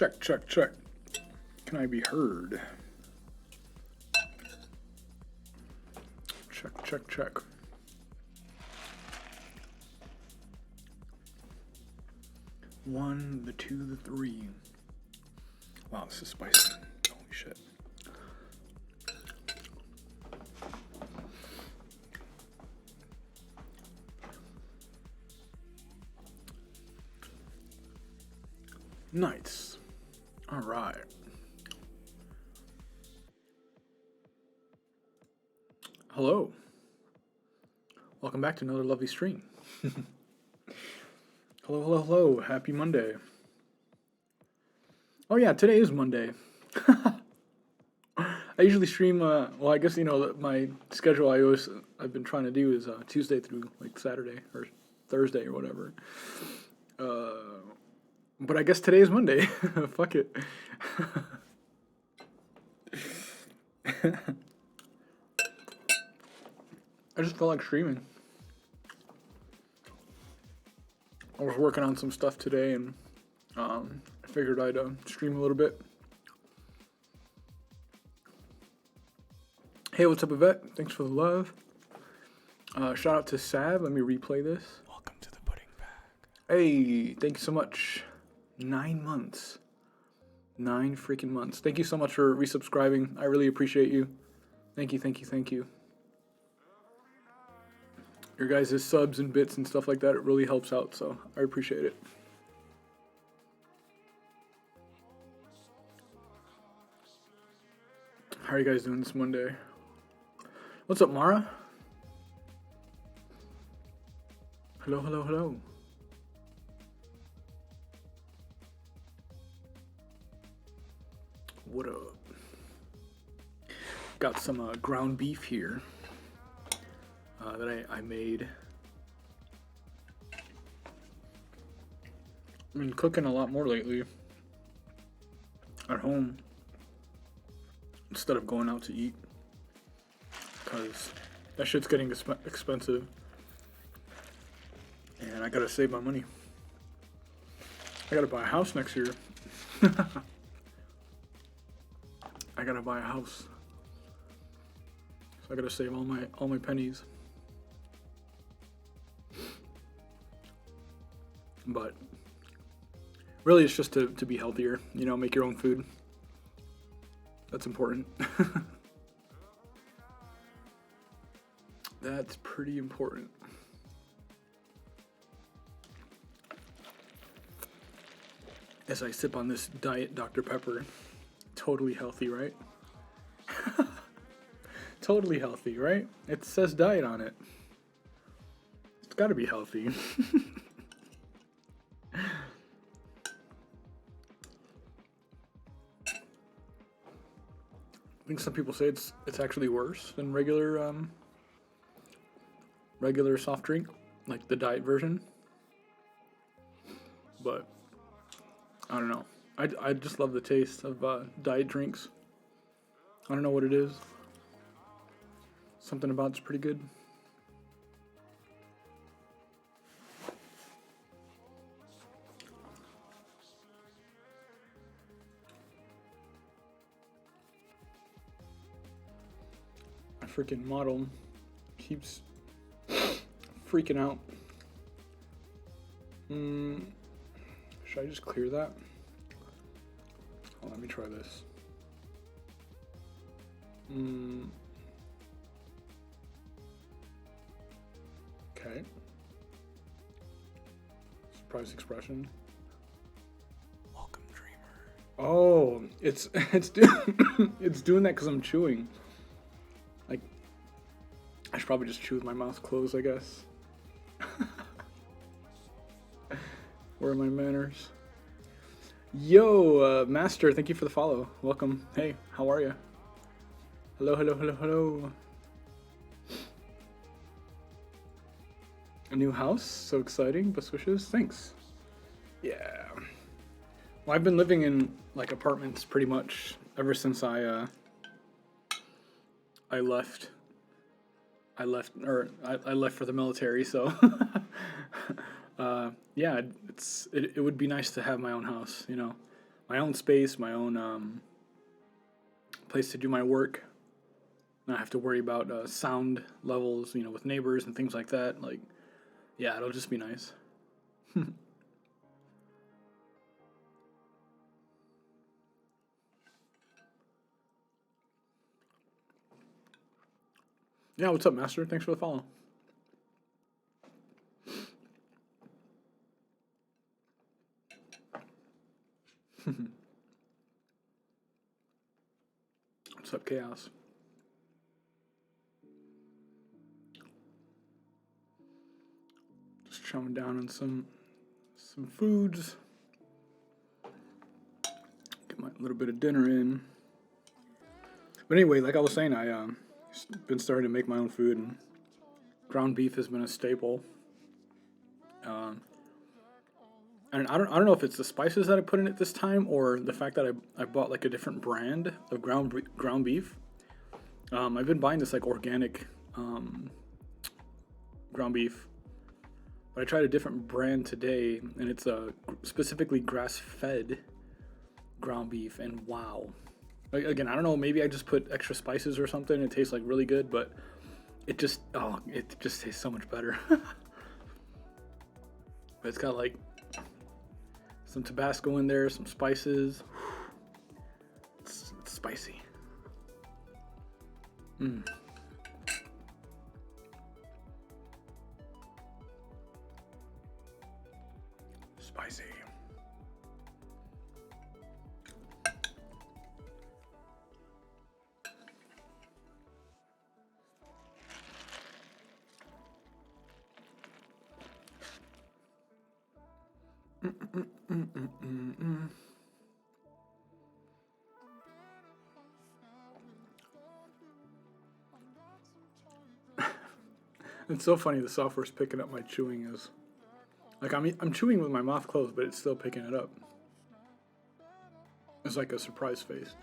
Check, check, check. Can I be heard? Check, check, check. One, the two, the three. Wow, this is spicy. Holy shit. Nice. All right. Hello. Welcome back to another lovely stream. Hello, hello, hello. Happy Monday. Oh yeah, today is Monday. I usually stream, well, I guess, you know, my schedule I've been trying to do is Tuesday through like Saturday or Thursday or whatever. But I guess today is Monday. Fuck it. I just felt like streaming. I was working on some stuff today and I figured I'd stream a little bit. Hey, what's up, Yvette? Thanks for the love. Shout out to Sav. Let me replay this. Welcome to the pudding bag. Hey, thank you so much. 9 months. 9 freaking months. Thank you so much for resubscribing. I really appreciate you. Thank you, thank you, thank you. Your guys' subs and bits and stuff like that, it really helps out, so I appreciate it. How are you guys doing this Monday? What's up, Mara? Hello, hello, hello. What up? Got some ground beef here that I made. I've been cooking a lot more lately at home instead of going out to eat because that shit's getting expensive and I gotta save my money. I gotta buy a house next year. I gotta buy a house, so I gotta save all my pennies. But really, it's just to be healthier. You know, make your own food. That's important. That's pretty important. As I sip on this Diet Dr. Pepper. Totally healthy, right? Totally healthy, right? It says diet on it. It's gotta be healthy. I think some people say it's actually worse than regular soft drink, like the diet version. But I don't know. I just love the taste of diet drinks. I don't know what it is. Something about it's pretty good. A freaking model keeps freaking out. Should I just clear that? Oh, let me try this. Okay. Surprise expression. Welcome, dreamer. Oh, it's it's doing that because I'm chewing. Like, I should probably just chew with my mouth closed, I guess. Where are my manners? Yo, Master, thank you for the follow. Welcome. Hey, how are you? Hello, hello, hello, hello. A new house, so exciting. Best wishes. Thanks. Yeah. Well, I've been living in like apartments pretty much ever since I left. I left for the military, so yeah, it would be nice to have my own house, you know. my own space, my own place to do my work. Not have to worry about sound levels, with neighbors and things like that. Like, yeah, it'll just be nice. Yeah, what's up, Master? Thanks for the follow. What's up, Chaos? Just chowing down on some foods. Get my little bit of dinner in. But anyway, like I was saying, I been starting to make my own food, and ground beef has been a staple. And I don't know if it's the spices that I put in it this time, or the fact that I bought like a different brand of ground beef. I've been buying this like organic ground beef, but I tried a different brand today, and it's specifically grass-fed ground beef, and wow. Like, again, I don't know, maybe I just put extra spices or something. It tastes like really good, but it just tastes so much better. But it's got like some Tabasco in there, some spices. It's spicy. Spicy. It's so funny the software's picking up my chewing as like I'm chewing with my mouth closed, but it's still picking it up. It's like a surprise face.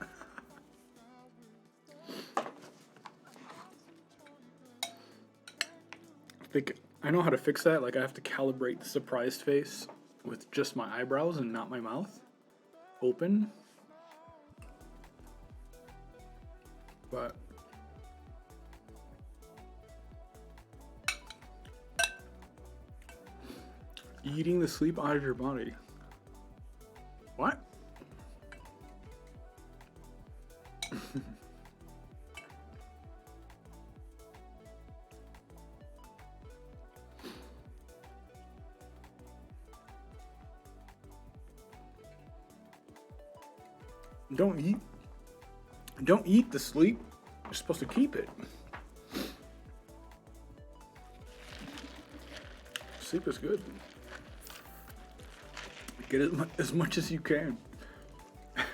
I know how to fix that. Like I have to calibrate the surprised face with just my eyebrows and not my mouth open. But eating the sleep out of your body. What? Don't eat the sleep. You're supposed to keep it. Sleep is good. Get as much as you can,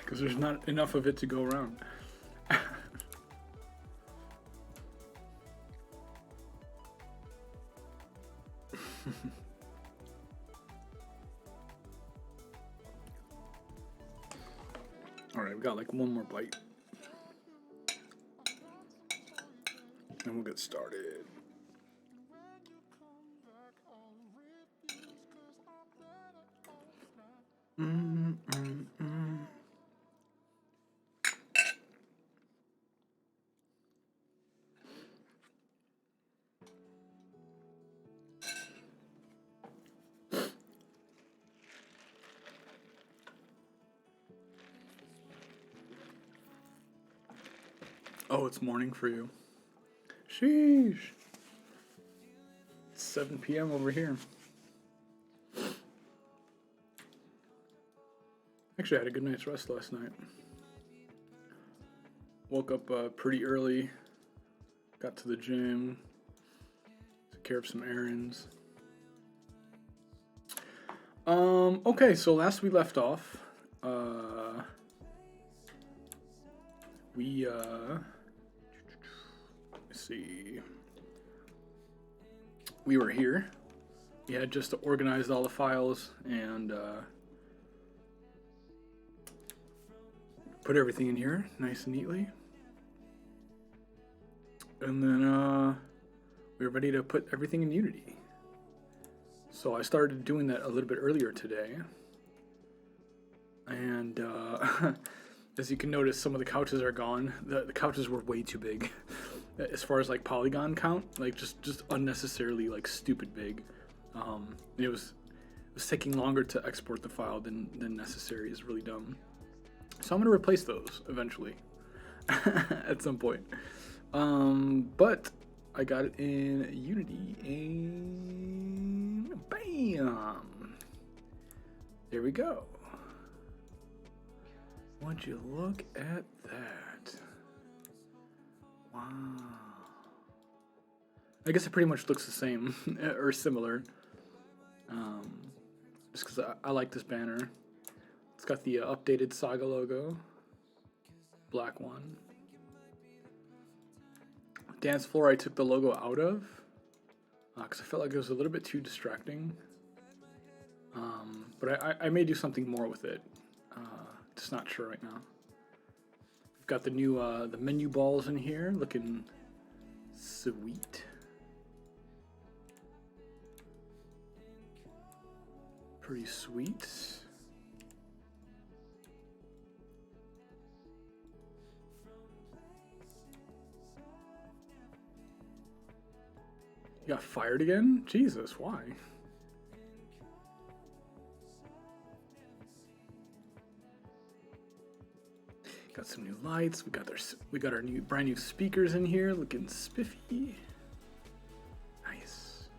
because there's not enough of it to go around. All right, we got like one more bite, and we'll get started. Oh, it's morning for you. Sheesh. It's 7 p.m. over here. Actually, I had a good night's rest last night. Woke up pretty early. Got to the gym. Took care of some errands. Okay, so last we left off, let's see. We were here. We had just organized all the files and put everything in here nice and neatly. And then we were ready to put everything in Unity. So I started doing that a little bit earlier today. And as you can notice, some of the couches are gone. The couches were way too big as far as like polygon count, like just unnecessarily like stupid big. It was taking longer to export the file than necessary. Is really dumb. So I'm gonna replace those eventually at some point. But I got it in Unity and bam! There we go. Would you look at that? Wow. I guess it pretty much looks the same or similar. Just because I like this banner. It's got the updated Saga logo. Black one. Dance floor I took the logo out of. Because I felt like it was a little bit too distracting. But I may do something more with it. Just not sure right now. We've got the new the menu balls in here, looking sweet. Pretty sweet. You got fired again? Jesus, why? Got some new lights. We got our brand new speakers in here, looking spiffy. Nice.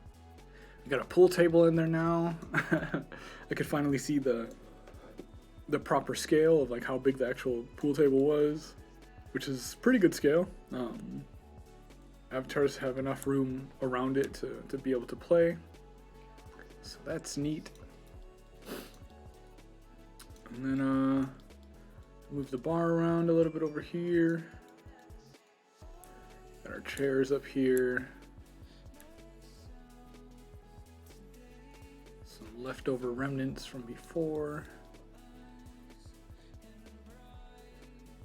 We got a pool table in there now. I could finally see the proper scale of like how big the actual pool table was, which is pretty good scale. Avatars have enough room around it to be able to play, so that's neat. And then move the bar around a little bit over here. Got our chairs up here. Some leftover remnants from before.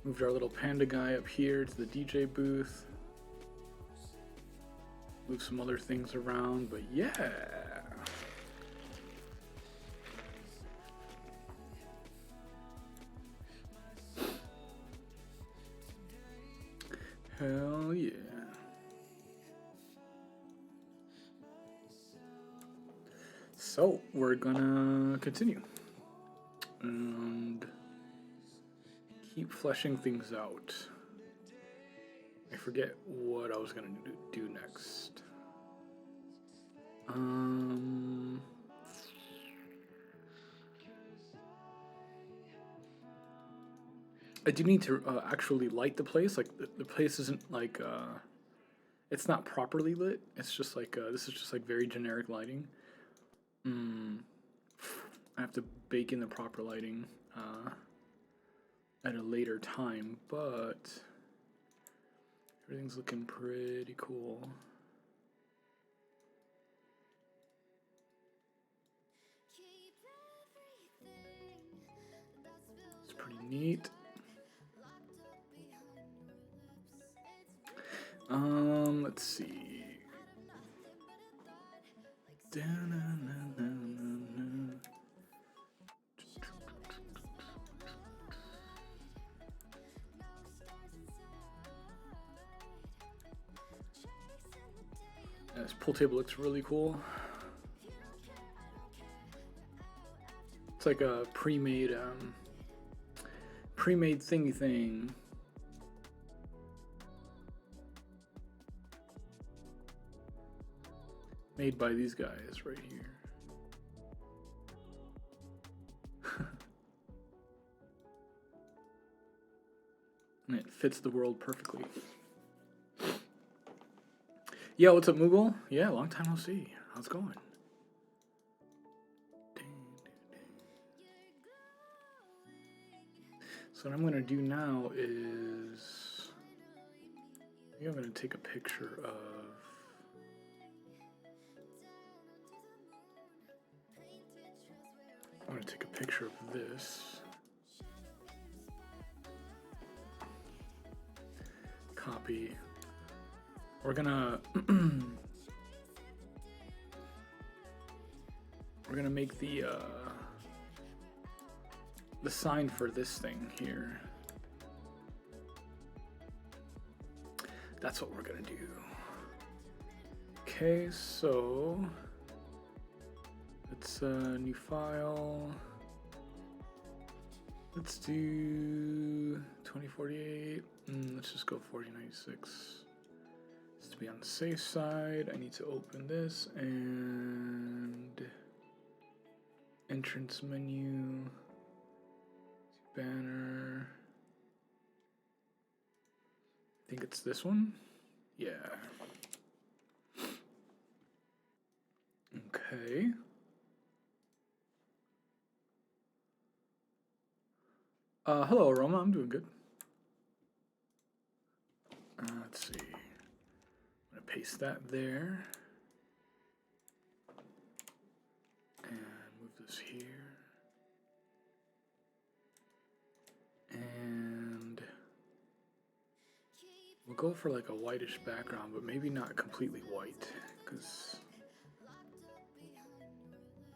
Moved our little panda guy up here to the DJ booth. Move some other things around, but yeah. Hell yeah. So we're gonna continue and keep fleshing things out. I forget what I was gonna do next. I do need to actually light the place. Like the place isn't like it's not properly lit. It's just like this is just like very generic lighting. I have to bake in the proper lighting at a later time, but everything's looking pretty cool. It's pretty neat. Let's see. This pool table looks really cool. It's like a pre-made thingy thing. Made by these guys right here. And it fits the world perfectly. Yeah, what's up, Moogle? Yeah, long time no see. How's it going? So what I'm gonna do now is I think I'm gonna take a picture of this. Copy. We're gonna we're gonna make the the sign for this thing here. That's what we're gonna do. Okay, so it's a new file. Let's do 2048. Let's just go 4096. Just to be on the safe side, I need to open this and entrance menu, banner. I think it's this one. Yeah. Okay. Hello, Aroma. I'm doing good. Let's see. I'm gonna paste that there. And move this here. And we'll go for like a whitish background, but maybe not completely white, because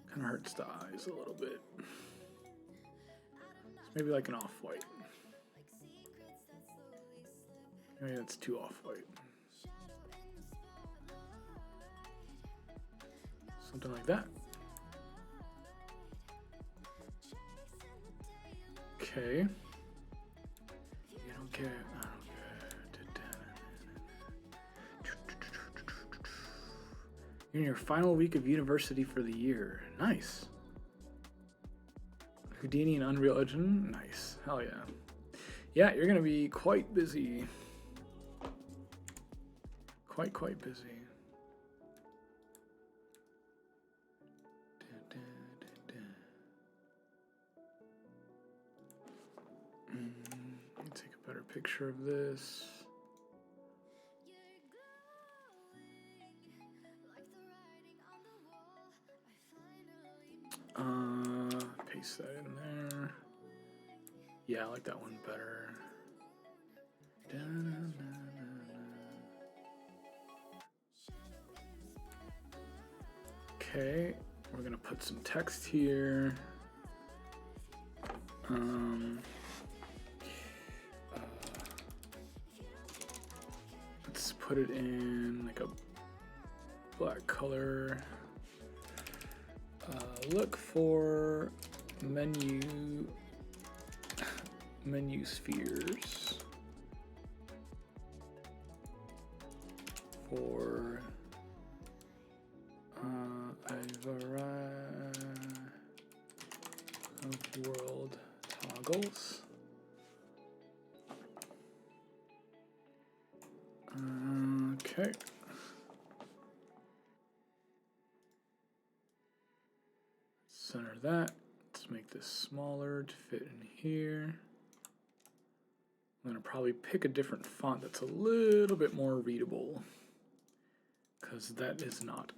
kind of hurts the eyes a little bit. Maybe like an off-white. Maybe that's too off-white. Something like that. Okay. You don't care. I don't care. You're in your final week of university for the year. Nice. Houdini and Unreal Engine. Nice. Hell yeah. Yeah, you're gonna be quite busy. Quite busy. Let me take a better picture of this. Paste that in there. Yeah, I like that one better. Okay, we're gonna put some text here. Let's put it in like a black color. Look for menu spheres for a variety of world toggles. Okay. Center that. Let's make this smaller to fit in here. I'm gonna probably pick a different font that's a little bit more readable, because that is not.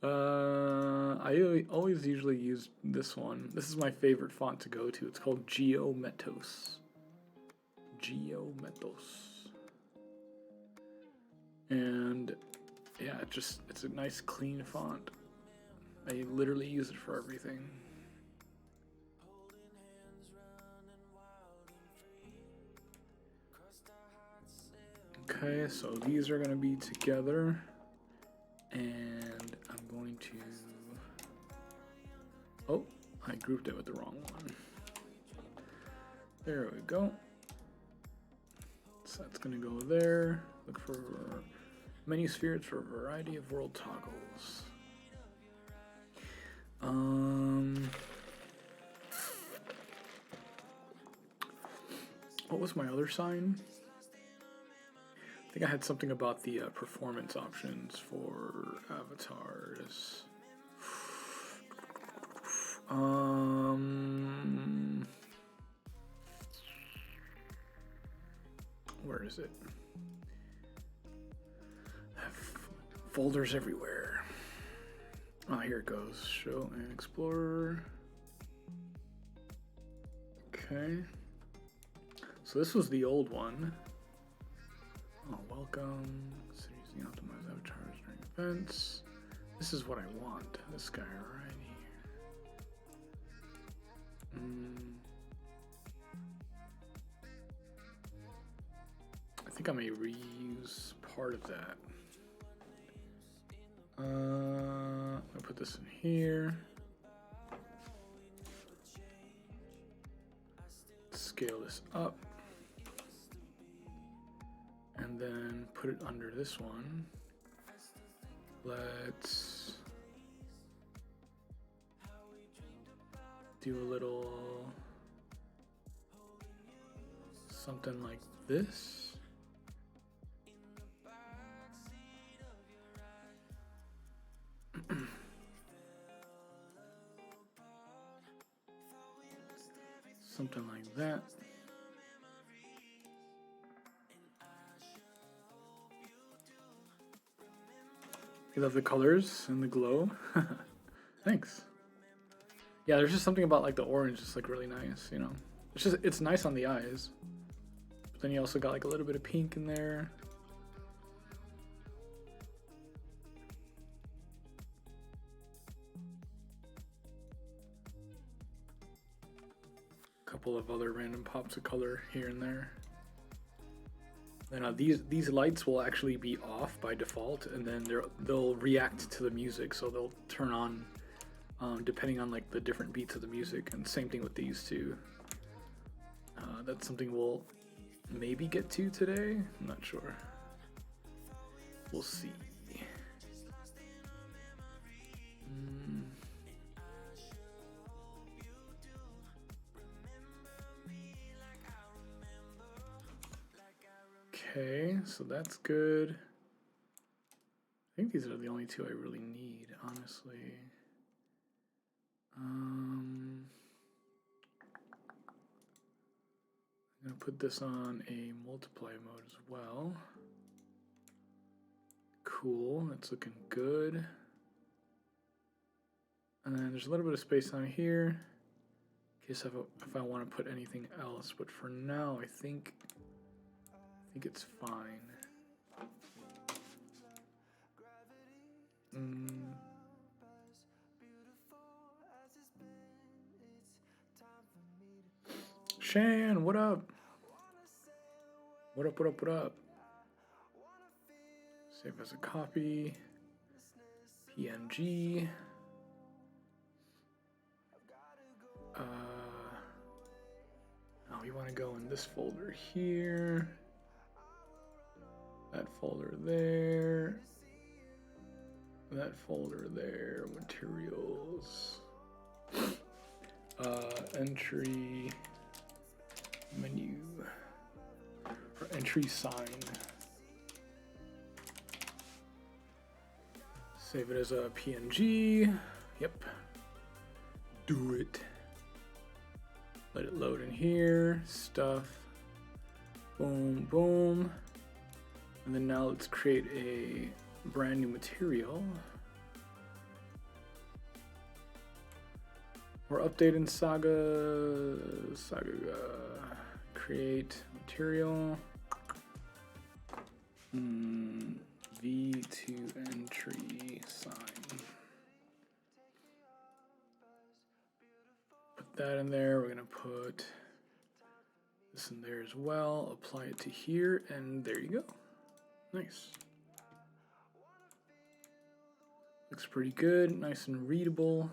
I always usually use this one. This is my favorite font to go to. It's called Geometos. Geometos. And yeah, it's a nice clean font. I literally use it for everything. Okay, so these are going to be together, and I'm going to, oh, I grouped it with the wrong one. There we go. So that's going to go there. Look for menu spheres for a variety of world toggles. What was my other sign? I think I had something about the performance options for avatars. Where is it? I have folders everywhere. Oh, here it goes. Show and Explorer. Okay. So this was the old one. Oh, welcome. So using optimized avatars during events. This is what I want. This guy right here. I think I may reuse part of that. I'll put this in here. Scale this up. And then put it under this one. Let's do a little something like this. Something like that. You love the colors and the glow? Thanks. Yeah, there's just something about like the orange that's like really nice, you know. It's nice on the eyes. But then you also got like a little bit of pink in there. Couple of other random pops of color here and there. And these lights will actually be off by default, and then they'll react to the music, so they'll turn on depending on like the different beats of the music. And same thing with these two. That's something we'll maybe get to today. I'm not sure. We'll see. Okay, so that's good. I think these are the only two I really need, honestly. I'm gonna put this on a multiply mode as well. Cool, that's looking good. And then there's a little bit of space on here in case if I want to put anything else, but for now I think it's fine. Shan, what up? What up, what up, what up? Save as a copy. PNG. Now we want to go in this folder here. That folder there. That folder there. Materials. Entry menu. Or entry sign. Save it as a PNG. Yep. Do it. Let it load in here. Stuff. Boom, boom. And then now let's create a brand new material. We're updating Saga. Create material. V2 entry sign. Put that in there. We're gonna put this in there as well. Apply it to here, and there you go. Nice. Looks pretty good, nice and readable.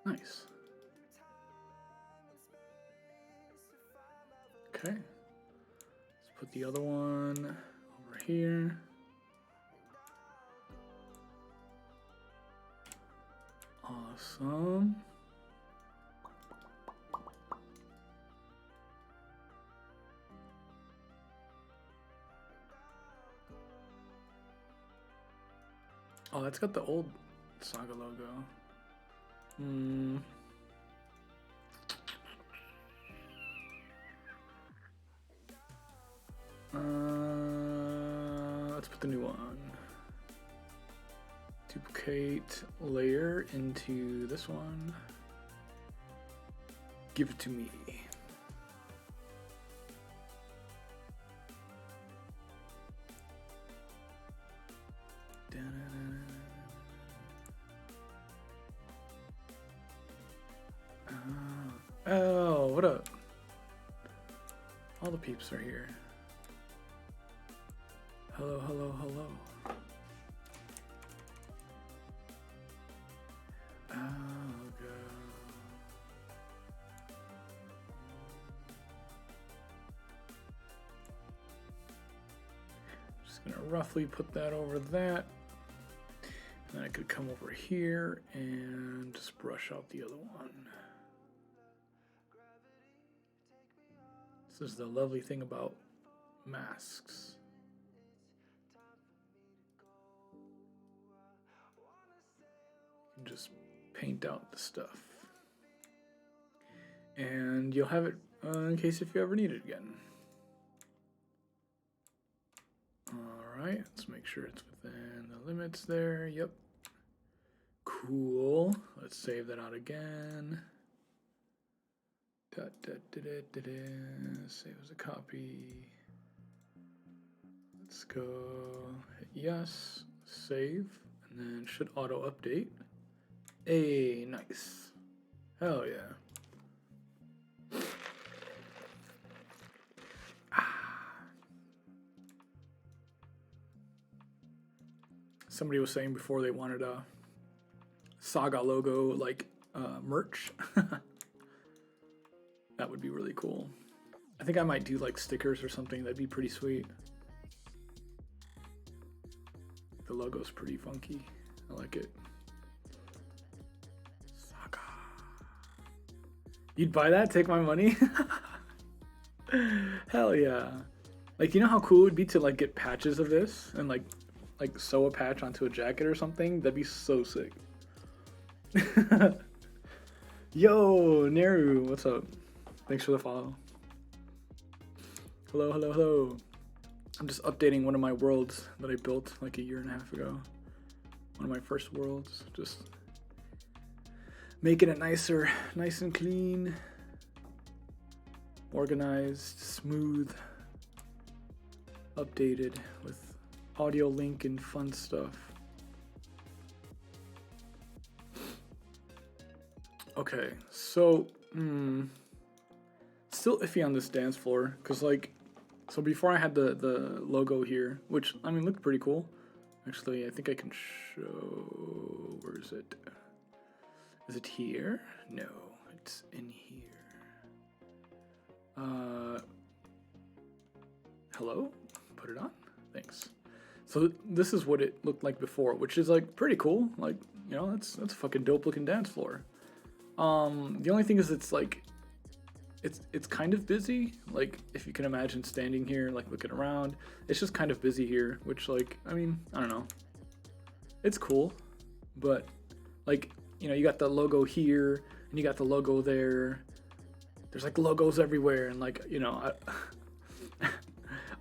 Nice. Okay. Let's put the other one over here. Awesome. Oh, that's got the old Saga logo. Let's put the new one. Duplicate layer into this one. Give it to me. Oh, what up? All the peeps are here. Hello, hello, hello. Oh, God. Just gonna roughly put that over that. And then I could come over here and just brush out the other one. This is the lovely thing about masks. You can just paint out the stuff. And you'll have it in case if you ever need it again. Alright, let's make sure it's within the limits there. Yep. Cool. Let's save that out again. Save as a copy. Let's go hit yes, save, and then should auto update. Hey, nice. Hell yeah. Somebody was saying before they wanted a Saga logo like merch. That would be really cool. I think I might do like stickers or something. That'd be pretty sweet. The logo's pretty funky. I like it. Saga. You'd buy that? Take my money? Hell yeah. Like, you know how cool it would be to like get patches of this and like sew a patch onto a jacket or something? That'd be so sick. Yo, Neru, what's up? Thanks for the follow. Hello, hello, hello. I'm just updating one of my worlds that I built like a year and a half ago. One of my first worlds. Just making it nicer, nice and clean, organized, smooth, updated with audio link and fun stuff. Okay, so still iffy on this dance floor because like, so before I had the logo here, which I mean looked pretty cool. Actually, I think I can show. Where is it? Is it here? No, it's in here. Hello? Put it on. Thanks. So this is what it looked like before, which is like pretty cool. Like, you know, that's a fucking dope looking dance floor. The only thing is it's like it's kind of busy. Like if you can imagine standing here like looking around, it's just kind of busy here, which like, I mean, I don't know. It's cool, but like, you know, you got the logo here and you got the logo there. There's like logos everywhere and like, you know,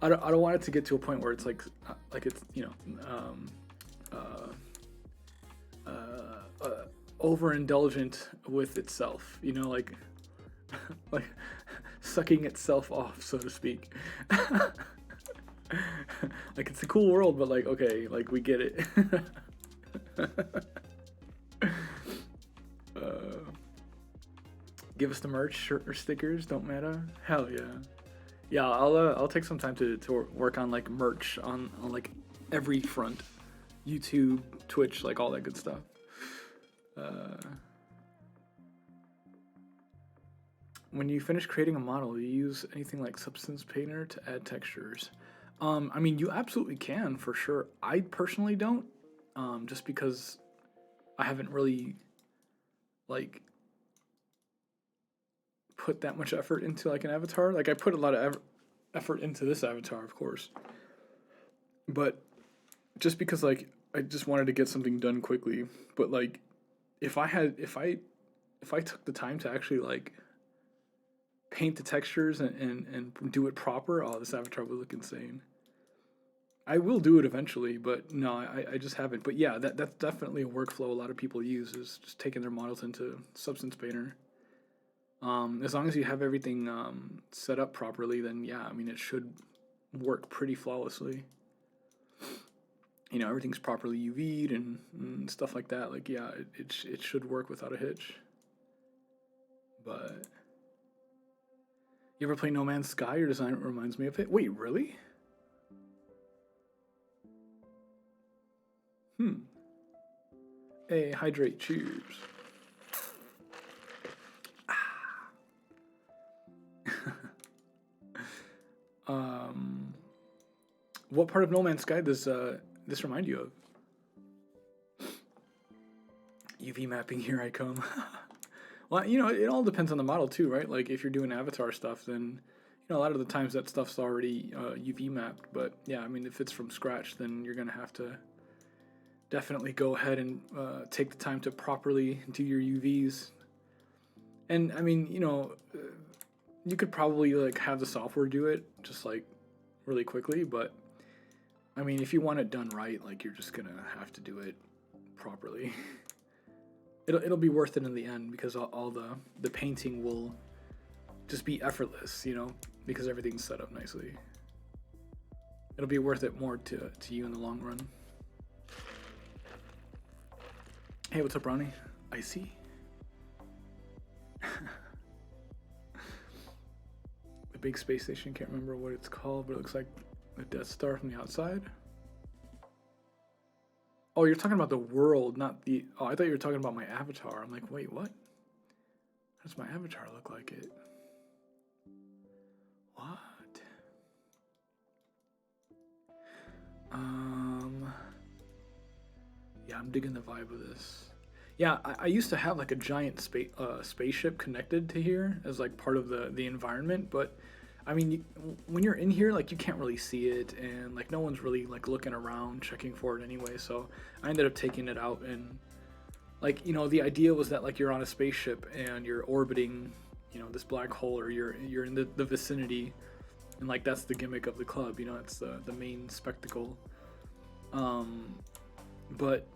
I don't want it to get to a point where it's like it's, you know, overindulgent with itself, you know, like like sucking itself off, so to speak. Like it's a cool world, but like, okay, like we get it. Give us the merch, shirt or stickers, don't matter. Hell yeah. Yeah, I'll take some time to work on like merch on like every front. YouTube, Twitch, like all that good stuff. When you finish creating a model, you use anything like Substance Painter to add textures. I mean, you absolutely can for sure. I personally don't, just because I haven't really like put that much effort into like an avatar. Like I put a lot of effort into this avatar, of course, but just because like I just wanted to get something done quickly. But like if I took the time to actually like paint the textures and do it proper, oh, this avatar would look insane. I will do it eventually, but no, I just haven't. But yeah, that's definitely a workflow a lot of people use is just taking their models into Substance Painter. As long as you have everything set up properly, then yeah, I mean it should work pretty flawlessly. Everything's properly UV'd and stuff like that. Like yeah, it should work without a hitch. But you ever play No Man's Sky? Your design reminds me of it. Wait, really? Hey, hydrate. Cheers. um, what part of No Man's Sky does this remind you of? UV mapping, here I come. Well, it all depends on the model too, right? Like if you're doing avatar stuff, then a lot of the times that stuff's already UV mapped. But yeah, I mean, if it's from scratch, then you're gonna have to definitely go ahead and take the time to properly do your UVs. And I mean, you could probably like have the software do it just like really quickly, but I mean, if you want it done right, like you're just gonna have to do it properly. It'll be worth it in the end because all the painting will just be effortless, because everything's set up nicely. It'll be worth it more to you in the long run. Hey, what's up, Ronnie? I see. The big space station, can't remember what it's called, but it looks like a Death Star from the outside. Oh, you're talking about the world, not the... Oh, I thought you were talking about my avatar. I'm like, wait, what? How does my avatar look like it? What? Yeah, I'm digging the vibe of this. Yeah, I used to have like a giant spaceship connected to here as like part of the environment, but I mean, when you're in here, like you can't really see it, and like no one's really like looking around checking for it anyway. So I ended up taking it out, and like the idea was that like you're on a spaceship and you're orbiting, this black hole, or you're in the vicinity, and like that's the gimmick of the club. It's the main spectacle. But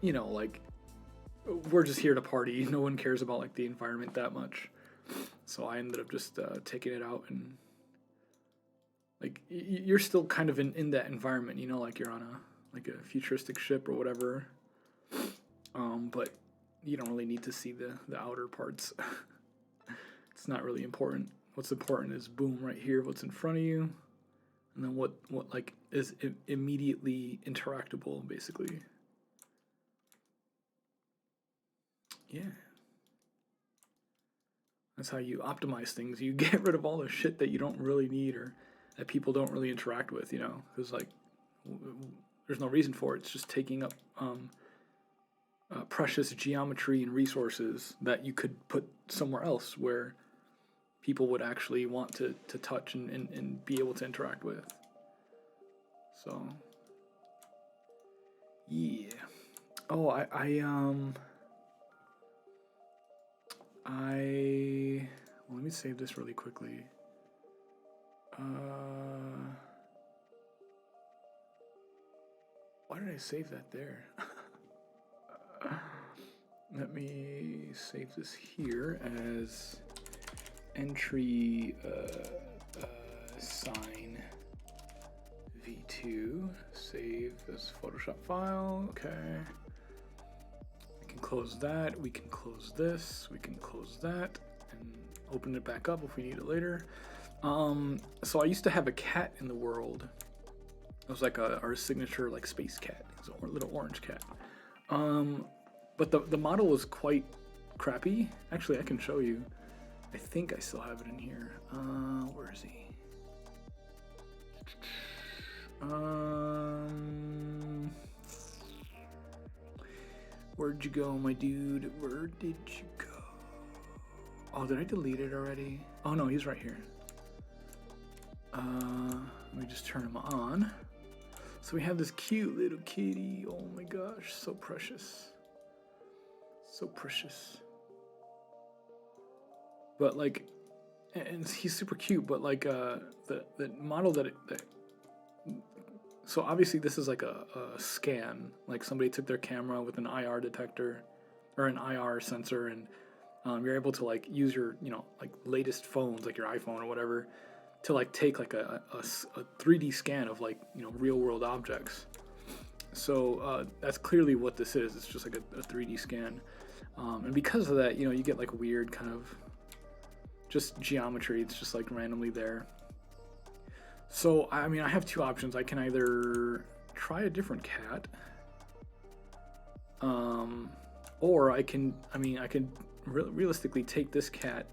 like we're just here to party. No one cares about like the environment that much. So I ended up just taking it out, and like you're still kind of in that environment, like you're on a futuristic ship or whatever. But you don't really need to see the outer parts. It's not really important. What's important is boom right here, what's in front of you, and then what like is immediately interactable, basically. Yeah. That's how you optimize things. You get rid of all the shit that you don't really need or that people don't really interact with, because like there's no reason for it. It's just taking up precious geometry and resources that you could put somewhere else where people would actually want to touch and be able to interact with. So yeah. Oh, well, let me save this really quickly. Why did I save that there? Let me save this here as entry sign v2. Save as Photoshop file. Okay. We can close that. We can close this. We can close that and open it back up if we need it later. So I used to have a cat in the world. It was like our signature like space cat. It's a little orange cat. But the model was quite crappy. Actually, I can show you. I think I still have it in here. Where is he? Where'd you go, my dude? Where did you go? Oh, did I delete it already? Oh no, he's right here. Let me just turn him on. So we have this cute little kitty. Oh my gosh, so precious. So precious. But like, and he's super cute, but like the model that So obviously this is like a scan, like somebody took their camera with an IR detector or an IR sensor, and you're able to like use your, like latest phones, like your iPhone or whatever, to like take like a 3D scan of like, real world objects. So that's clearly what this is. It's just like a 3D scan. And because of that, you get like weird kind of just geometry. It's just like randomly there. So, I mean, I have two options. I can either try a different cat, or I can realistically take this cat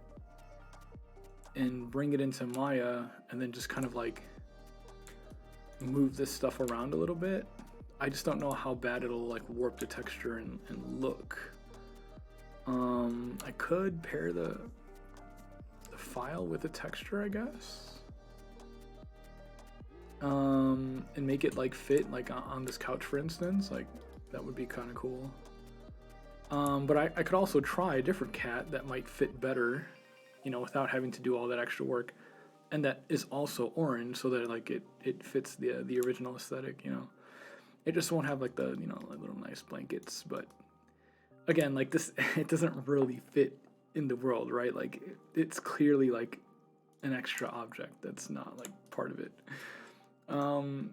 and bring it into Maya and then just kind of like move this stuff around a little bit. I just don't know how bad it'll like warp the texture and look. I could pair the file with the texture, I guess. And make it like fit like on this couch, for instance. Like that would be kind of cool. But I could also try a different cat that might fit better, without having to do all that extra work, and that is also orange, so that like it fits the original aesthetic. It just won't have like the like little nice blankets, but again, like this, it doesn't really fit in the world, right? Like it's clearly like an extra object that's not like part of it.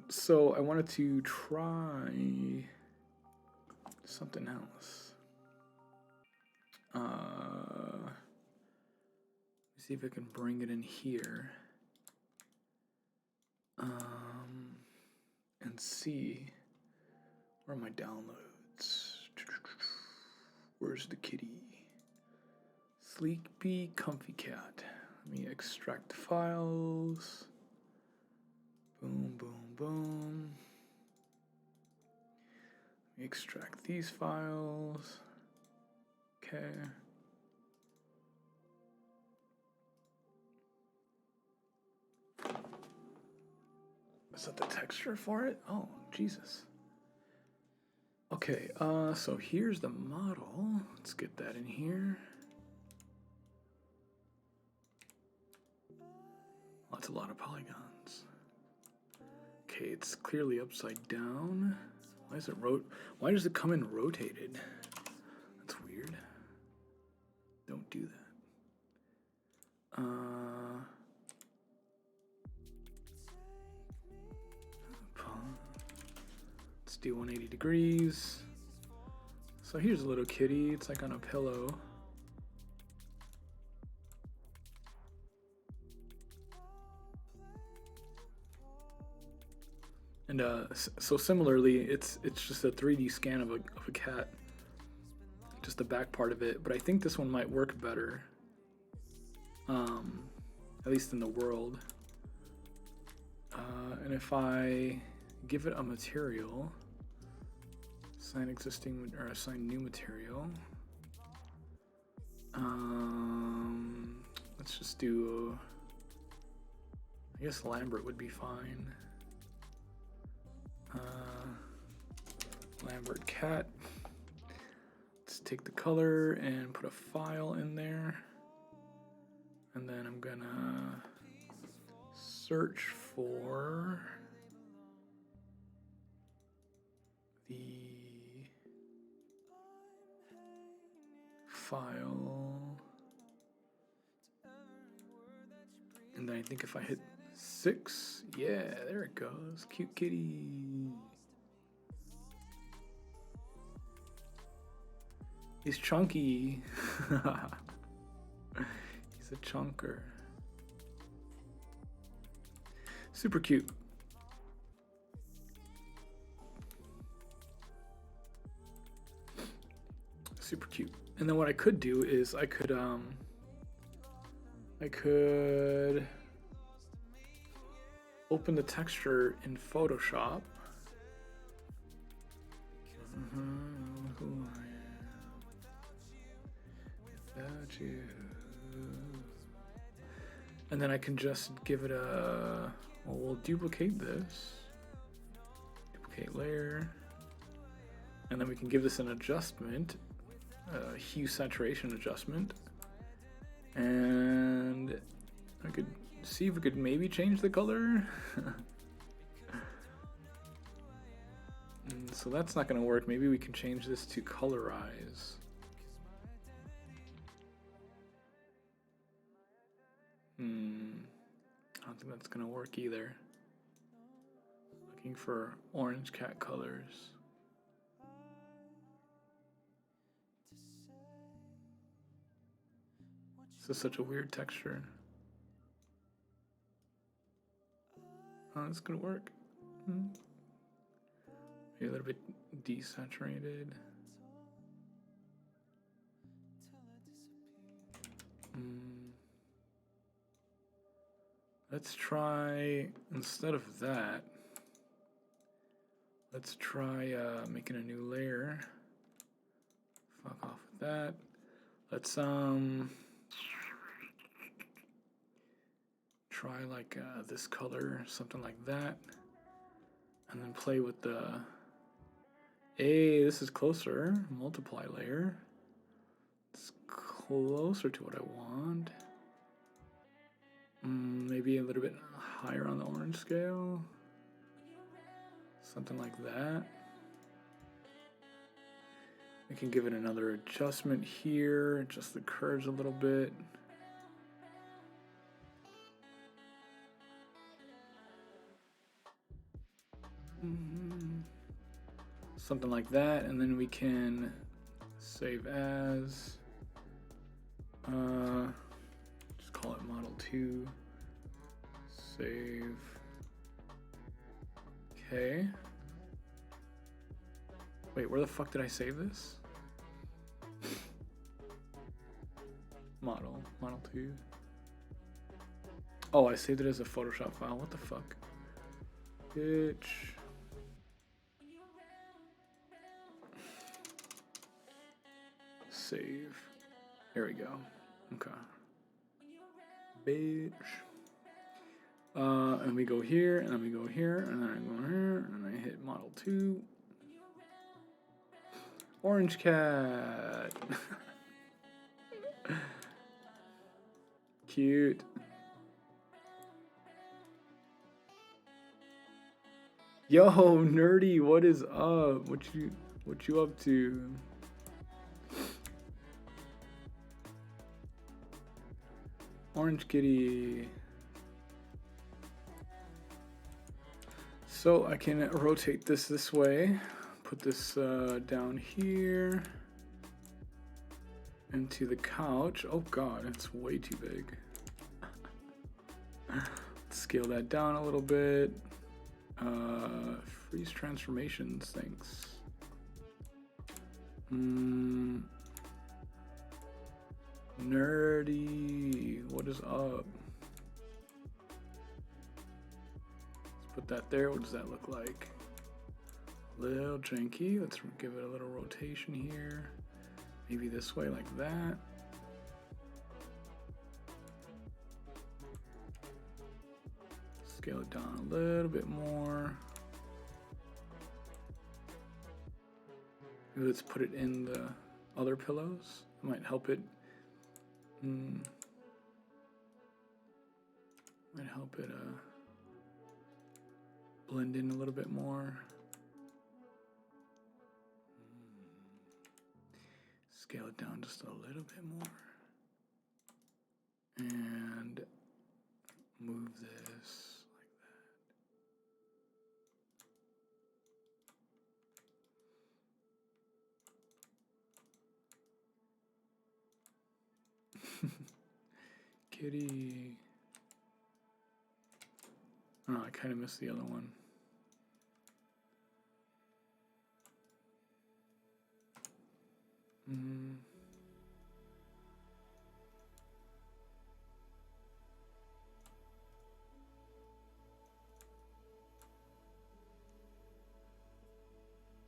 So I wanted to try something else. See if I can bring it in here. And see, where are my downloads? Where's the kitty? Sleepy Comfy Cat. Let me extract files. Boom, boom, boom. Let me extract these files. Okay. Is that the texture for it? Oh, Jesus. Okay, so here's the model. Let's get that in here. Oh, that's a lot of polygons. Okay, it's clearly upside down. Why is it Why does it come in rotated? That's weird. Don't do that. Let's do 180 degrees. So here's a little kitty. It's like on a pillow. And so similarly, it's just a 3D scan of a cat, just the back part of it. But I think this one might work better, at least in the world. And if I give it a material, assign existing or assign new material, let's just do. I guess Lambert would be fine. Lambert cat. Let's take the color and put a file in there, and then I'm gonna search for the file, and then I think if I hit 6, yeah, there it goes. Cute kitty. He's chunky. He's a chunker. Super cute. Super cute. And then what I could do is I could open the texture in Photoshop. Who I am without you. And then I can just give it a. Well, we'll duplicate this. Duplicate layer. And then we can give this an adjustment, hue saturation adjustment. And I could see if we could maybe change the color. So that's not going to work. Maybe we can change this to colorize. I don't think that's going to work either. Looking for orange cat colors. This is such a weird texture. Oh, it's going to work. Maybe a little bit desaturated. Let's try, instead of that, let's try making a new layer. Fuck off with that. Let's try like this color, something like that. And then play with the, hey, this is closer. Multiply layer. It's closer to what I want. Maybe a little bit higher on the orange scale. Something like that. We can give it another adjustment here, adjust the curves a little bit. Something like that, and then we can save as. Just call it model 2. Save. Okay. Wait, where the fuck did I save this? Model 2. Oh, I saved it as a Photoshop file. What the fuck? Bitch. Save. There we go. Okay. Bitch. And we go here, and then we go here, and then I go here, and I hit model 2. Orange cat. Cute. Yo, nerdy, what is up? What you up to? Orange kitty. So I can rotate this way, put this down here into the couch. Oh god, it's way too big. Scale that down a little bit. Freeze transformations, thanks. Nerdy, what is up? Put that there. What does that look like? A little janky. Let's give it a little rotation here. Maybe this way, like that. Scale it down a little bit more. Maybe let's put it in the other pillows. It might help it. Might help it blend in a little bit more. Scale it down just a little bit more. And move this like that. Kitty. Oh, I kind of missed the other one.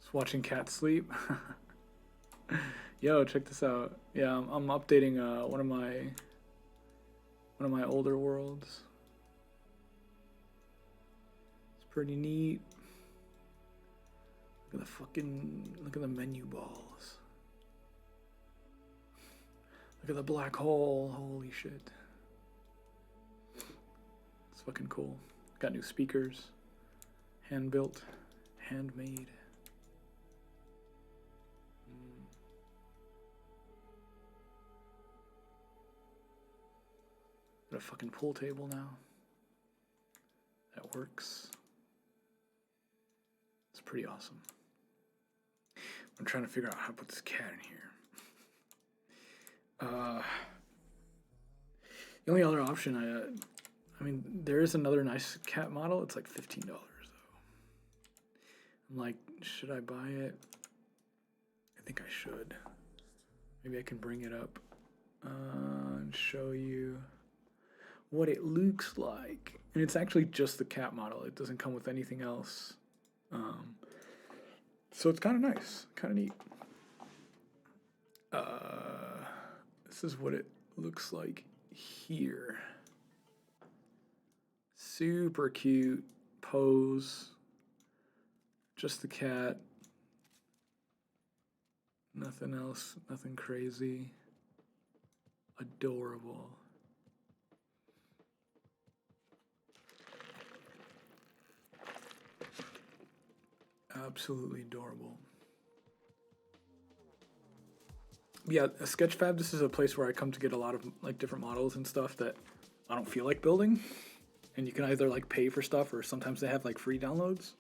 Just watching cats sleep. Yo, check this out. Yeah, I'm updating one of my older worlds. It's pretty neat. Look at the menu balls. Look at the black hole. Holy shit. It's fucking cool. Got new speakers. Hand built. Handmade. Got a fucking pool table now. That works. It's pretty awesome. I'm trying to figure out how to put this cat in here. The only other option I mean, there is another nice cat model. It's like $15 though. I'm like, should I buy it? I think I should. Maybe I can bring it up and show you what it looks like. And it's actually just the cat model. It doesn't come with anything else. So it's kind of nice, kind of neat. This is what it looks like here. Super cute pose. Just the cat. Nothing else, nothing crazy. Adorable. Absolutely adorable. Yeah, Sketchfab, this is a place where I come to get a lot of like different models and stuff that I don't feel like building. And you can either like pay for stuff or sometimes they have like free downloads.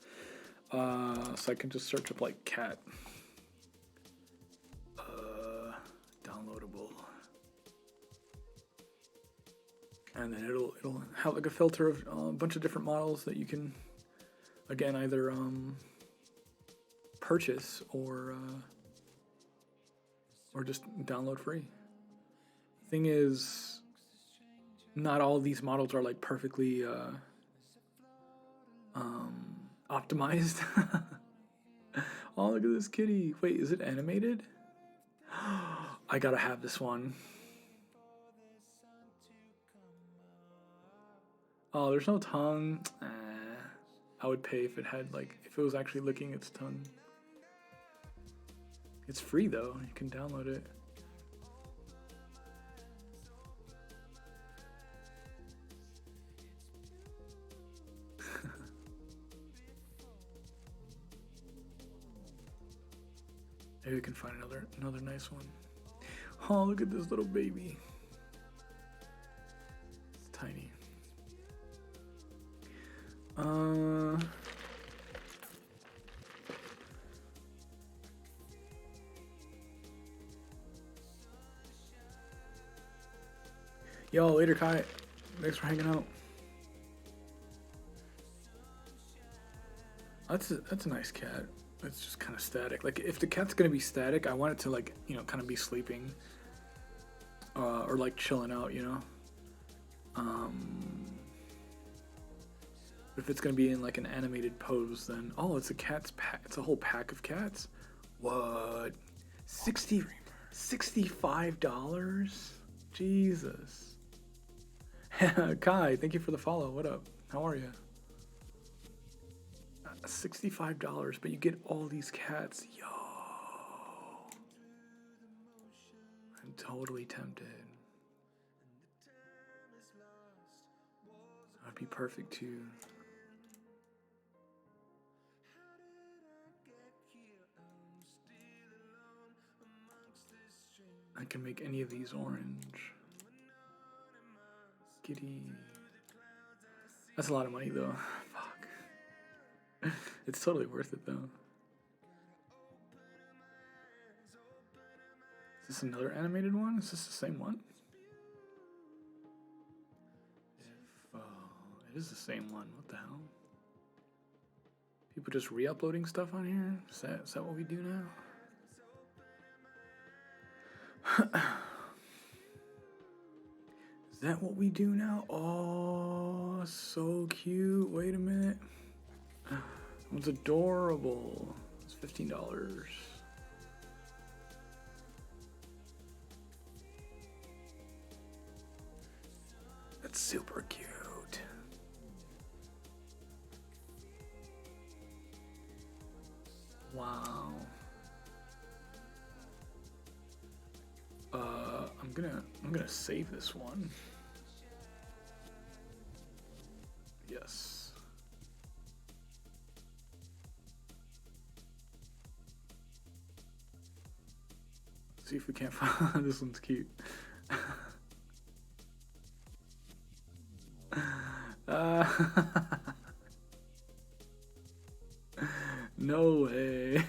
So I can just search up like cat. Downloadable. And then it'll have like a filter of a bunch of different models that you can, again, either purchase or just download free. Thing is, not all of these models are like perfectly optimized. Oh, look at this kitty. Wait, is it animated? I gotta have this one. Oh, there's no tongue. I would pay if it had like, if it was actually licking its tongue. It's free though, you can download it. Maybe we can find another nice one. Oh, look at this little baby. It's tiny. Yo, later, Kai. Thanks for hanging out. That's a nice cat. It's just kind of static. Like, if the cat's gonna be static, I want it to, like, you know, kind of be sleeping. Or, like, chilling out, you know? If it's gonna be in, like, an animated pose, then... Oh, it's a cat's pack. It's a whole pack of cats? What? $65? Jesus. Kai, thank you for the follow. What up? How are you? $65, but you get all these cats. Yo. I'm totally tempted. That'd be perfect too. I can make any of these orange. Giddy. That's a lot of money though. Fuck. It's totally worth it though. Is this another animated one? Is this the same one? It is the same one. What the hell? People just re-uploading stuff on here? Is that what we do now? Is that what we do now? Oh, so cute. Wait a minute. It's adorable. It's $15. That's super cute. Wow. I'm gonna save this one. Yes. See if we can't find this one's cute. No way.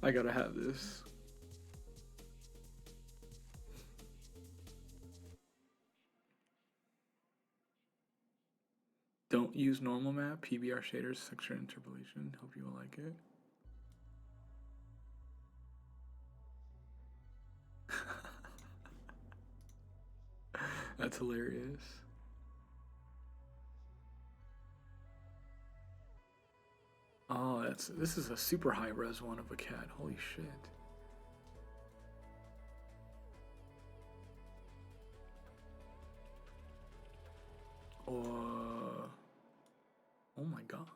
I gotta have this. Don't use normal map, PBR shaders, texture interpolation. Hope you will like it. That's hilarious. Oh, this is a super high res one of a cat. Holy shit. Oh my god.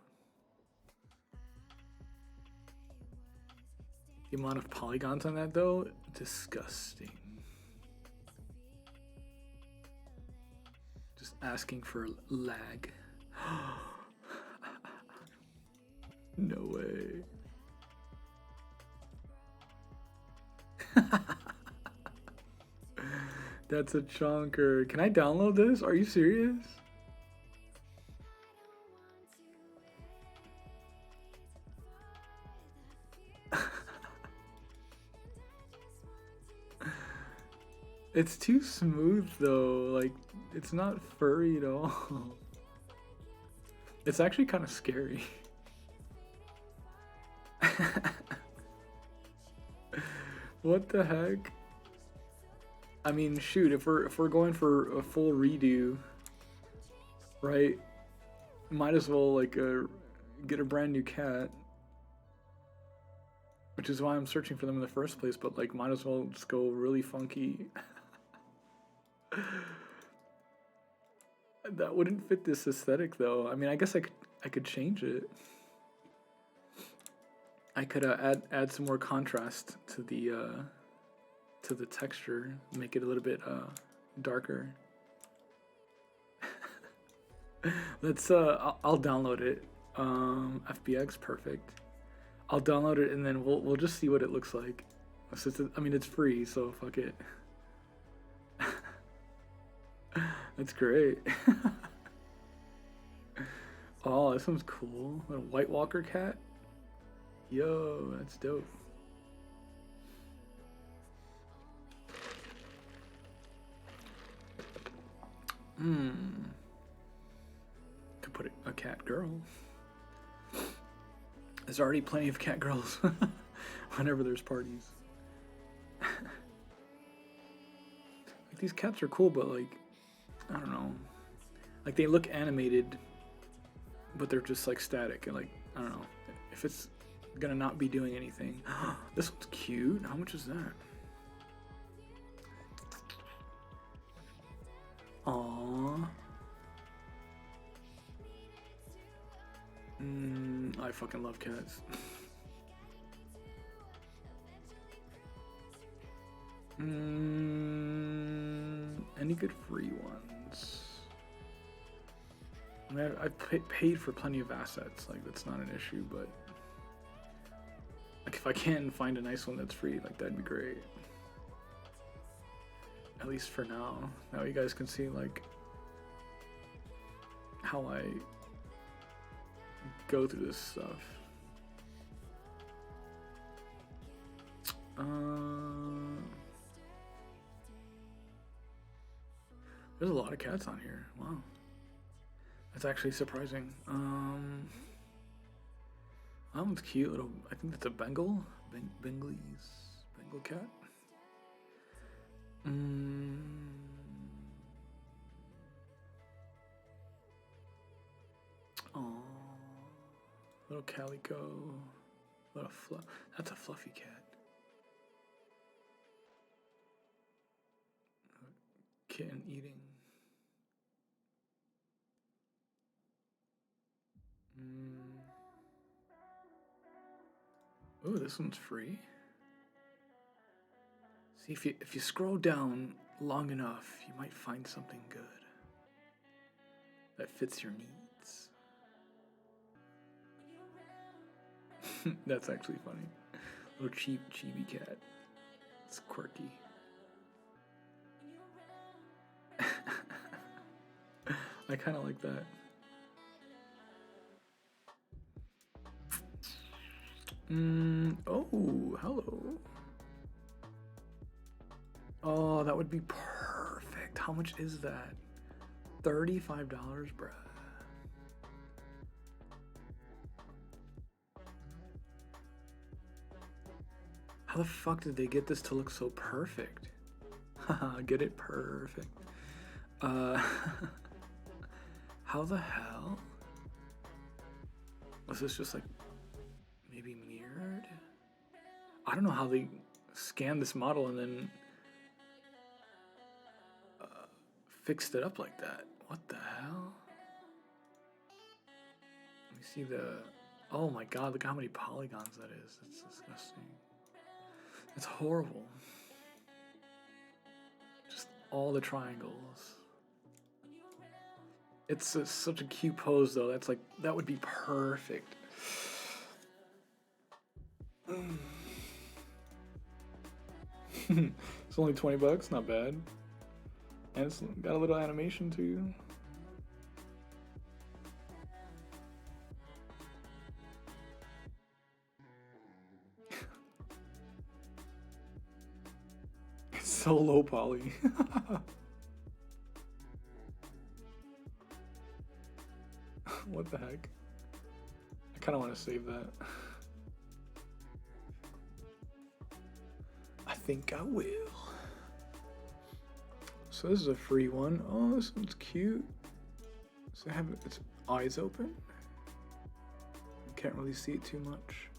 The amount of polygons on that though, disgusting. Just asking for lag. No way. That's a chonker. Can I download this? Are you serious? It's too smooth though. Like, it's not furry at all. It's actually kind of scary. What the heck? I mean, shoot, if we're going for a full redo, right? Might as well like get a brand new cat, which is why I'm searching for them in the first place. But like, might as well just go really funky. That wouldn't fit this aesthetic though. I mean, I guess I could change it. I could add some more contrast to the texture, make it a little bit darker. Let's I'll download it. FBX, perfect. I'll download it and then we'll just see what it looks like. I mean, it's free, so fuck it. That's great. Oh, this one's cool. A White Walker cat. Yo, that's dope. Could put a cat girl. There's already plenty of cat girls whenever there's parties. Like, these cats are cool, but like, I don't know. Like, they look animated, but they're just like static, and like, I don't know. If it's gonna not be doing anything. This one's cute. How much is that? Aww. I fucking love cats. Any good free ones? I mean, I've paid for plenty of assets. Like, that's not an issue, but like, if I can find a nice one that's free, like, that'd be great. At least for now. Now you guys can see like how I go through this stuff. There's a lot of cats on here. Wow. That's actually surprising. That one's cute. Little, I think that's a Bengal. Bengal cat. Oh, little calico. Little fluff. That's a fluffy cat. Kitten eating. Oh, this one's free. See, if you scroll down long enough, you might find something good that fits your needs. That's actually funny. Little chibi cat. It's quirky. I kind of like that. Oh, hello. Oh, that would be perfect. How much is that? $35, bruh. How the fuck did they get this to look so perfect? Haha, get it? Perfect. How the hell? Was this just like maybe mirrored? I don't know how they scanned this model and then fixed it up like that. What the hell? Let me see the... Oh my god, look how many polygons that is. That's disgusting. It's horrible. Just all the triangles. It's such a cute pose though. That's like, that would be perfect. It's only 20 bucks, not bad. And it's got a little animation too. It's so low poly. What the heck? I kind of want to save that. I think I will. So this is a free one. Oh, this one's cute. So I have its eyes open. You can't really see it too much.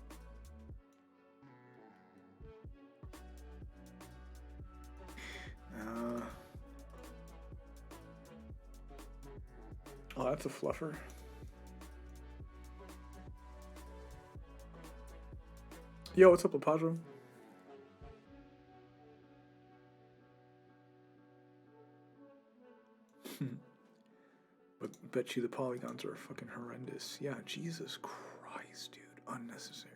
Oh, that's a fluffer. Yo, what's up, Lepadro? But bet you the polygons are fucking horrendous. Yeah, Jesus Christ, dude. Unnecessary.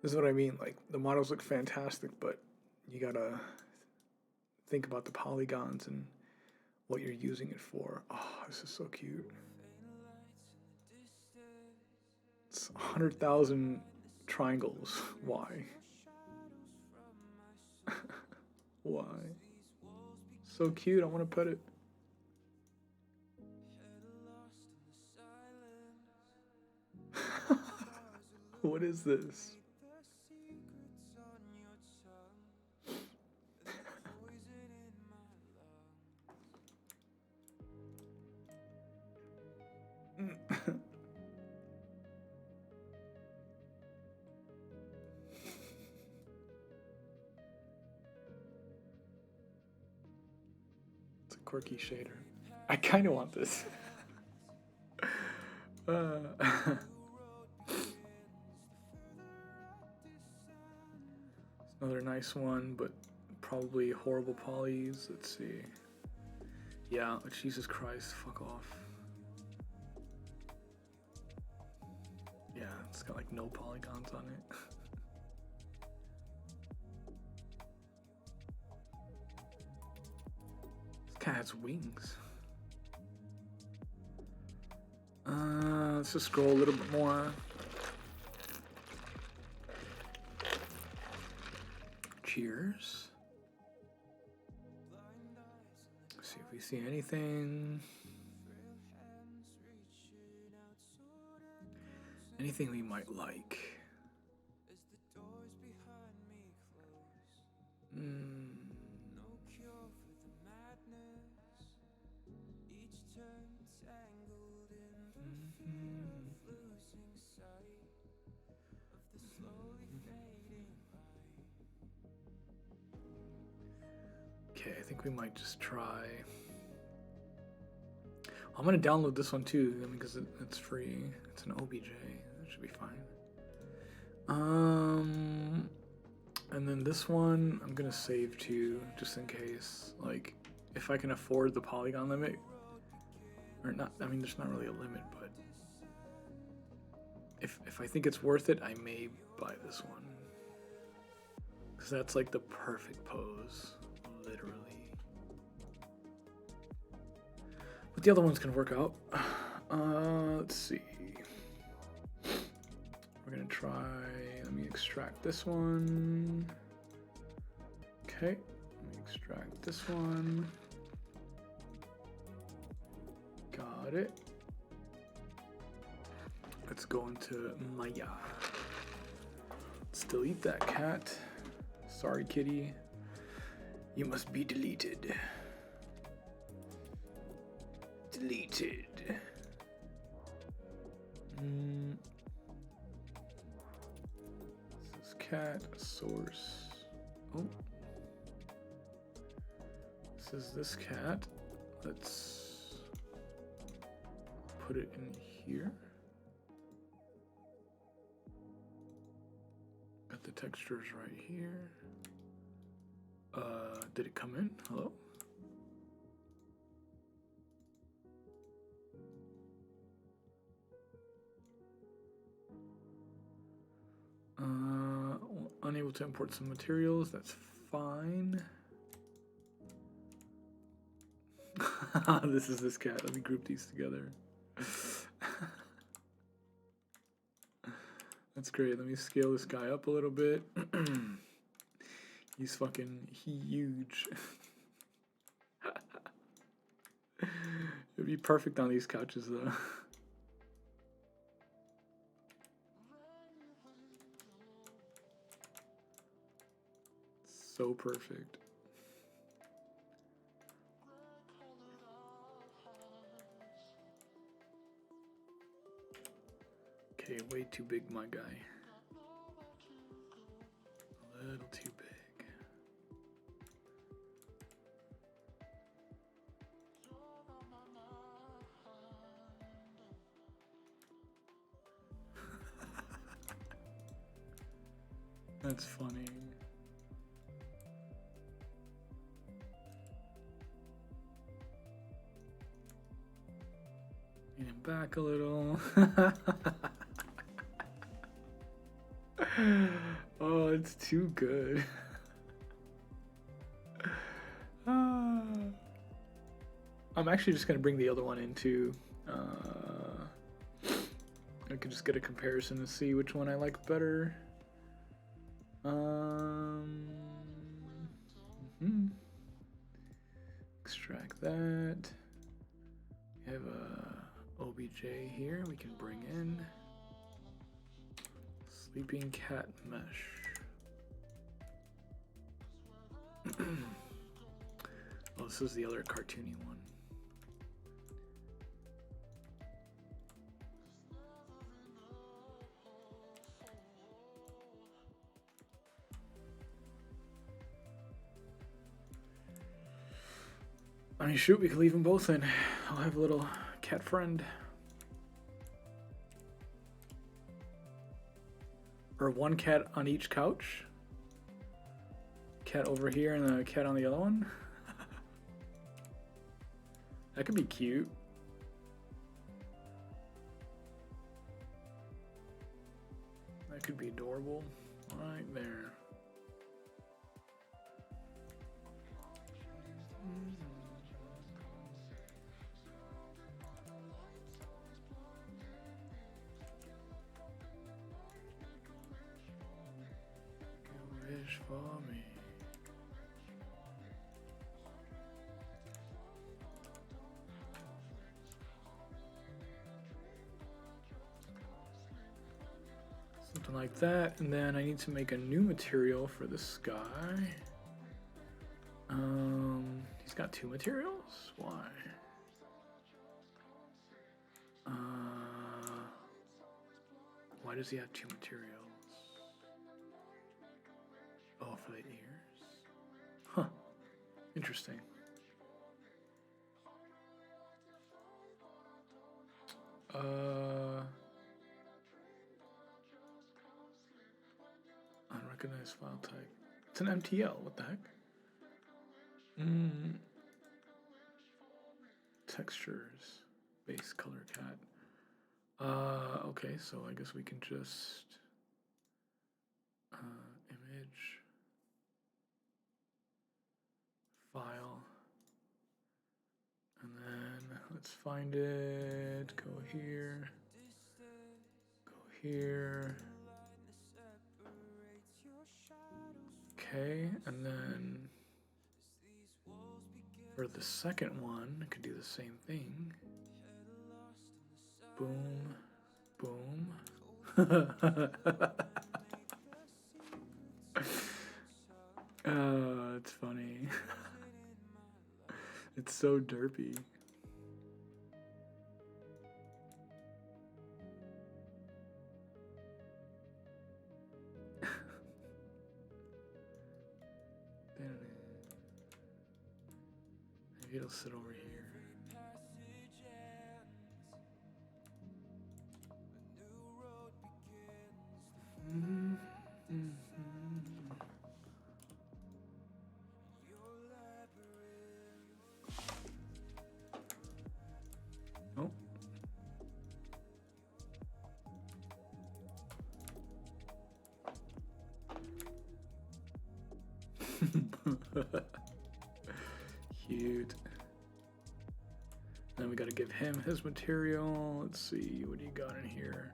This is what I mean. Like, the models look fantastic, but you gotta think about the polygons and what you're using it for. Oh, this is so cute. It's 100,000 triangles. Why? Why? So cute. I want to pet it. What is this? It's a quirky shader. I kind of want this. Another nice one, but probably horrible polys. Let's see. Yeah, Jesus Christ, fuck off. Yeah, it's got like no polygons on it. This cat has wings. Let's just scroll a little bit more. Cheers. Let's see if we see anything. Anything we might like. Okay, I think we might just try. I'm gonna download this one too, because it's free. It's an OBJ. That should be fine. And then this one I'm gonna save too, just in case. Like, if I can afford the polygon limit, or not. I mean, there's not really a limit, but if I think it's worth it, I may buy this one, because that's like the perfect pose, literally. But the other one's gonna work out. Let's see. We're gonna try, let me extract this one. Okay, let me extract this one. Got it. Let's go into Maya. Let's delete that cat. Sorry, kitty. You must be deleted. Deleted. This is cat source. Oh. This is this cat. Let's put it in here. Got the textures right here. Did it come in? Hello? Unable to import some materials, that's fine. This is this cat. Let me group these together. That's great. Let me scale this guy up a little bit. He's fucking huge. It'd be perfect on these couches though. So perfect. Okay, way too big, my guy. A little too big. That's funny. Get him back a little. Oh, it's too good. I'm actually just gonna bring the other one into. I could just get a comparison to see which one I like better. Extract that. We have a OBJ here we can bring in. Sleeping cat mesh. Oh, this is the other cartoony one. I mean, shoot, we could leave them both in. I'll have a little cat friend. Or one cat on each couch. Cat over here and a cat on the other one. That could be cute. That could be adorable. Right there. Wish for me. Something like that, and then I need to make a new material for this guy. He's got two materials? Why? Why does he have two materials? Oh, for the ears? Huh. Interesting. Unrecognized file type. It's an MTL. What the heck? Textures. Base color cat. Okay, so I guess we can just image file, and then let's Let's find it. Go here. Go here. Okay, and then for the second one, I could do the same thing. Boom, boom. It's funny. It's so derpy. Maybe it'll sit over here. Oh. Cute. Then we gotta give him his material. Let's see, what do you got in here?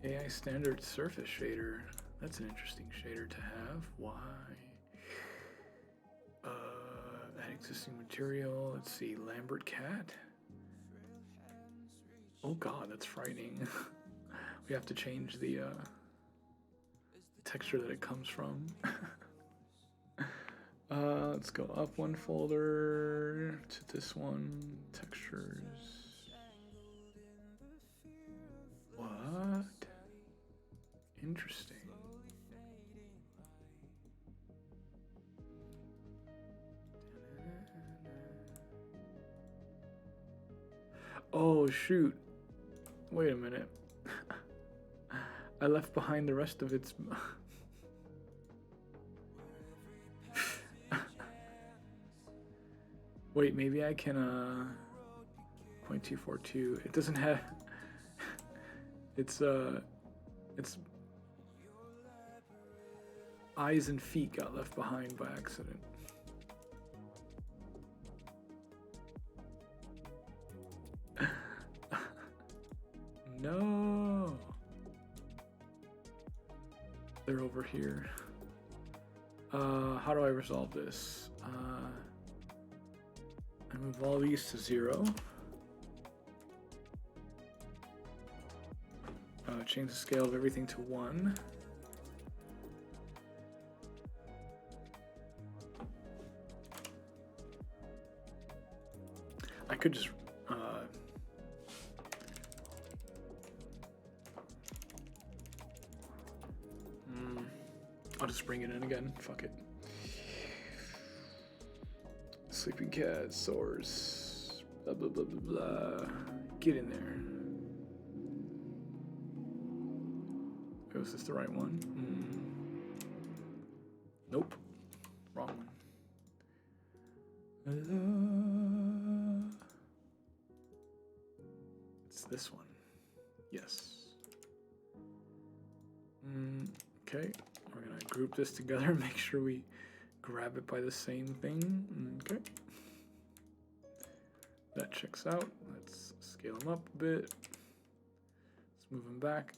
AI standard surface shader. That's an interesting shader to have. Why? Add existing material. Let's see, Lambert cat. Oh god, that's frightening. We have to change the texture that it comes from. Let's go up one folder to this one. Textures. What? Interesting. Oh shoot. Wait a minute. I left behind the rest of its... Wait, maybe I can, 0.242. It doesn't have... It's eyes and feet got left behind by accident. No. They're over here. How do I resolve this? I move all these to 0. Change the scale of everything to 1. I could just I'll just bring it in again. Fuck it. Sleeping cat, source, blah blah blah blah blah. Get in there. Oh, is this the right one? Nope. Wrong one. It's this one. Yes. Okay. We're gonna group this together, make sure we grab it by the same thing. Okay. That checks out. Let's scale him up a bit. Let's move him back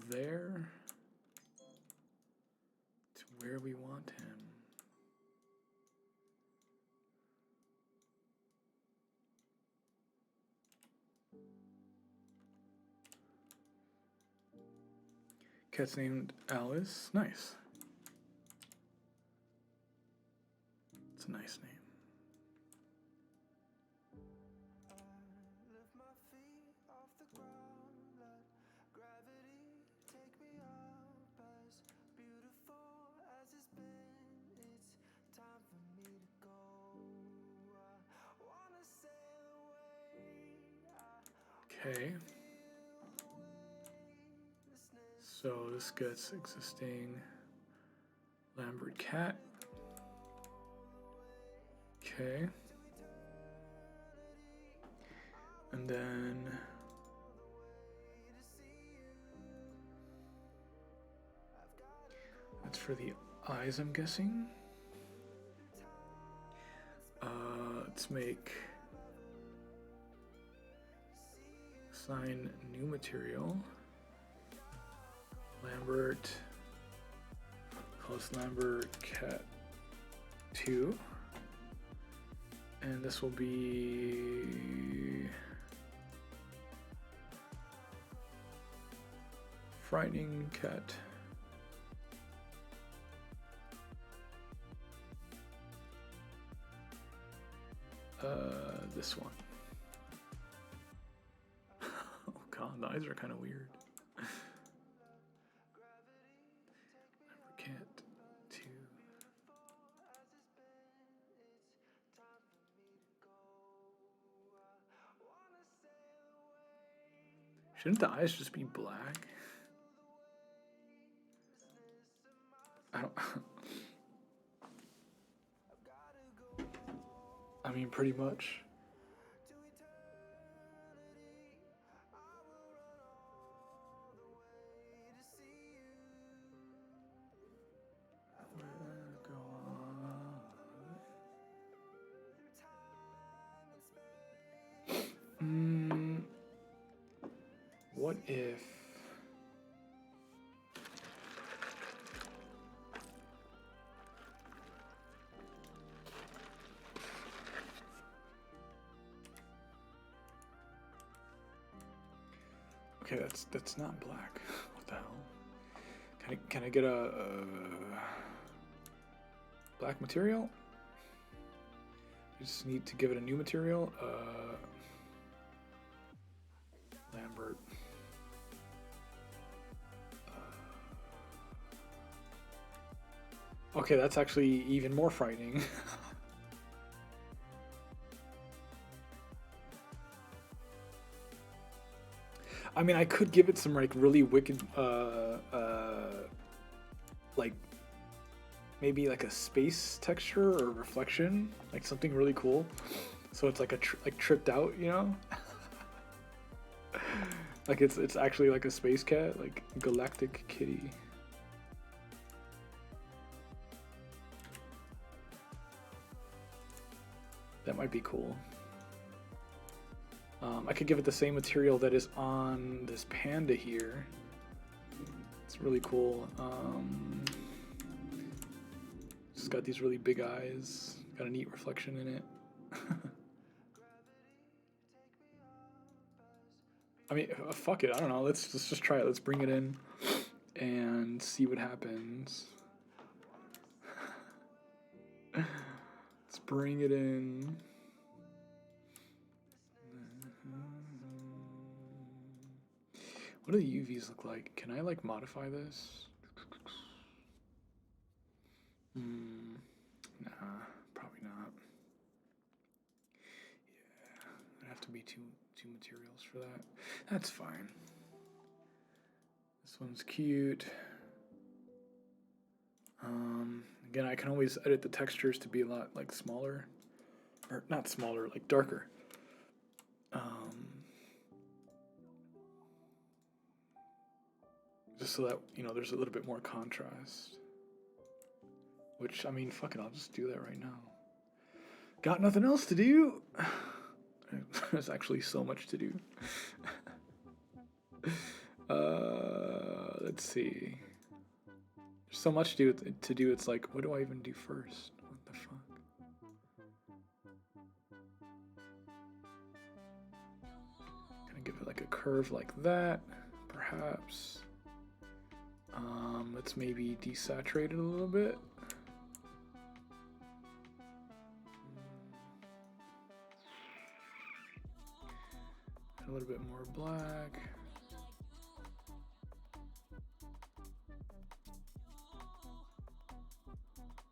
there to where we want him. Cat's named Alice. Nice. It's a nice name. Okay. So this gets existing Lambert cat. Okay. And then that's for the eyes, I'm guessing. Let's make Assign new material. Lambert, close Lambert cat 2. And this will be frightening cat. This one. Oh god, the eyes are kind of weird. Cat 2. Shouldn't the eyes just be black? I don't. I mean, pretty much. What if okay, that's not black. What the hell? Can I get a black material? I just need to give it a new material. Lambert. Okay, that's actually even more frightening. I mean, I could give it some like really wicked, like maybe like a space texture or reflection, like something really cool. So it's like a like tripped out, you know? Like it's actually like a space cat, like galactic kitty. That might be cool. I could give it the same material that is on this panda here. It's really cool. It's got these really big eyes. Got a neat reflection in it. I mean, fuck it. I don't know. Let's just try it. Let's bring it in and see what happens. Let's bring it in. What do the UVs look like? Can I like modify this? Nah, probably not. Yeah, there'd have to be two materials for that. That's fine. This one's cute. Again, I can always edit the textures to be a lot like smaller, or not smaller, like darker. Just so that, you know, there's a little bit more contrast. Which, I mean, fuck it, I'll just do that right now. Got nothing else to do? There's actually so much to do. Let's see. There's so much to do, it's like, what do I even do first? What the fuck? Gonna give it like a curve like that, perhaps. Let's maybe desaturate it a little bit. A little bit more black.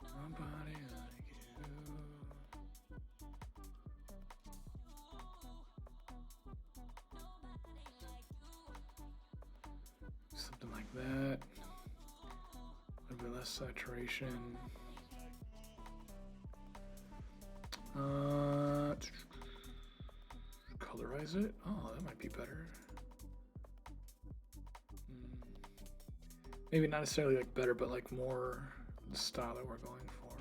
Nobody like you. Something like that. A little bit less saturation. Colorize it. Oh, that might be better. Maybe not necessarily like better, but like more the style that we're going for.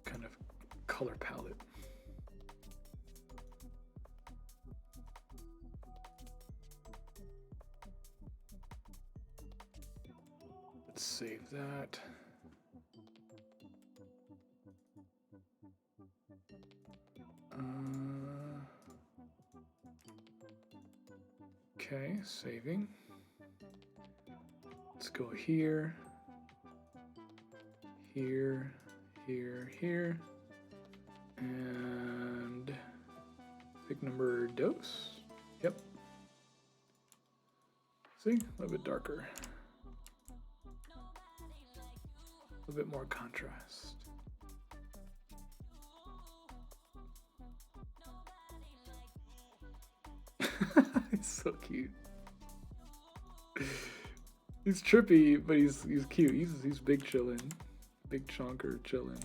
Kind of color palette. Let's save that. Okay, saving. Let's go here, here, here, and pick number dose. Yep. See, a little bit darker, a little bit more contrast. He's so cute. He's trippy, but he's cute. He's big chillin', big chonker chillin'.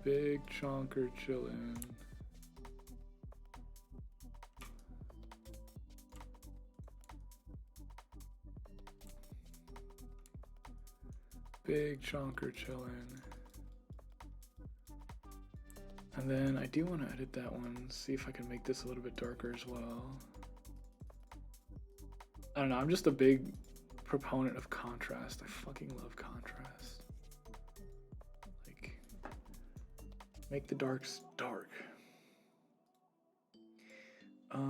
Big chonker chillin'. Big chonker chillin'. And then I do want to edit that one, see if I can make this a little bit darker as well. I don't know, I'm just a big proponent of contrast. I fucking love contrast. Like, make the darks dark. So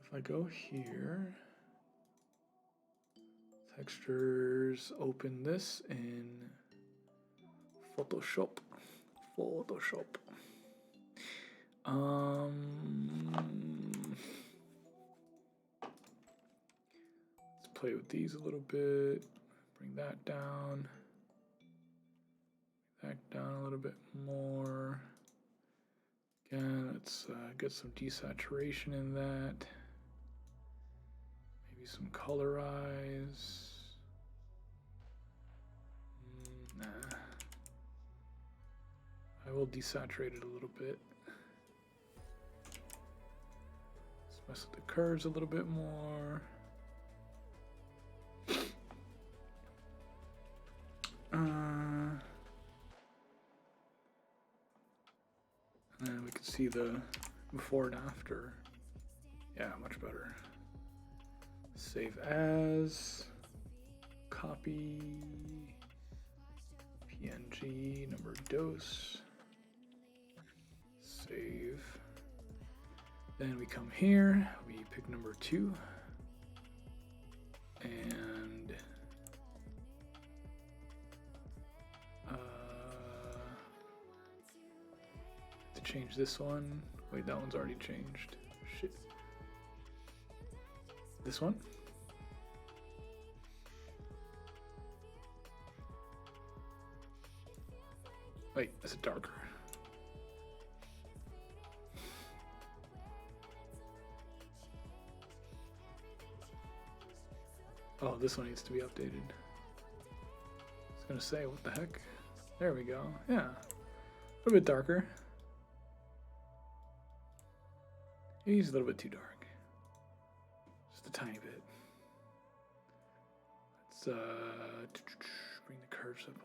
if I go here, textures, open this in Photoshop. Let's play with these a little bit. Bring that down. Back down a little bit more. Again, let's get some desaturation in that. Maybe some colorize. Nah. I will desaturate it a little bit. Let's mess with the curves a little bit more. And then we can see the before and after. Yeah, much better. Save as, copy, PNG, number dose, save. Then we come here, we pick number 2, and to change this one. Wait, that one's already changed. Shit. This one? Wait, is it darker? Oh, this one needs to be updated. I was gonna say, what the heck? There we go. Yeah, a little bit darker. He's a little bit too dark. Just a tiny bit. Let's bring the curves up a little.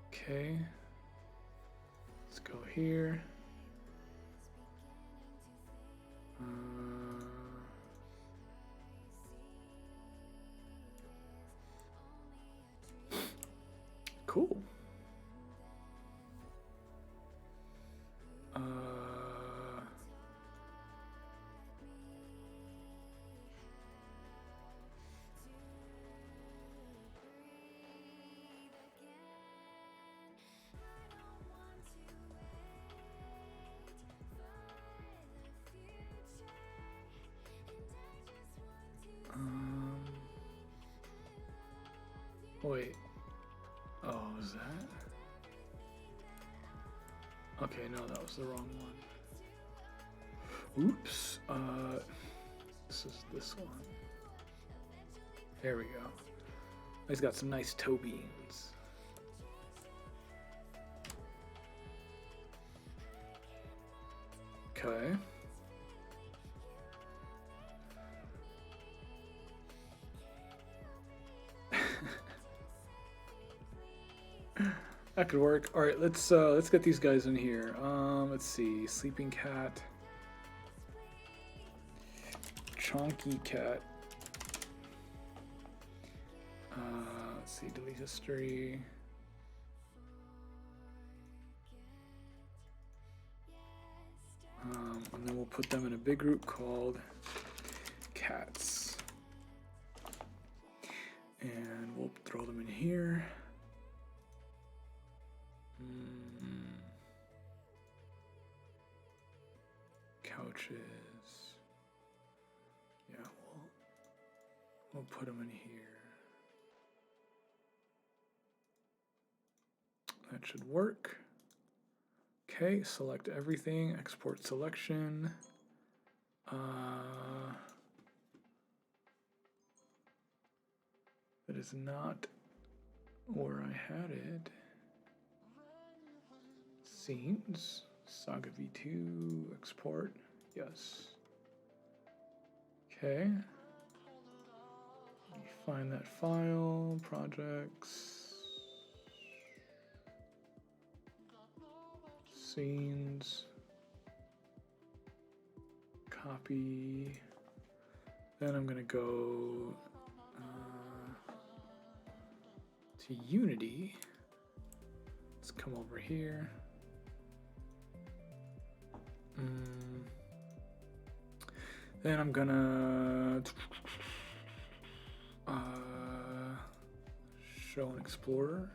Okay, let's go here. Cool. Wait. was that? Okay, no, that was the wrong one. Oops. This is this one. There we go. He's got some nice toe beans. Okay. That could work. All right, let's get these guys in here. Let's see, sleeping cat, chonky cat. Let's see, delete history. And then we'll put them in a big group called cats, and we'll throw them in here. Couches. Yeah, we'll put them in here. That should work. Okay, select everything. Export selection. That is not where I had it. Scenes, Saga V2, export, yes. Okay. Let me find that file, projects, scenes, copy. Then I'm gonna go to Unity. Let's come over here. Then I'm gonna show an explorer.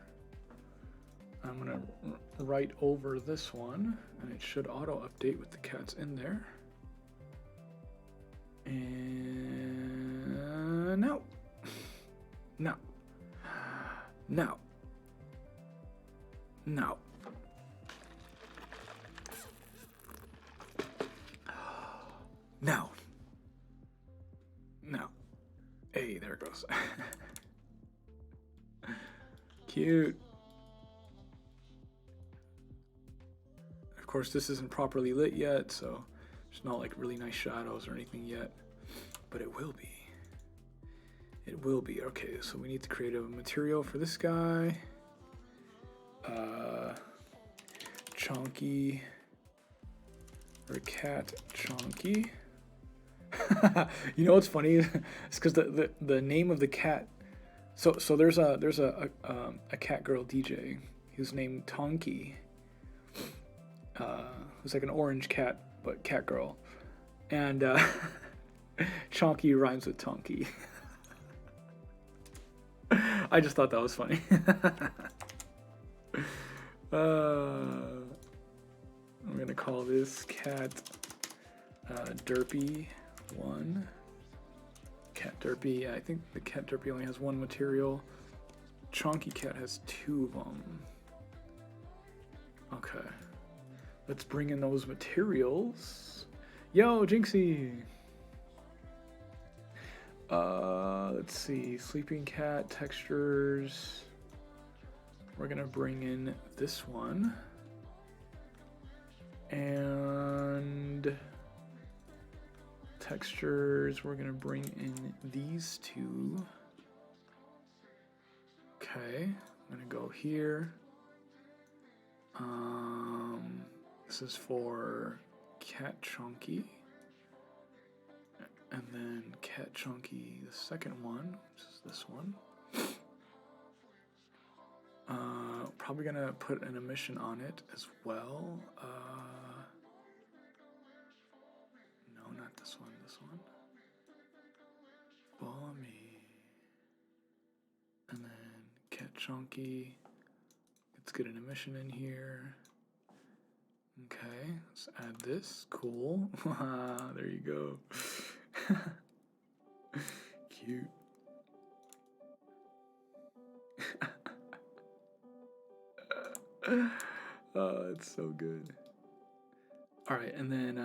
I'm gonna write over this one, and it should auto update with the cats in there. And no, no, no, no. No. No. Hey, there it goes. Cute. Of course, this isn't properly lit yet, so there's not like really nice shadows or anything yet, but it will be. It will be. Okay, so we need to create a material for this guy. Chonky. Or cat Chonky. You know what's funny? It's because the name of the cat. So there's a cat girl DJ who's named Tonky. Who's like an orange cat but cat girl, and Chonky rhymes with Tonky. I just thought that was funny. I'm gonna call this cat Derpy 1. Cat Derpy. I think the cat Derpy only has one material. Chonky cat has 2 of them. Okay, let's bring in those materials. Yo, Jinxie. Let's see, sleeping cat textures. We're gonna bring in this one. And textures, we're gonna bring in these 2. Okay, I'm gonna go here. This is for Cat Chonky. And then Cat Chonky, the second one, which is this one. Probably gonna put an emission on it as well. No, not this one, this one. Follow me. And then Cat Chonky. Let's get an emission in here. Okay, let's add this. Cool. There you go. Cute. It's so good. All right, and then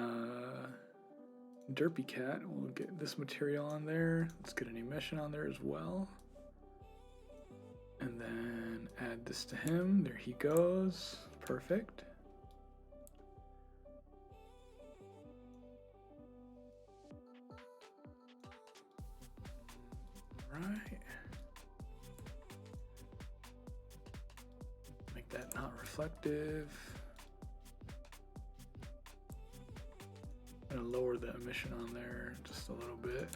Derpy Cat. We'll get this material on there. Let's get an emission on there as well. And then add this to him. There he goes. Perfect. Right. Make that not reflective. I'm gonna lower the emission on there just a little bit.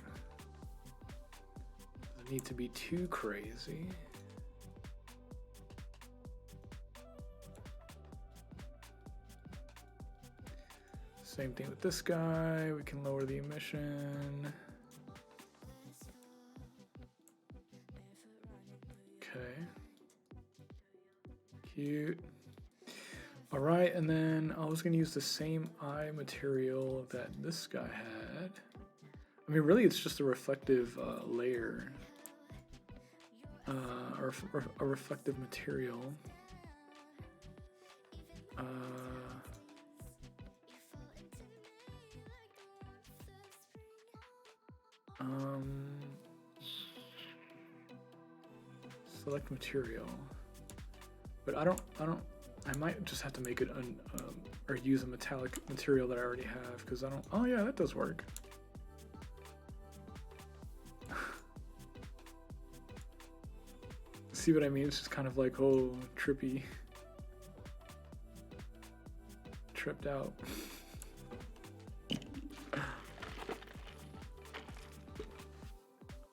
Doesn't need to be too crazy. Same thing with this guy. We can lower the emission. Okay. Cute. All right, and then I was gonna use the same eye material that this guy had. I mean, really, it's just a reflective layer, or a reflective material. Select material, but I might just have to make it or use a metallic material that I already have, because I don't. Oh yeah, that does work. See what I mean? It's just kind of like, oh, trippy, tripped out.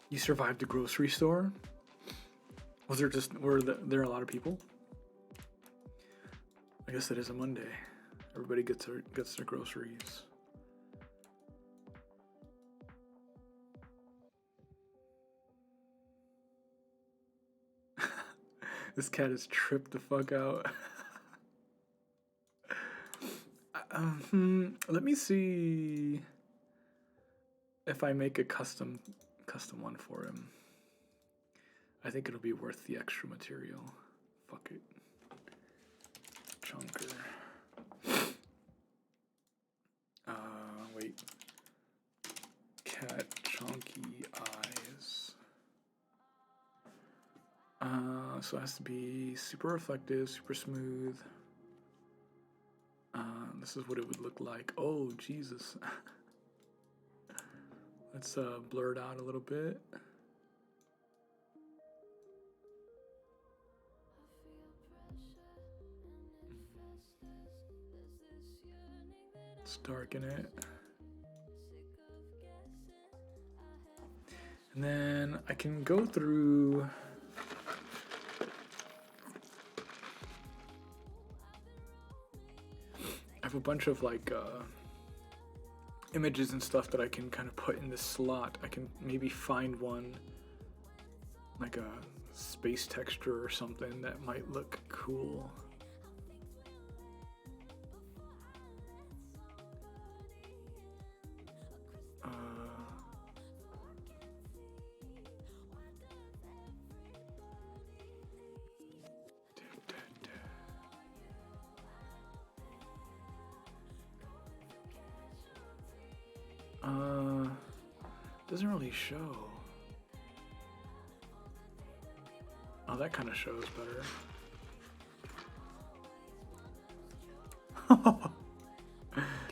You survived the grocery store? Was there were there a lot of people? I guess it is a Monday. Everybody gets their groceries. This cat is tripped the fuck out. Let me see if I make a custom one for him. I think it'll be worth the extra material. Fuck it. Chunker. Wait. Cat chunky eyes. So it has to be super reflective, super smooth. This is what it would look like. Oh, Jesus. Let's blur it out a little bit. Let's darken it. And then I can go through I have a bunch of like images and stuff that I can kind of put in this slot. I can maybe find one like a space texture or something that might look cool. Doesn't really show. Oh, that kind of shows better.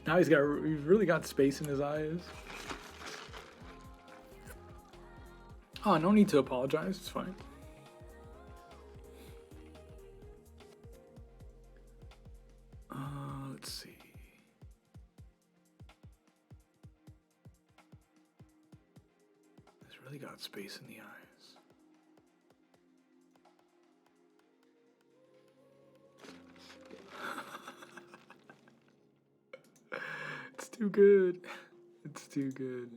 Now he's really got space in his eyes. Oh, no need to apologize. It's fine. Let's see. He's really got space in the eyes. It's too good. It's too good.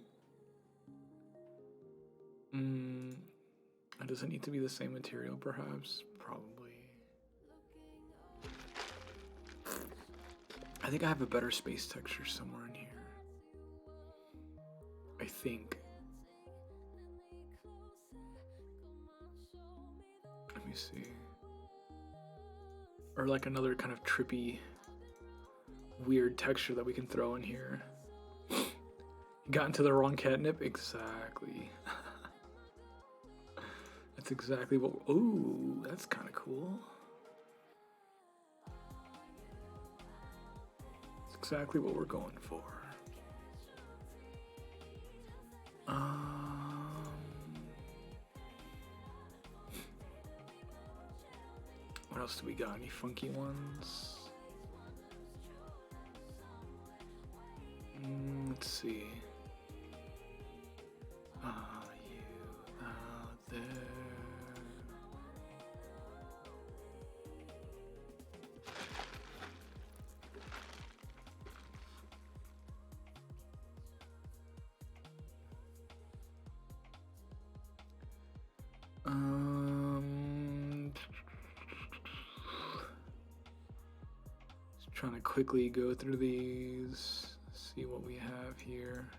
Does it need to be the same material, perhaps? Probably. I think I have a better space texture somewhere in here. I think. Let me see. or like another kind of trippy, weird texture that we can throw in here. Got into the wrong catnip? Exactly. That's exactly what. Ooh, that's kind of cool. That's exactly what we're going for. What else do we got? Any funky ones? Let's see. Are you out there? Just trying to quickly go through these, see what we have here.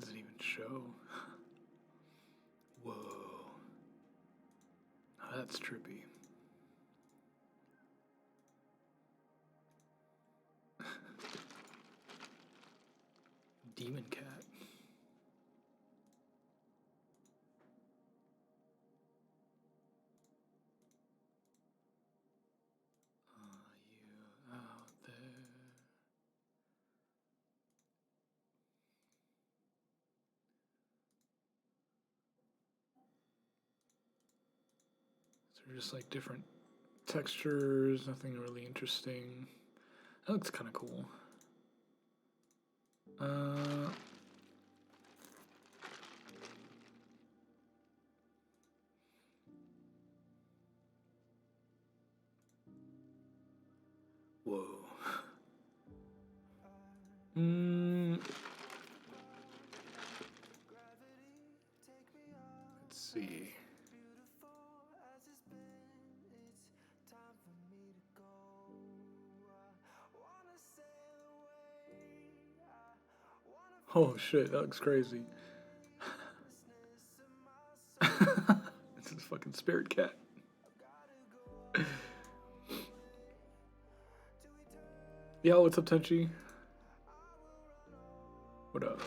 Doesn't even show. Whoa. Oh, that's trippy. Demon cat. Are you out there? So they're just like different textures, nothing really interesting. That looks kind of cool. Whoa. Let's see. Oh shit, that looks crazy. This is fucking Spirit Cat. Yo, what's up, Tenchi? What up?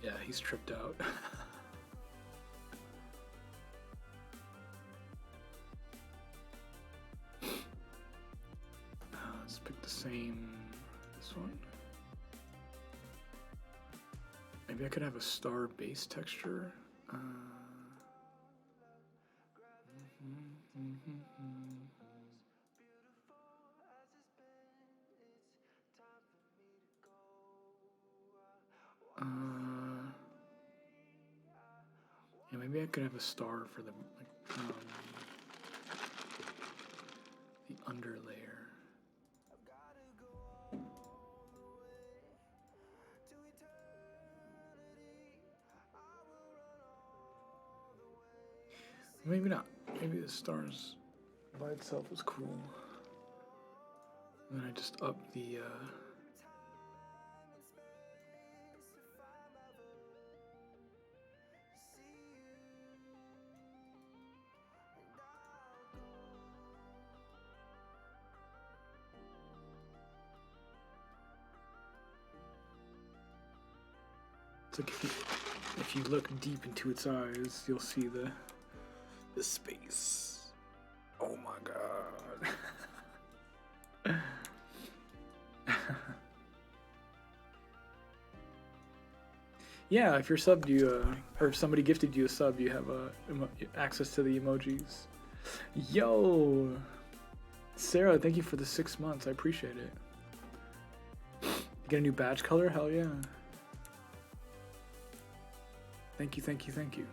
Yeah, he's tripped out. Let's pick the same. This one. Maybe I could have a star base texture. Yeah, maybe I could have a star for the underlayer. Maybe not. Maybe the stars by itself is cool. And then I just up the it's like if you look deep into its eyes, you'll see the space. Oh my god. Yeah, if you're subbed, or if somebody gifted you a sub, you have access to the emojis. Yo, Sarah, thank you for the 6 months. I appreciate it. You get a new badge color? Hell yeah. Thank you, thank you, thank you.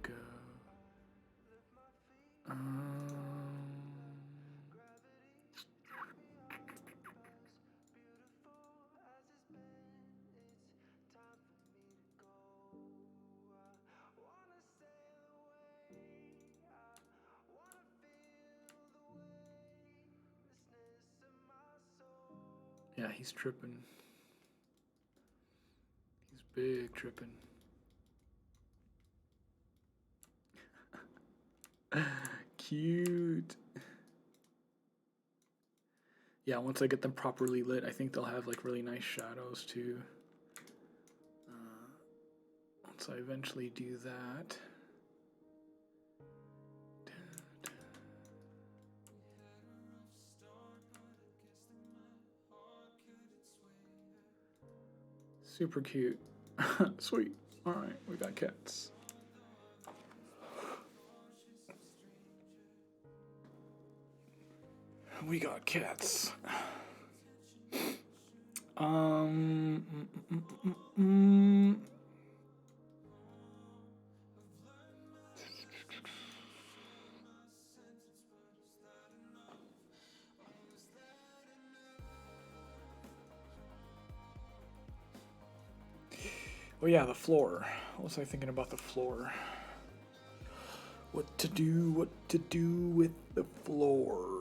Go. Yeah, he's tripping. He's big tripping. Cute. Yeah, once I get them properly lit, I think they'll have like really nice shadows too. Once I eventually do that. Super cute. Sweet. Alright, we got cats. We got cats. Oh yeah, the floor. What was I thinking about the floor? What to do with the floor?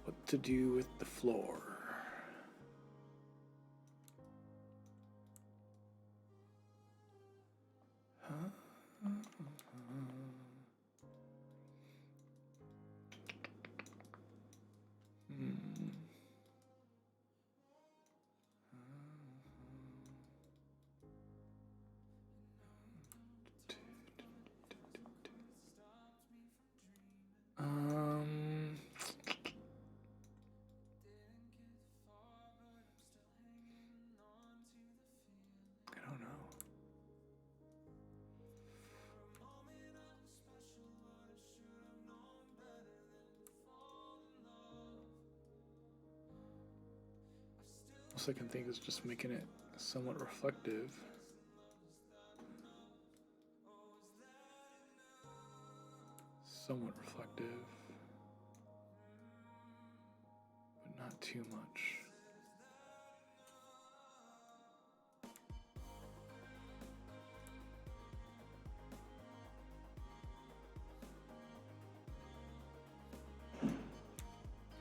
What to do with the floor? I don't know. Most I can think is just making it somewhat reflective. Somewhat reflective, but not too much.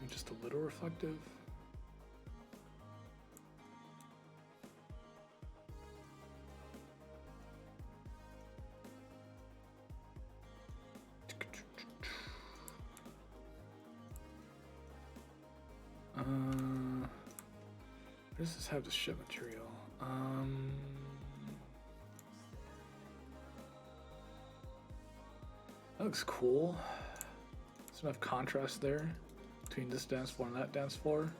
Just a little reflective. Where does this have the ship material? That looks cool. There's enough contrast there between this dance floor and that dance floor.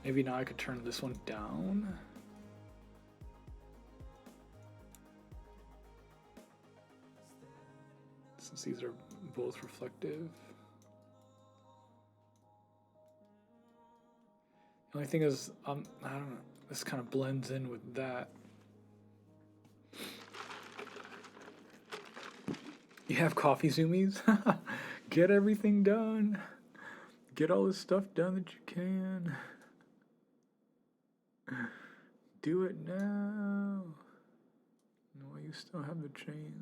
Maybe now I could turn this one down. Since these are both reflective. The only thing is, I don't know, this kind of blends in with that. You have coffee zoomies? Get everything done. Get all the stuff done that you can. Do it now. No, you still have the chance.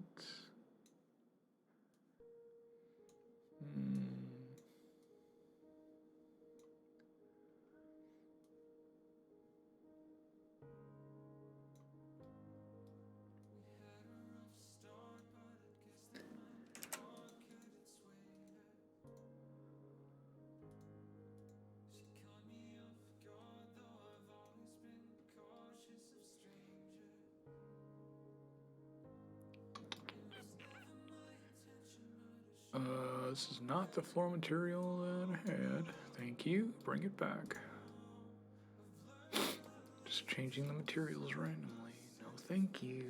This is not the floor material that I had. Thank you. Bring it back. Just changing the materials randomly. No, thank you.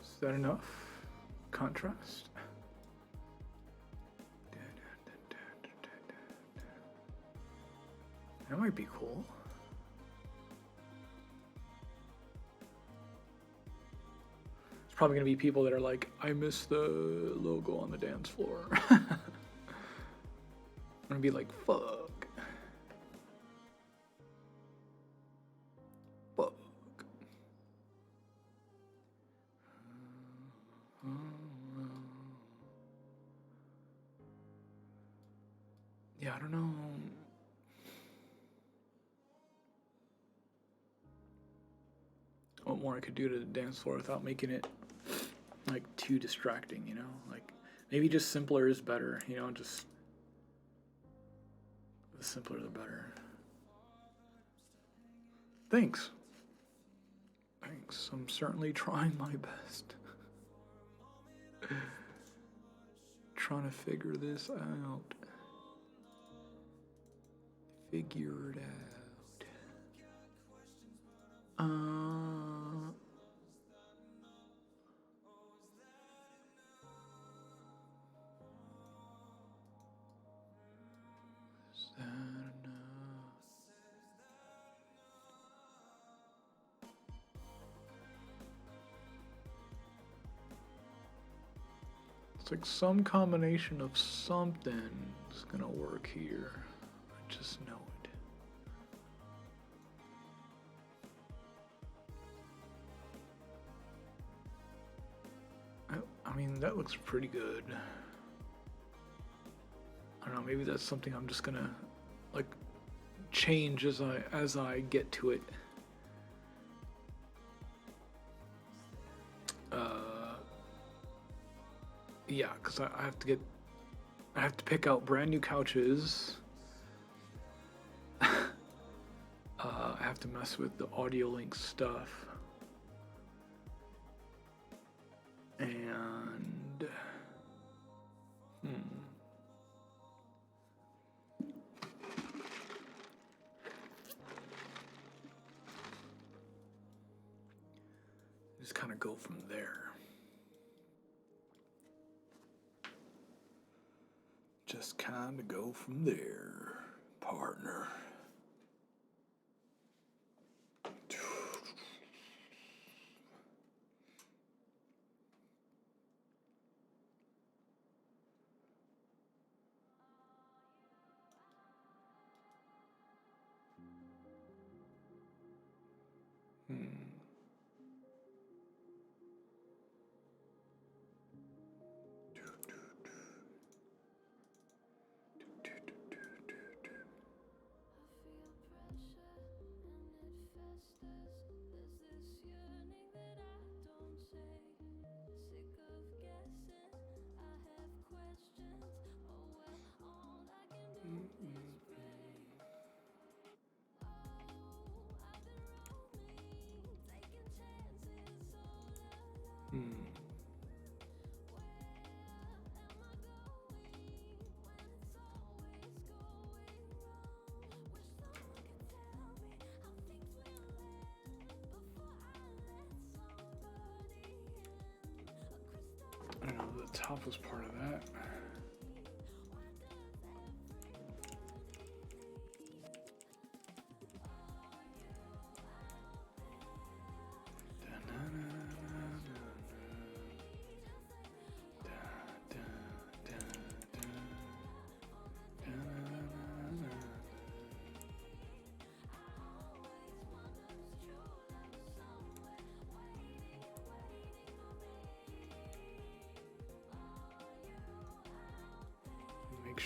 Is that enough contrast? That might be cool. It's probably gonna be people that are like, I miss the logo on the dance floor. I'm gonna be like, fuck. Fuck. Yeah, I don't know. What more I could do to the dance floor without making it like too distracting, you know? Like maybe just simpler is better, you know, just the simpler the better. Thanks. Thanks. I'm certainly trying my best. Trying to figure this out. Figure it out. Is that enough? It's like some combination of something is gonna work here. I just know it. I mean, that looks pretty good. I don't know, maybe that's something I'm just gonna like change as I get to it. Yeah, because I have to pick out brand new couches. I have to mess with the audio link stuff. And just kind of go from there. Just kind of go from there, partner. I don't know, the top was part of that.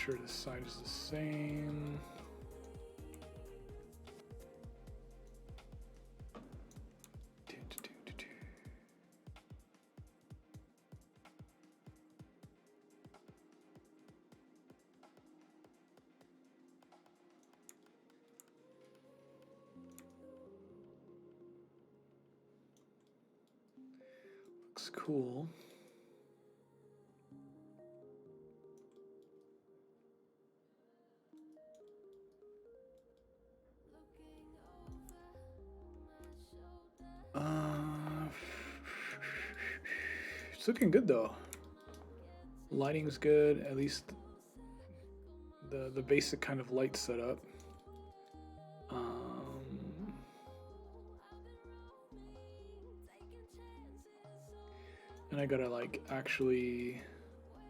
sure this side is the same. Looks cool. It's looking good though. Lighting's good, at least the basic kind of light setup. And I gotta like actually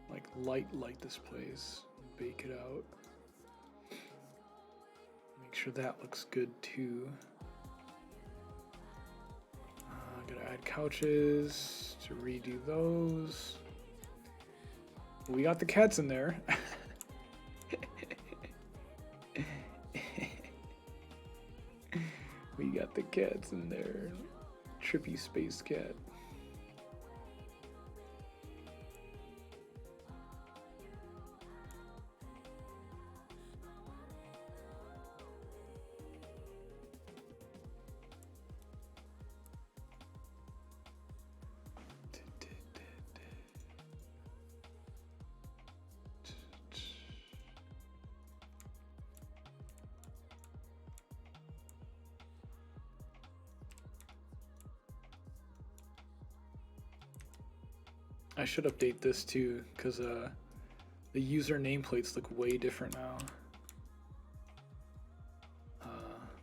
like light this place, bake it out. Make sure that looks good too. Gotta add couches to redo those. We got the cats in there. We got the cats in there. Trippy space cat. I should update this too, because the user nameplates look way different now.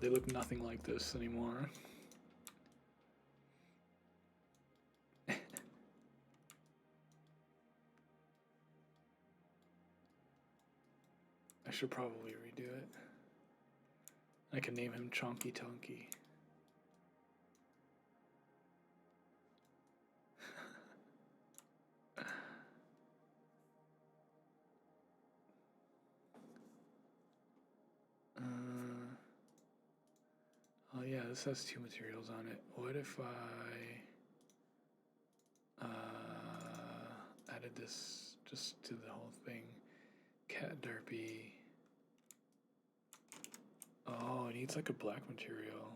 They look nothing like this anymore. I should probably redo it. I can name him Chonky Tonky. Oh yeah, this has two materials on it. What if I added this just to the whole thing? Cat Derpy. Oh, it needs like a black material.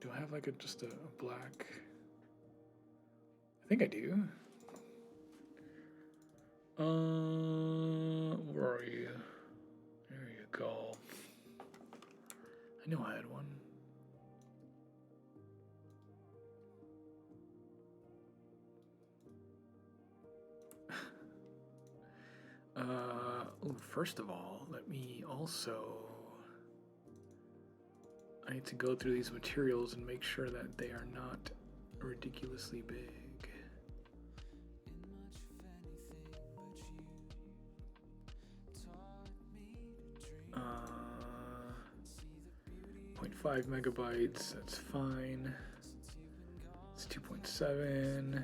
Do I have like just a black? I think I do. Where are you? There you go. I knew I had one. Oh, first of all, let me also. I need to go through these materials and make sure that they are not ridiculously big. 0.5 megabytes, that's fine. It's 2.7.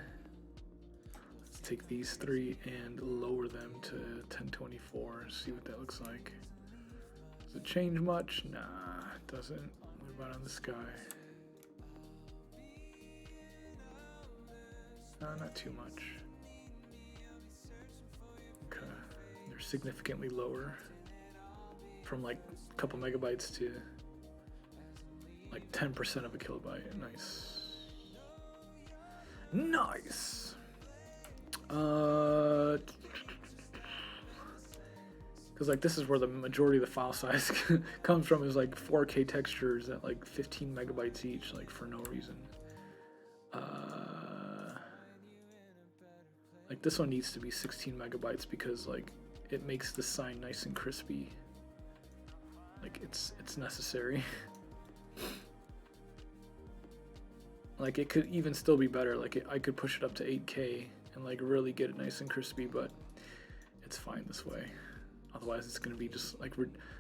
Let's take these three and lower them to 1024, see what that looks like. Does it change much? Nah, it doesn't. What about on the sky? Not too much. Okay, they're significantly lower from like a couple megabytes to like 10% of a kilobyte. Nice. Nice. Because like this is where the majority of the file size comes from, is like 4K textures at like 15 megabytes each, like for no reason. Like this one needs to be 16 megabytes because like it makes the sign nice and crispy. Like it's necessary. Like it could even still be better. Like I could push it up to 8K and like really get it nice and crispy, but it's fine this way. Otherwise, it's gonna be just like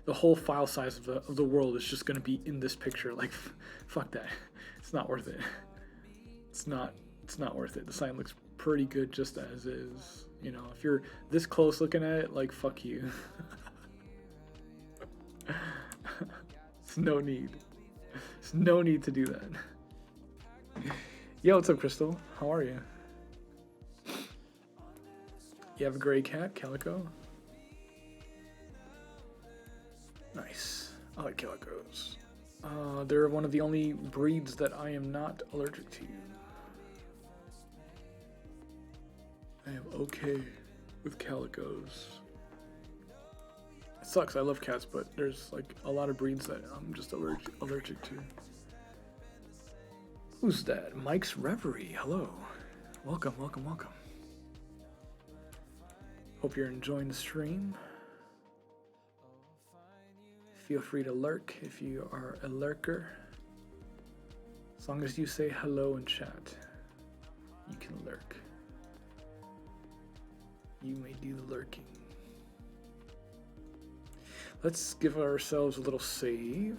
the whole file size of the world is just gonna be in this picture. Like, fuck that. It's not worth it. It's not worth it. The sign looks pretty good just as is. You know, if you're this close looking at it, like, fuck you. There's no need. There's no need to do that. Yo, what's up, Crystal? How are you? You have a gray cat, Calico? Nice. I like calicos. They're one of the only breeds that I am not allergic to. I am okay with calicos. It sucks, I love cats, but there's like a lot of breeds that I'm just allergic to. Who's that? Mike's Reverie. Hello. Welcome, welcome, welcome. Hope you're enjoying the stream. Feel free to lurk if you are a lurker. As long as you say hello in chat, you can lurk. You may do the lurking. Let's give ourselves a little save.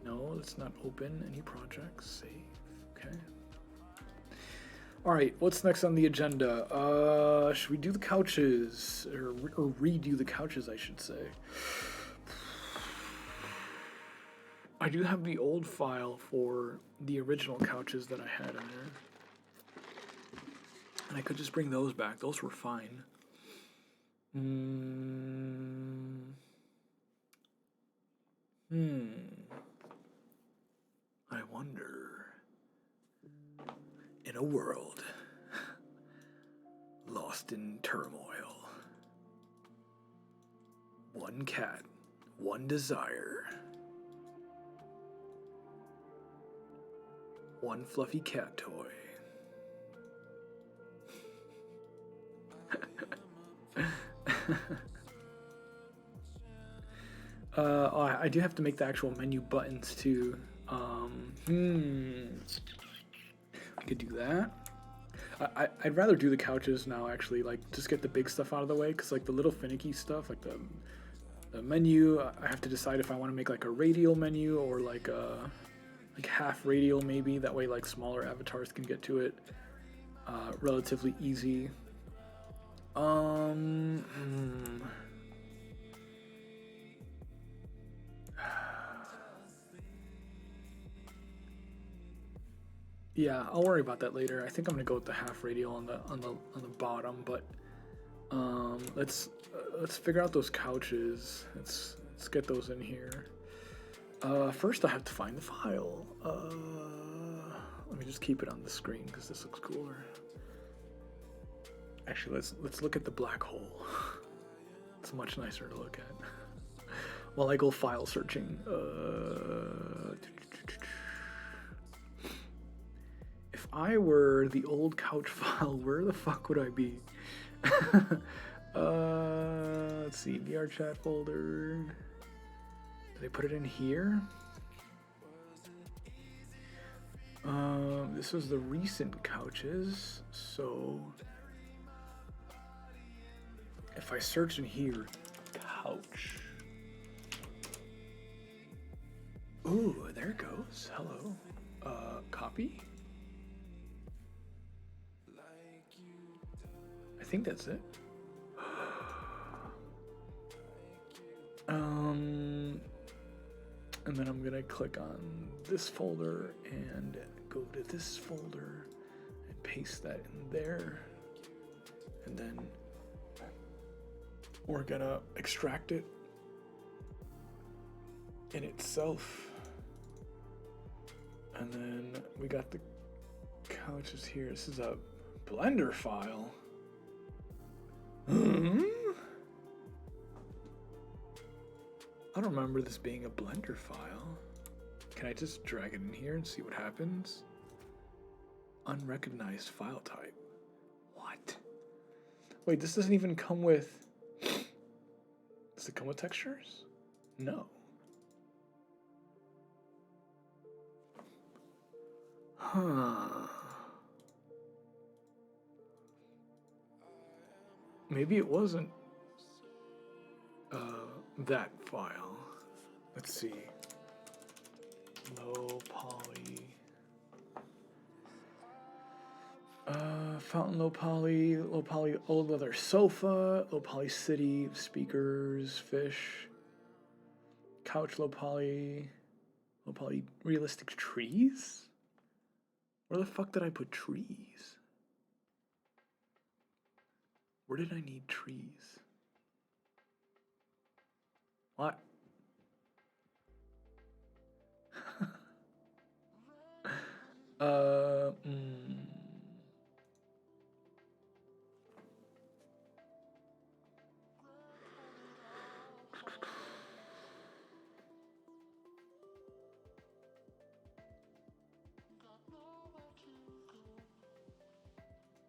No, let's not open any projects. Save. Okay. All right, what's next on the agenda? Should we do the couches or redo the couches, I should say? I do have the old file for the original couches that I had in there. And I could just bring those back. Those were fine. I wonder, in a world lost in turmoil, one cat, one desire, one fluffy cat toy. I do have to make the actual menu buttons too. I could do that. I'd rather do the couches now, actually, like just get the big stuff out of the way, because like the little finicky stuff, like the menu, I have to decide if I want to make like a radial menu or like a half radial maybe. That way like smaller avatars can get to it relatively easy. Yeah, I'll worry about that later. I think I'm gonna go with the half radial on the bottom, but let's figure out those couches. Let's get those in here. First I have to find the file. Let me just keep it on the screen because this looks cooler. Actually, let's look at the black hole. It's much nicer to look at. While I go file searching. If I were the old couch file, where the fuck would I be? Let's see, VR chat folder. Did they put it in here? This was the recent couches, so if I search in here, couch. Ooh, there it goes. Hello. Copy? I think that's it. And then I'm gonna click on this folder and go to this folder and paste that in there. And then we're gonna extract it in itself. And then we got the couches here. This is a Blender file. I don't remember this being a Blender file. Can I just drag it in here and see what happens? Unrecognized file type. What? Wait, this doesn't even come with... Does it come with textures? No. Huh. Maybe it wasn't that file. Let's see. Low poly. Fountain low poly, old leather sofa, low poly city, speakers, fish, couch low poly realistic trees? Where the fuck did I put trees? Where did I need trees? What? uh, mm.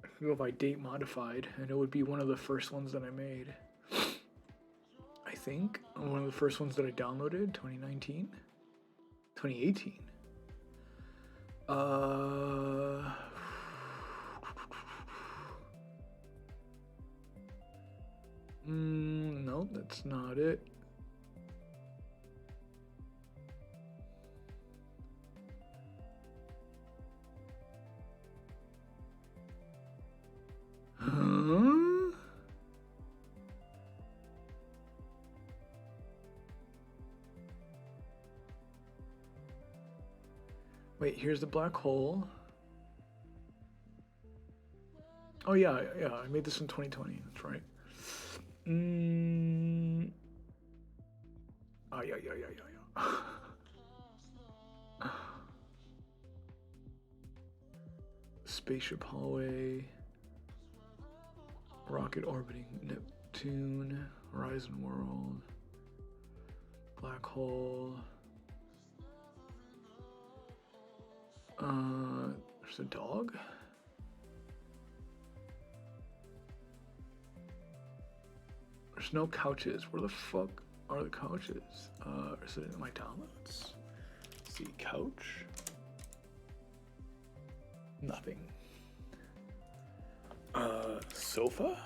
I could go by date modified, and it would be one of the first ones that I made. I think one of the first ones that I downloaded, 2019, 2018. No, that's not it. Huh? Wait, here's the black hole. Oh yeah, I made this in 2020. That's right. Oh yeah. Spaceship hallway. Rocket orbiting Neptune. Horizon world. Black hole. There's a dog. There's no couches. Where the fuck are the couches? Is it in my downloads? Let's see, couch. Nothing. Sofa?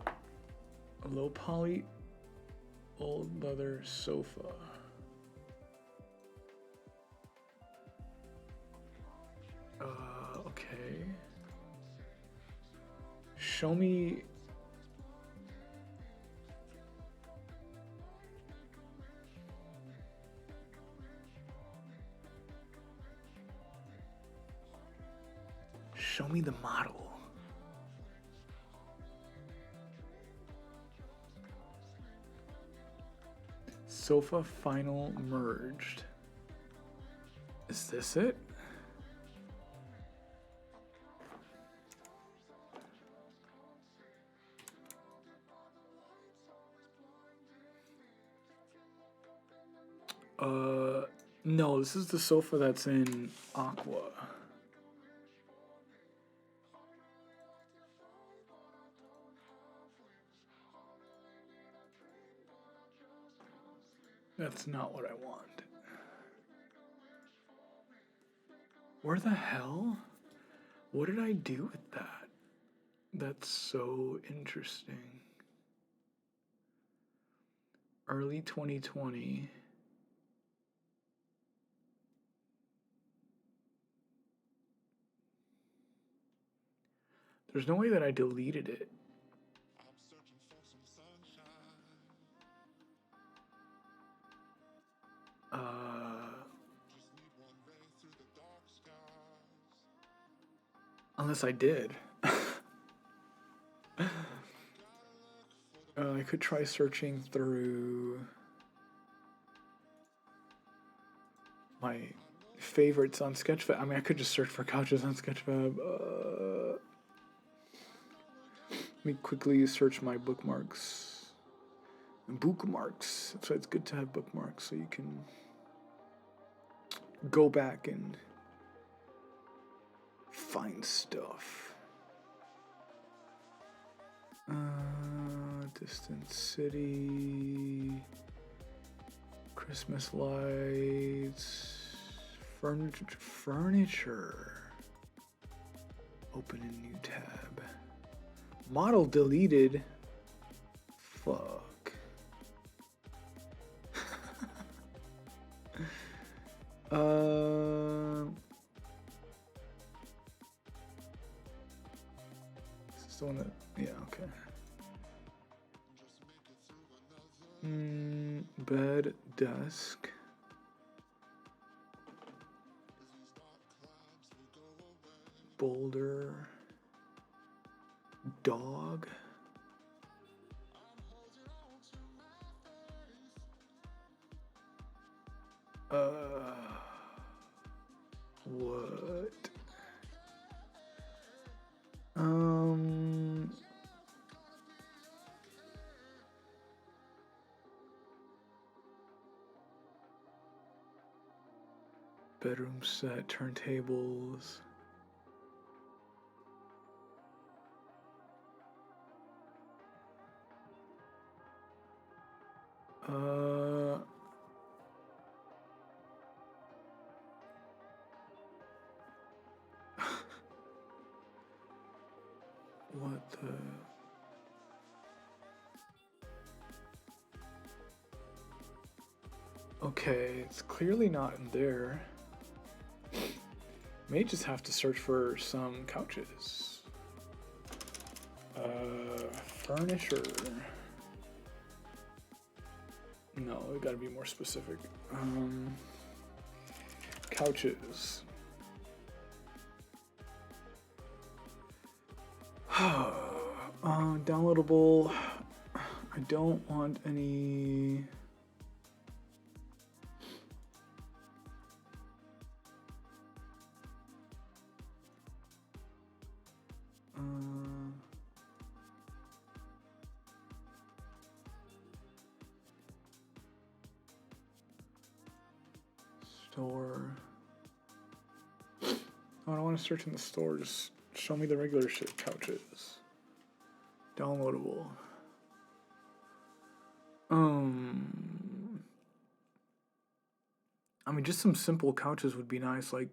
A low poly old leather sofa. Okay. Show me. Show me the model. Sofa final merged. Is this it? No, this is the sofa that's in Aqua. That's not what I want. Where the hell? What did I do with that? That's so interesting. Early 2020. There's no way that I deleted it. Unless I did. I could try searching through my favorites on Sketchfab. I mean, I could just search for couches on Sketchfab. Let me quickly search my bookmarks. Bookmarks. That's why it's good to have bookmarks, so you can go back and find stuff. Distant City. Christmas lights. Furniture. Open a new tab. Model deleted. Fuck. This is the one that, yeah, okay. Bed, desk. Boulder. Dog. What? Bedroom set, turntables. What the? Okay, it's clearly not in there. May just have to search for some couches. Furniture. No, it gotta be more specific. Couches. Downloadable. I don't want any. Store. Oh, I don't want to search in the store. Just show me the regular shit couches. Downloadable. I mean, just some simple couches would be nice. Like,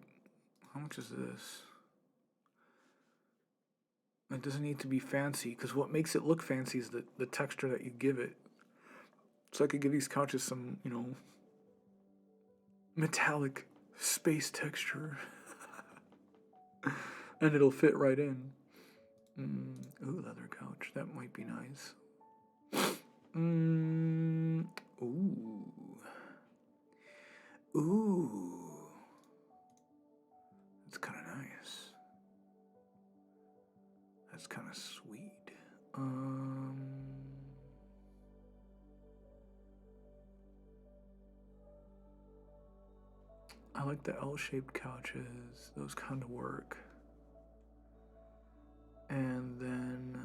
how much is this? It doesn't need to be fancy, because what makes it look fancy is the texture that you give it. So I could give these couches some, you know, metallic space texture. And it'll fit right in. Ooh, leather couch. That might be nice. Ooh. Ooh. That's kind of nice. That's kind of sweet. I like the L-shaped couches. Those kind of work. And then,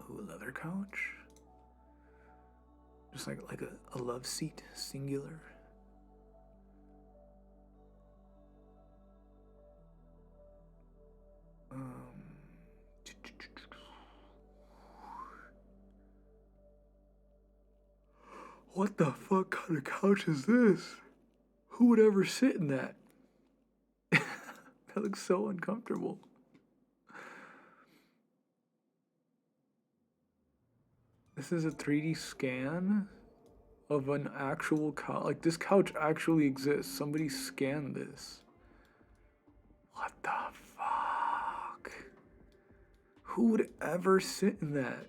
ooh, a leather couch. Just like a love seat, singular. What the fuck kind of couch is this? Who would ever sit in that? That looks so uncomfortable. This is a 3D scan of an actual couch. Like, this couch actually exists. Somebody scanned this. What the fuck? Who would ever sit in that?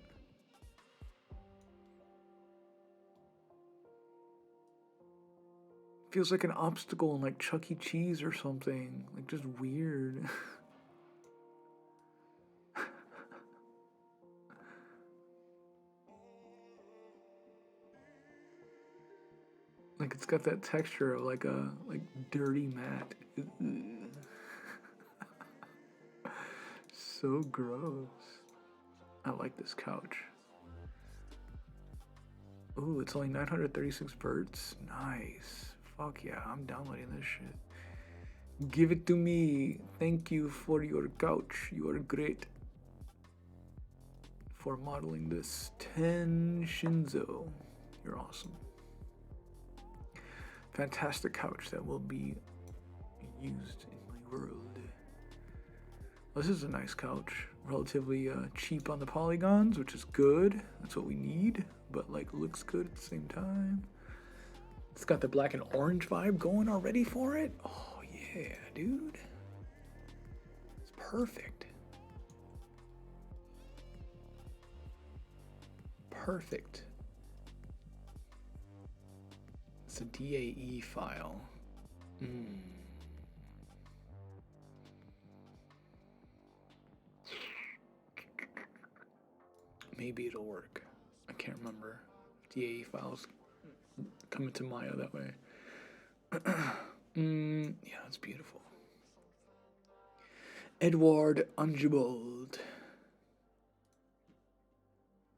Feels like an obstacle in like Chuck E. Cheese or something. Like, just weird. Like, it's got that texture of like a dirty mat. So gross. I like this couch. Ooh, it's only 936 birds. Nice. Fuck yeah, I'm downloading this shit. Give it to me. Thank you for your couch. You are great for modeling this. Ten Shinzo. You're awesome. fantastic couch that will be used in my world. This is a nice couch, relatively cheap on the polygons, which is good. That's what we need, but like looks good at the same time. It's got the black and orange vibe going already for it. Oh yeah, dude. It's perfect. Perfect. It's a DAE file. Maybe it'll work. I can't remember. DAE files come into Maya that way. Yeah, it's beautiful. Edward Unjibald.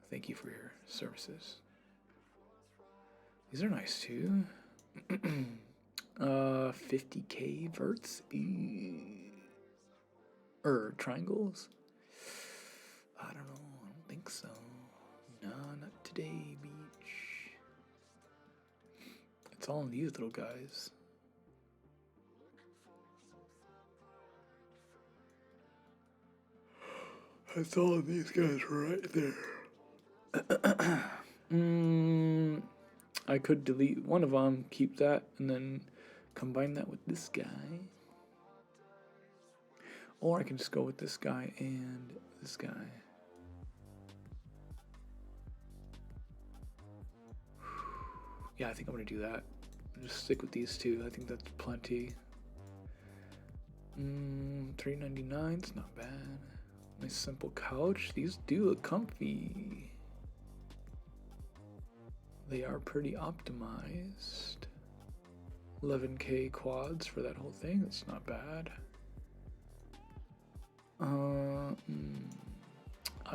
Thank you for your services. These are nice too. 50k verts. Triangles. I don't know. I don't think so. No, not today, beach. It's all in these little guys. It's all in these guys right there. I could delete one of them, keep that, and then combine that with this guy. Or I can just go with this guy and this guy. Yeah, I think I'm gonna do that. Just stick with these two. I think that's plenty. $3.99. It's not bad. Nice simple couch. These do look comfy. They are pretty optimized. 11k quads for that whole thing. That's not bad. I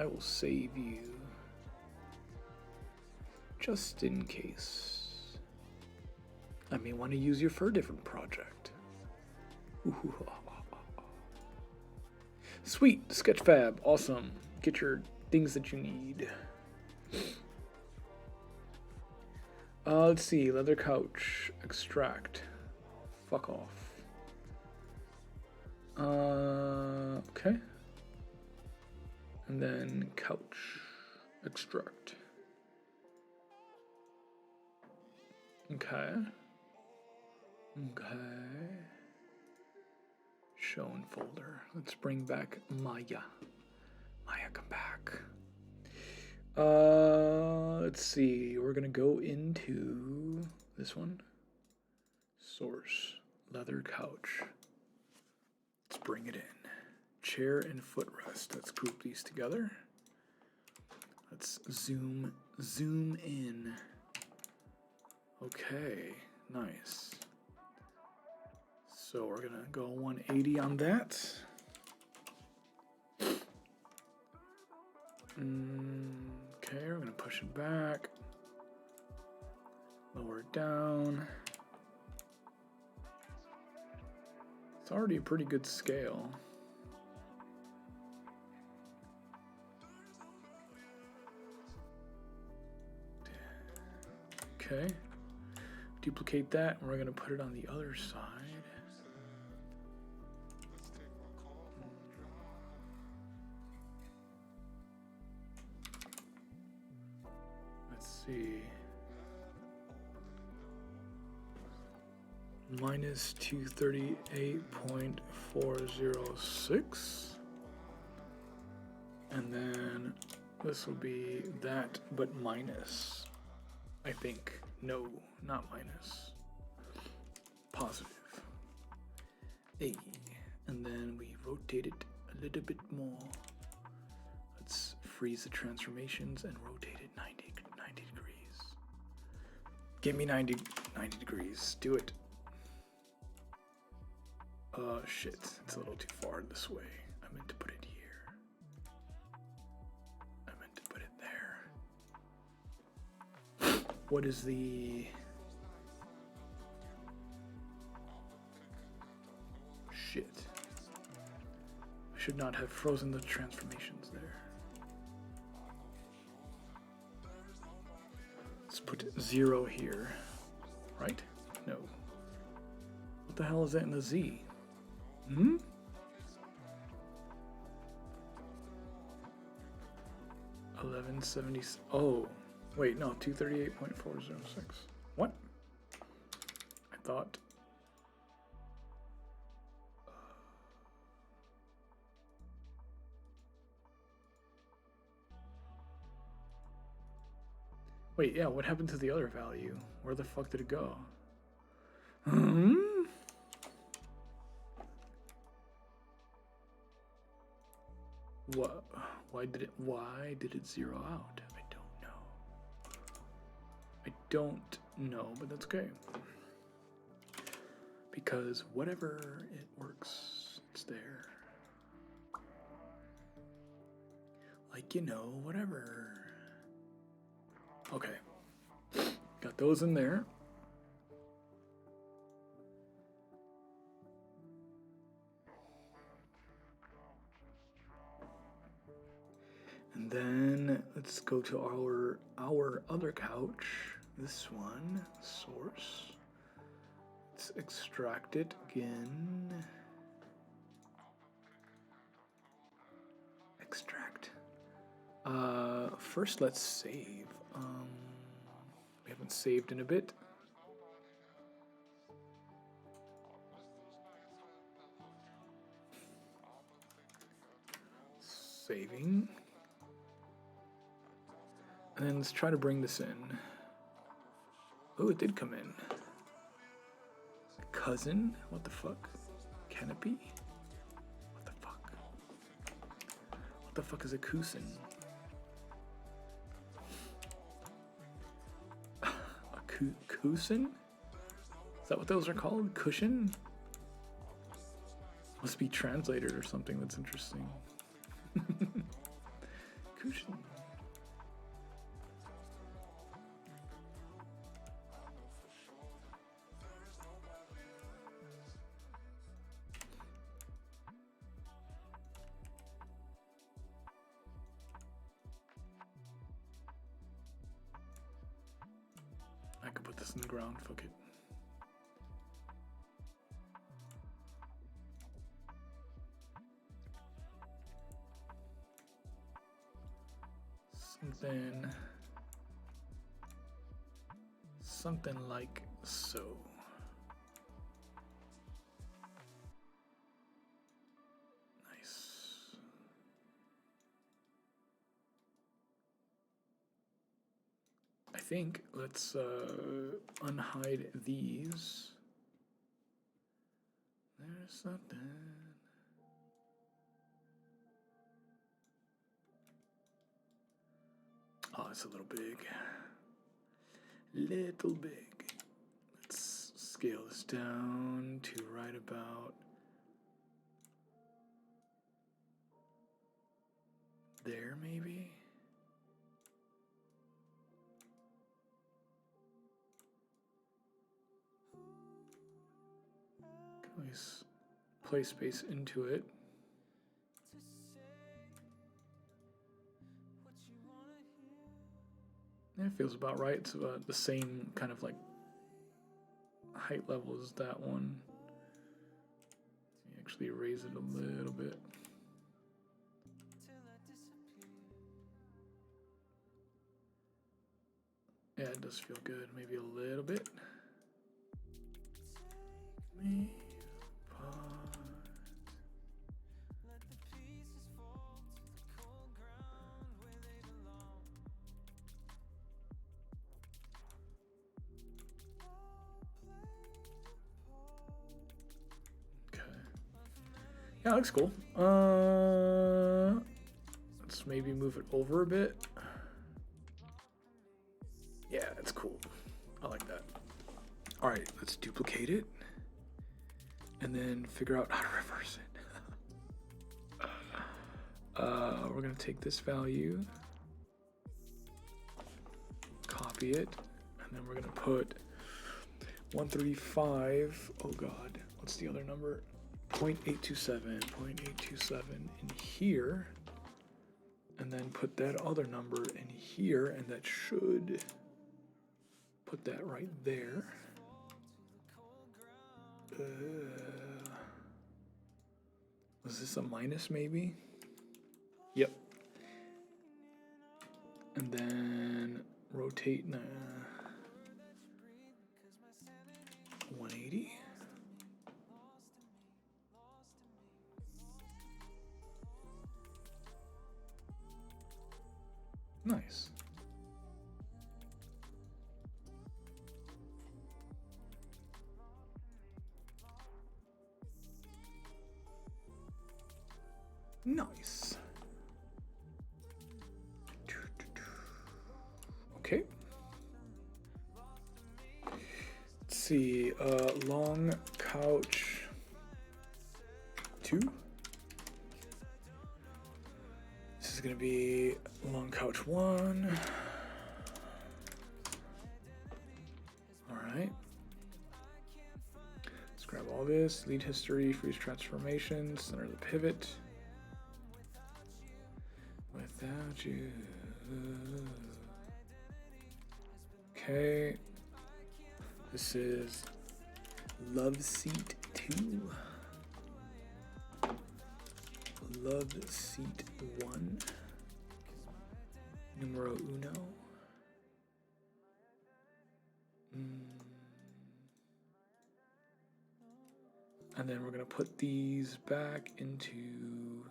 will save you just in case. I may want to use you for a different project. Sweet, Sketchfab, awesome. Get your things that you need. Let's see, leather couch, extract. Fuck off. Okay. And then couch, extract. Okay. Okay. Show in folder. Let's bring back Maya. Maya, come back. Let's see. We're gonna go into this one. Source. Leather couch. Let's bring it in. Chair and footrest. Let's group these together. Let's zoom in. Okay, nice. So we're gonna go 180 on that. Okay, we're gonna push it back. Lower it down. It's already a pretty good scale. Okay. Duplicate that, and we're going to put it on the other side. Let's see. Minus 238.406. And then this will be that, but minus, I think. No, not minus. Positive. Hey, and then we rotate it a little bit more. Let's freeze the transformations and rotate it 90 degrees. Give me 90 degrees. Do it. Shit. It's a little too far this way. I meant to put it here. I meant to put it there. What is the... Shit. I should not have frozen the transformations there. Let's put 0 here, right? No. What the hell is that in the Z? Hmm? $11.70. Oh, wait, no, 238.406. What? I thought. Wait, yeah, what happened to the other value? Where the fuck did it go? Hmm? What? Why did it zero out? I don't know. I don't know, but that's okay. Because whatever it works, it's there. Like, you know, whatever. Okay. Got those in there. And then let's go to our other couch. This one, source. Let's extract it again. Extract. First let's save. We haven't saved in a bit. Saving. And then let's try to bring this in. Oh, it did come in. Cousin? What the fuck? Can it be? What the fuck? What the fuck is a cousin? A cousin? Is that what those are called? Cushion? Must be translated or something. That's interesting. Cushion. I could put this in the ground, fuck it. Something like so. Nice. I think let's unhide these. There's something. Oh, it's a little big. Little big. Let's scale this down to right about there, maybe. Can always play space into it. Yeah, it feels about right. It's about the same kind of like height level as that one. Let me actually raise it a little bit. Yeah, it does feel good. Maybe a little bit. Me apart. Okay. Yeah, it looks cool. Let's maybe move it over a bit. Yeah, it's cool. I like that. All right, let's duplicate it and then figure out how to reverse it. We're gonna take this value, copy it, and then we're gonna put 135. Oh God, what's the other number? 0.827 in here, and then put that other number in here, and that should put that right there. Was this a minus maybe? Yep. And then rotate 180. Nice. Nice. Okay. Let's see. Long couch 2. This is gonna be long couch 1. All right. Let's grab all this. Lead history, freeze transformation, center of the pivot. Without you. Okay. This is Love Seat 2. Love Seat 1. Numero uno. And then we're going to put these back into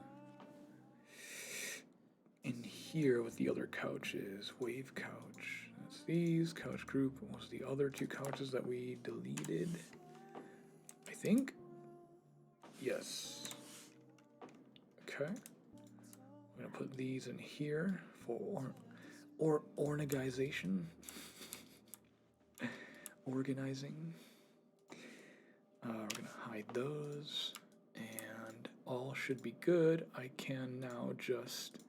in here with the other couches. Wave couch. That's these. Couch group was the other 2 couches that we deleted. I think. Yes. Okay. I'm going to put these in here for organization. Organizing. We're going to hide those. And all should be good. I can now just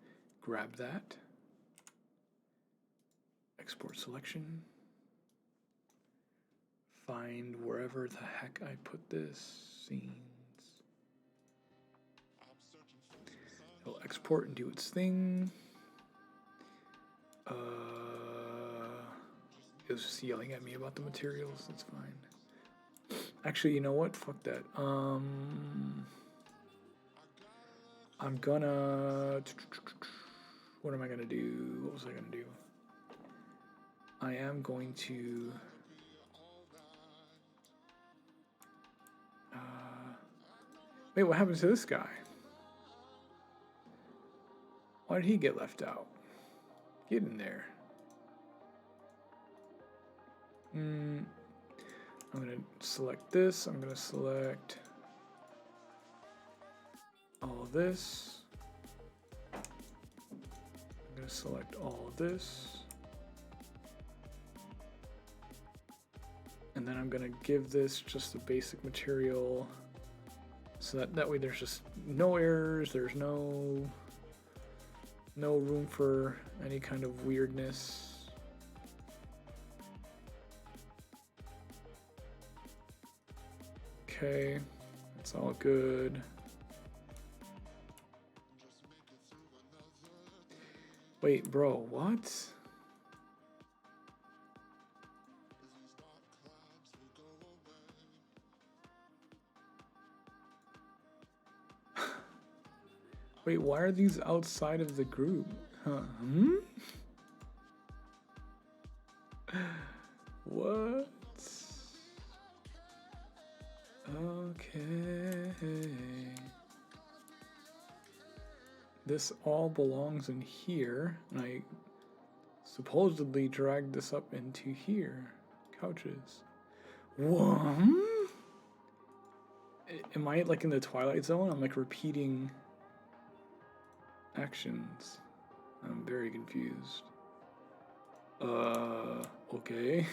grab that. Export selection. Find wherever the heck I put this. Scenes. It'll export and do its thing. It was just yelling at me about the materials. That's fine. Actually, you know what? Fuck that. I'm gonna. What am I gonna do? What was I gonna do? I am going to. Wait, what happened to this guy? Why did he get left out? Get in there. I'm going to select this. I'm going to select all of this. I'm going to select all of this. And then I'm going to give this just the basic material so that way there's just no errors. There's no room for any kind of weirdness. Okay, that's all good. Wait, bro, what? Wait, why are these outside of the group? Huh? What? Okay. This all belongs in here, and I supposedly dragged this up into here. Couches. What? Am I like in the Twilight Zone? I'm like repeating actions. I'm very confused. Okay.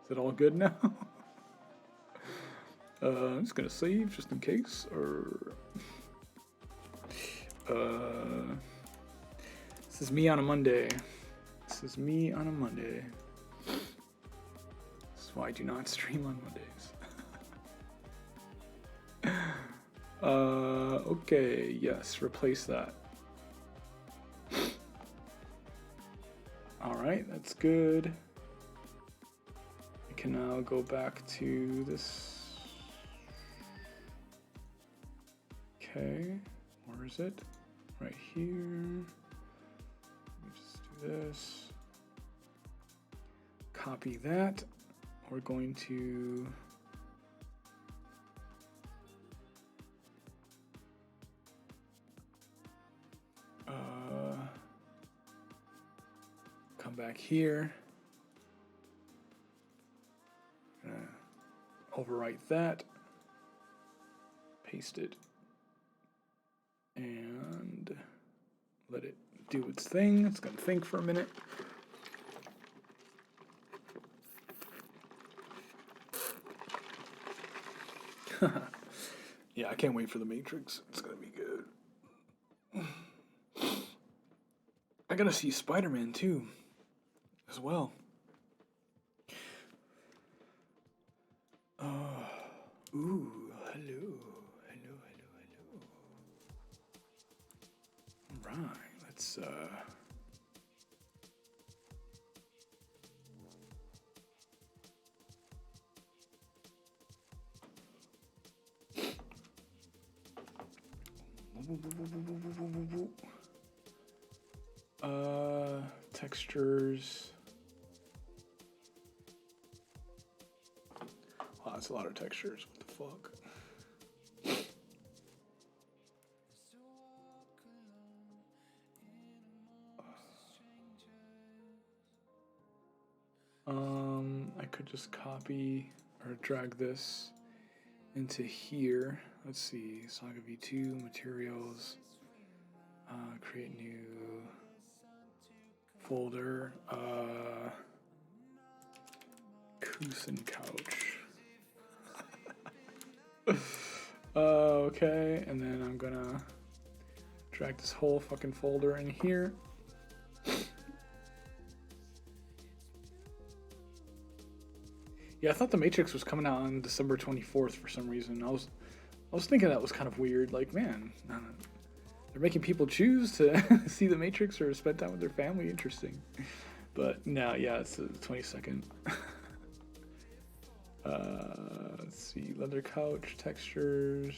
Is it all good now? I'm just gonna save just in case, or this is me on a Monday. This is me on a Monday. This is why I do not stream on Mondays. Okay, yes, replace that. All right, that's good. can now go back to this. Okay, where is it? Right here. Let me just do this. Copy that. We're going to come back here. Overwrite that. Paste it. And let it do its thing. It's going to think for a minute. Yeah, I can't wait for the Matrix. It's gonna be good. I gotta see Spider-Man too, as well. Ooh, hello. Right, let's textures. Wow, that's a lot of textures. What the fuck? I could just copy or drag this into here. Let's see, Saga V2 materials. Create new folder. Kusen couch. Okay, and then I'm gonna drag this whole fucking folder in here. Yeah, I thought The Matrix was coming out on December 24th for some reason. I was thinking that was kind of weird. Like, man, they're making people choose to see The Matrix or spend time with their family. Interesting. But no, yeah, it's the 22nd. Let's see, leather couch, textures.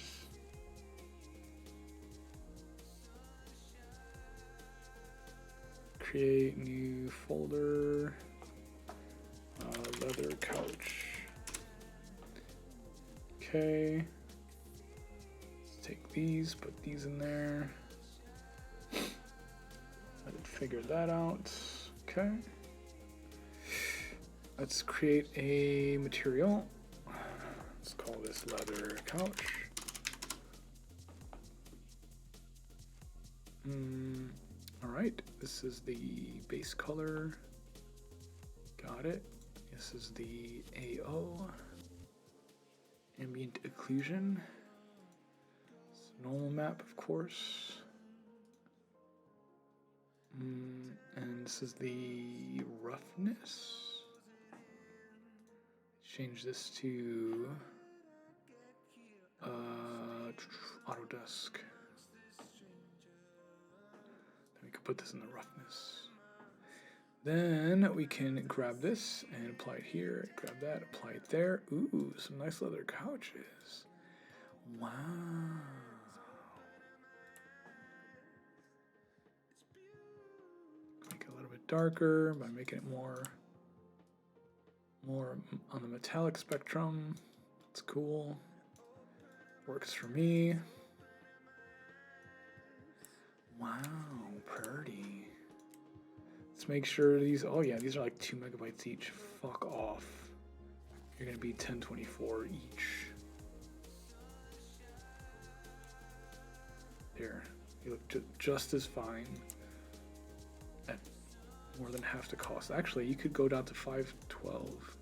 Create new folder. Leather couch. Okay. Let's take these, put these in there. Let it figure that out. Okay. Let's create a material. Let's call this leather couch. All right, this is the base color. Got it. This is the AO, ambient occlusion. It's a normal map, of course. And this is the roughness. Change this to Autodesk. Then we can put this in the roughness. Then we can grab this and apply it here. Grab that, apply it there. Ooh, some nice leather couches. Wow. Make it a little bit darker by making it more on the metallic spectrum. It's cool. Works for me. Wow, pretty. Let's make sure these, oh yeah, these are like 2 megabytes each. Fuck off. You're gonna be 1024 each. There, you look just as fine at more than half the cost. Actually, you could go down to 512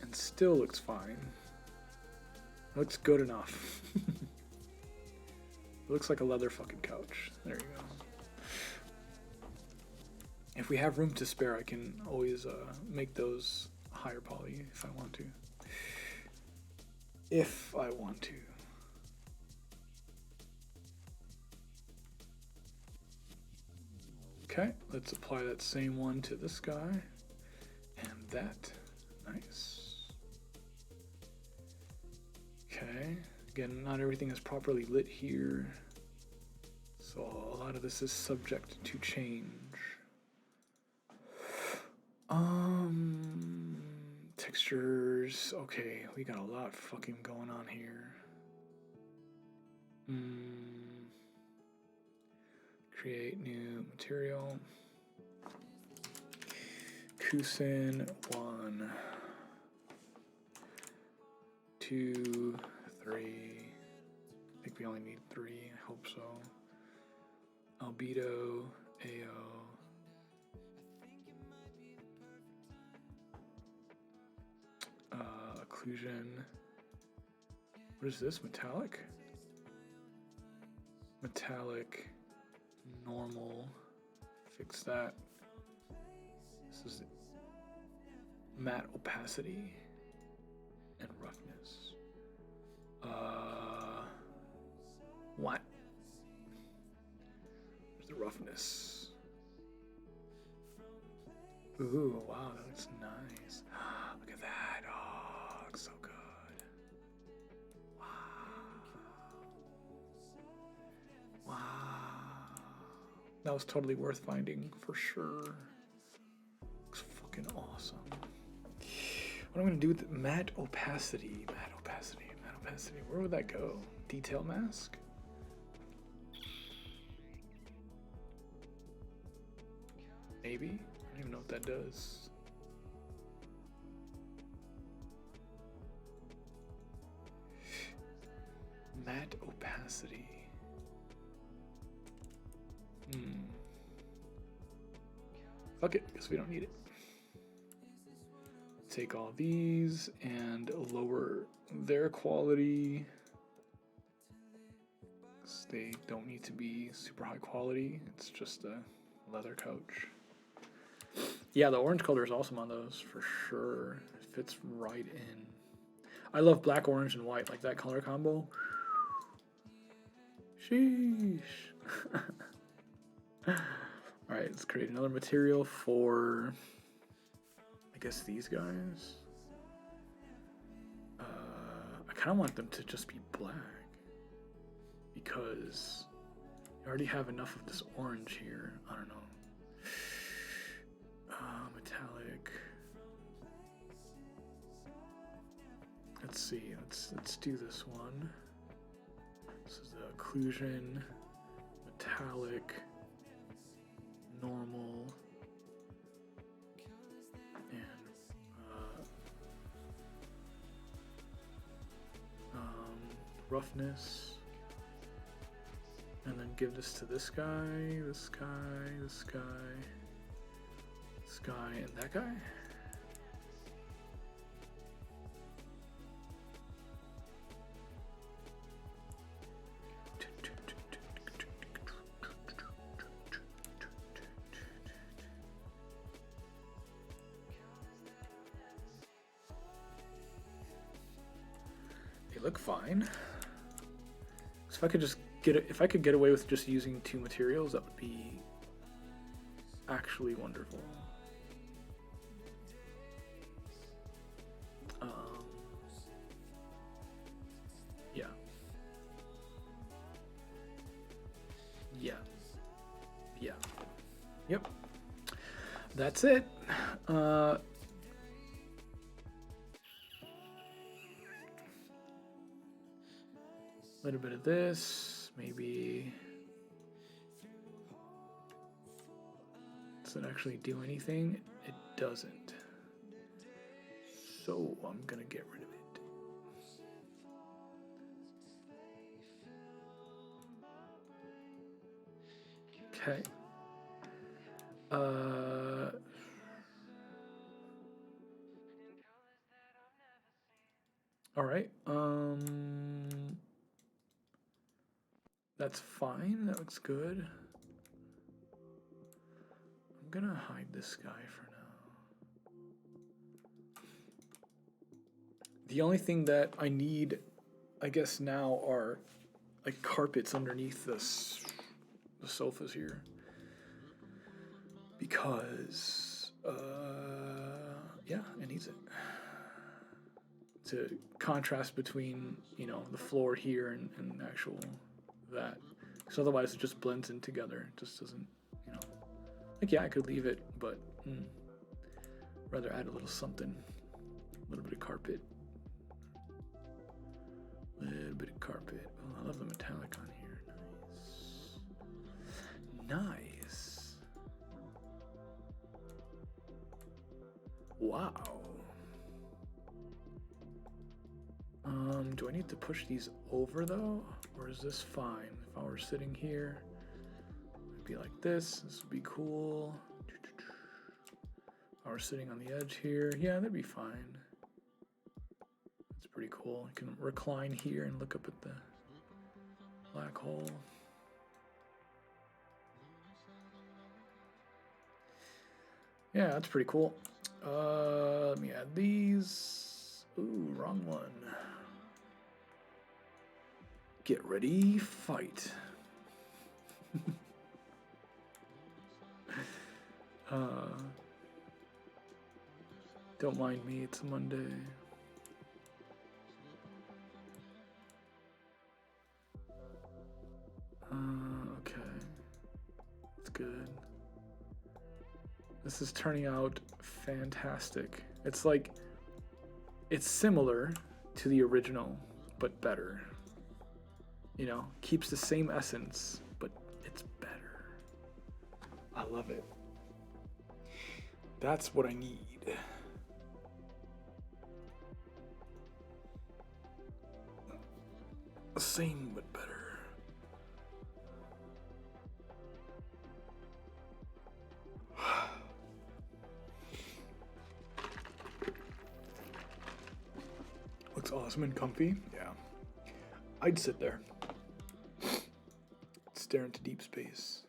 and still looks fine. Looks good enough. It looks like a leather fucking couch. There you go. If we have room to spare, I can always make those higher poly if I want to. If I want to. Okay, let's apply that same one to this guy. that. Nice. Okay. Again, not everything is properly lit here. So a lot of this is subject to change. Textures. Okay, we got a lot fucking going on here. Create new material. Kusin 1, 2, 3. I think we only need 3. I hope so. Albedo, AO. Occlusion. What is this? Metallic? Metallic. Normal. Fix that. This is matte opacity and roughness. What? Where's the roughness? Ooh, wow, that looks nice. Look at that. Oh, looks so good. Wow. Wow. That was totally worth finding for sure. Looks fucking awesome. What I'm gonna do with matte opacity, matte opacity, matte opacity. Where would that go? Detail mask? Maybe? I don't even know what that does. Matte opacity. Fuck it, because we don't need it. Take all these and lower their quality. They don't need to be super high quality. It's just a leather couch. Yeah, the orange color is awesome on those for sure. It fits right in. I love black, orange, and white, like that color combo. Sheesh. Alright, let's create another material for, I guess, these guys. I kind of want them to just be black because you already have enough of this orange here. I don't know. Metallic. Let's see. Let's do this one. This is the occlusion, metallic, normal, and roughness. And then give this to this guy, this guy, this guy, this guy, and that guy. They look fine. So if I could just if I could get away with just using 2 materials, that would be actually wonderful. Yeah. Yeah. Yeah. Yep. That's it. Little bit of this, maybe. Does it actually do anything? It doesn't. So I'm gonna get rid of it. Okay. All right. That's fine. That looks good. I'm gonna hide this guy for now. The only thing that I need, I guess, now are like carpets underneath the sofas here. Because, yeah, needs it. To contrast between, you know, the floor here and actual that. Because otherwise it just blends in together. It just doesn't, you know. Like, yeah, I could leave it, but rather add a little something. A little bit of carpet. A little bit of carpet. Oh, I love the metallic on here. Nice. Wow. Do I need to push these over though? Or is this fine? If I were sitting here, it'd be like this. This would be cool. If I were sitting on the edge here, yeah, that'd be fine. It's pretty cool. You can recline here and look up at the black hole. Yeah, that's pretty cool. Let me add these. Ooh, wrong one. Get ready, fight. Don't mind me, it's a Monday. Okay. That's good. This is turning out fantastic. It's like, it's similar to the original, but better. You know, keeps the same essence, but it's better. I love it. That's what I need. Same, but better. Looks awesome and comfy. Yeah. I'd sit there. Stare into deep space.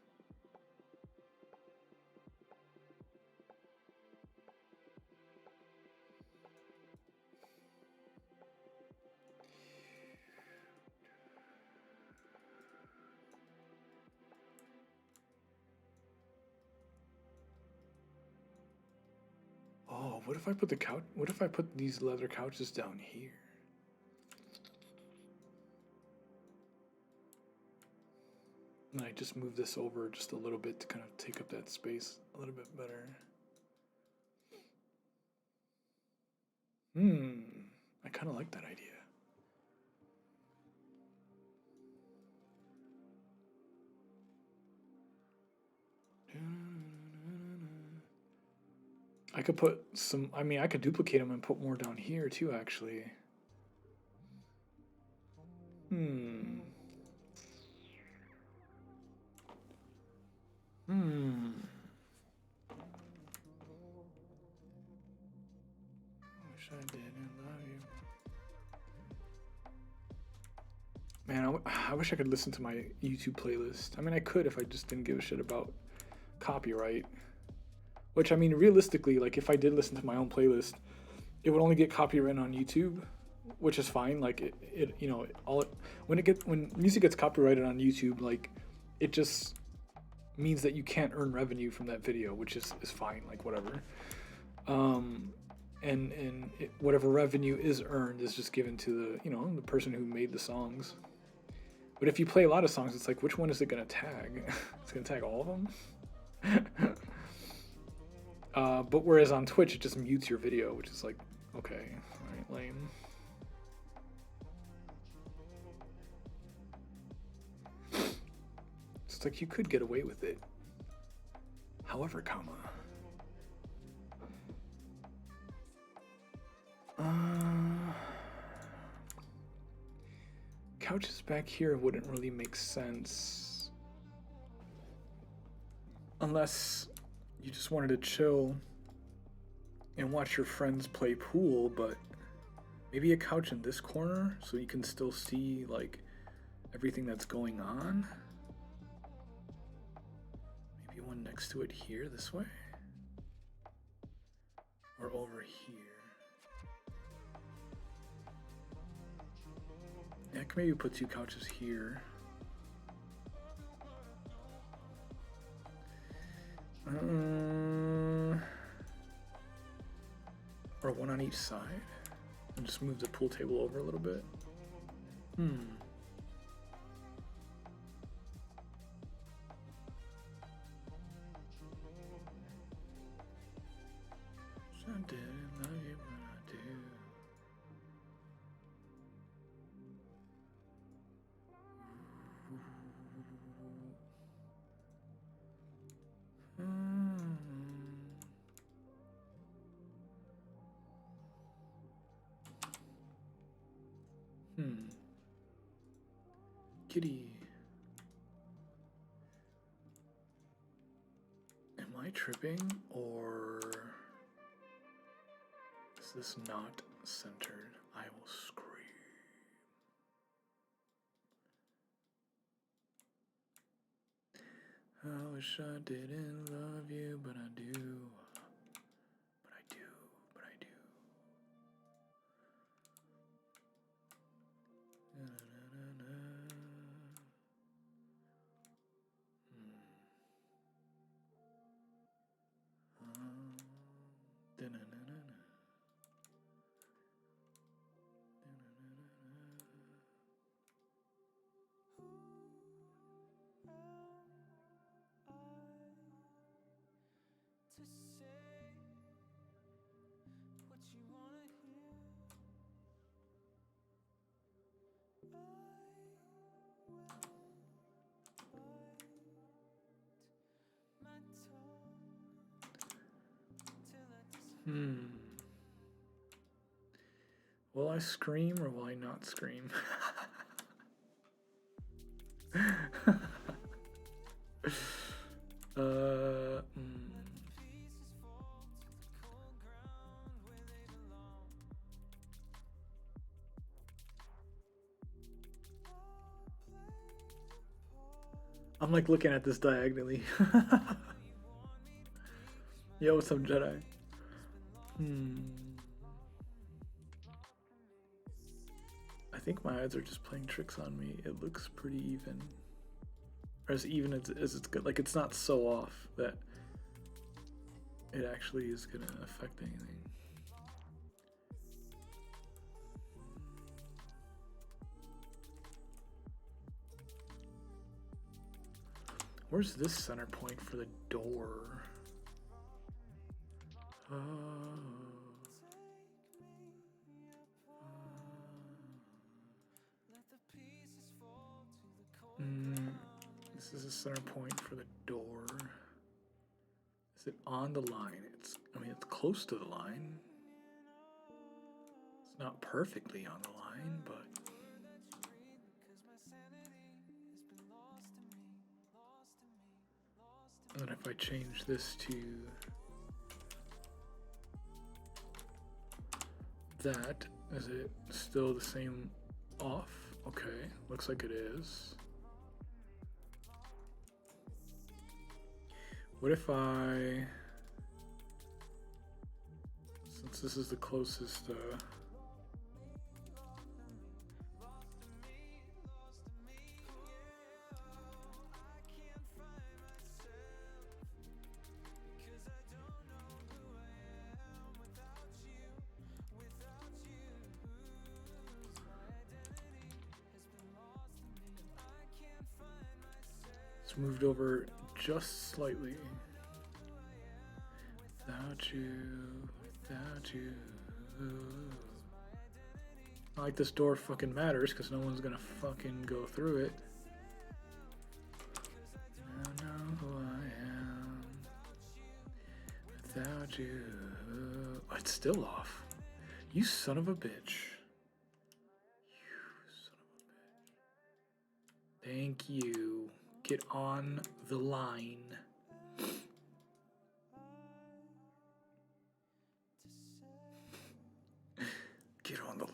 Oh, what if I put the couch? What if I put these leather couches down here? And I just move this over just a little bit to kind of take up that space a little bit better. I kind of like that idea. I could put some, I mean, I could duplicate them and put more down here too, actually. Wish I didn't love you. Man, I wish I could listen to my YouTube playlist. I mean, I could if I just didn't give a shit about copyright. Which, I mean, realistically, like, if I did listen to my own playlist, it would only get copyrighted on YouTube, which is fine. Like, it you know, when music gets copyrighted on YouTube, like, it just means that you can't earn revenue from that video, which is fine, like, whatever. Whatever revenue is earned is just given to the, you know, the person who made the songs. But if you play a lot of songs, it's like, which one is it going to tag? It's going to tag all of them? But whereas on Twitch, it just mutes your video, which is like, okay, alright, lame. So it's like you could get away with it. However, couches back here wouldn't really make sense. Unless you just wanted to chill and watch your friends play pool, but maybe a couch in this corner so you can still see, like, everything that's going on. Maybe one next to it here, this way. Or over here. Yeah, I can maybe put two couches here. Or one on each side? And just move the pool table over a little bit? I didn't love you, but I do. Kitty. Am I tripping, or is this not centered? I will scream. I wish I didn't love you, but I do. But I do, but I do. Will I scream or will I not scream? I'm like looking at this diagonally. Yo, what's up, Jedi? I think my eyes are just playing tricks on me. It looks pretty even. Or as even as it's good. Like, it's not so off that it actually is gonna affect anything. Where's this center point for the door? This is a center point for the door. Is it on the line? I mean, it's close to the line. It's not perfectly on the line, but... And then if I change this to that, is it still the same off? Okay, looks like it is. What if since this is the closest, it's moved over just slightly. Without you, without you. Not like this door fucking matters, because no one's gonna fucking go through it. I know who I am. Without you. Oh, it's still off. You son of a bitch. You son of a bitch. Thank you. Get on the line. Get on the lawn.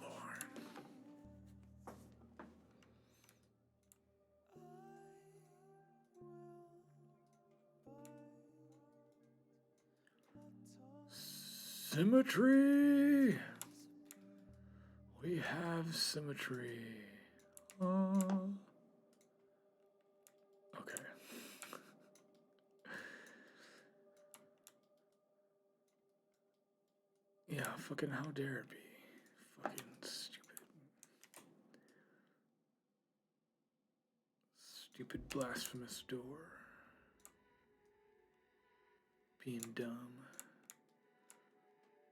Symmetry. We have symmetry. Okay. Yeah, Fucking how dare it be? Fucking stupid. Stupid blasphemous door. Being dumb.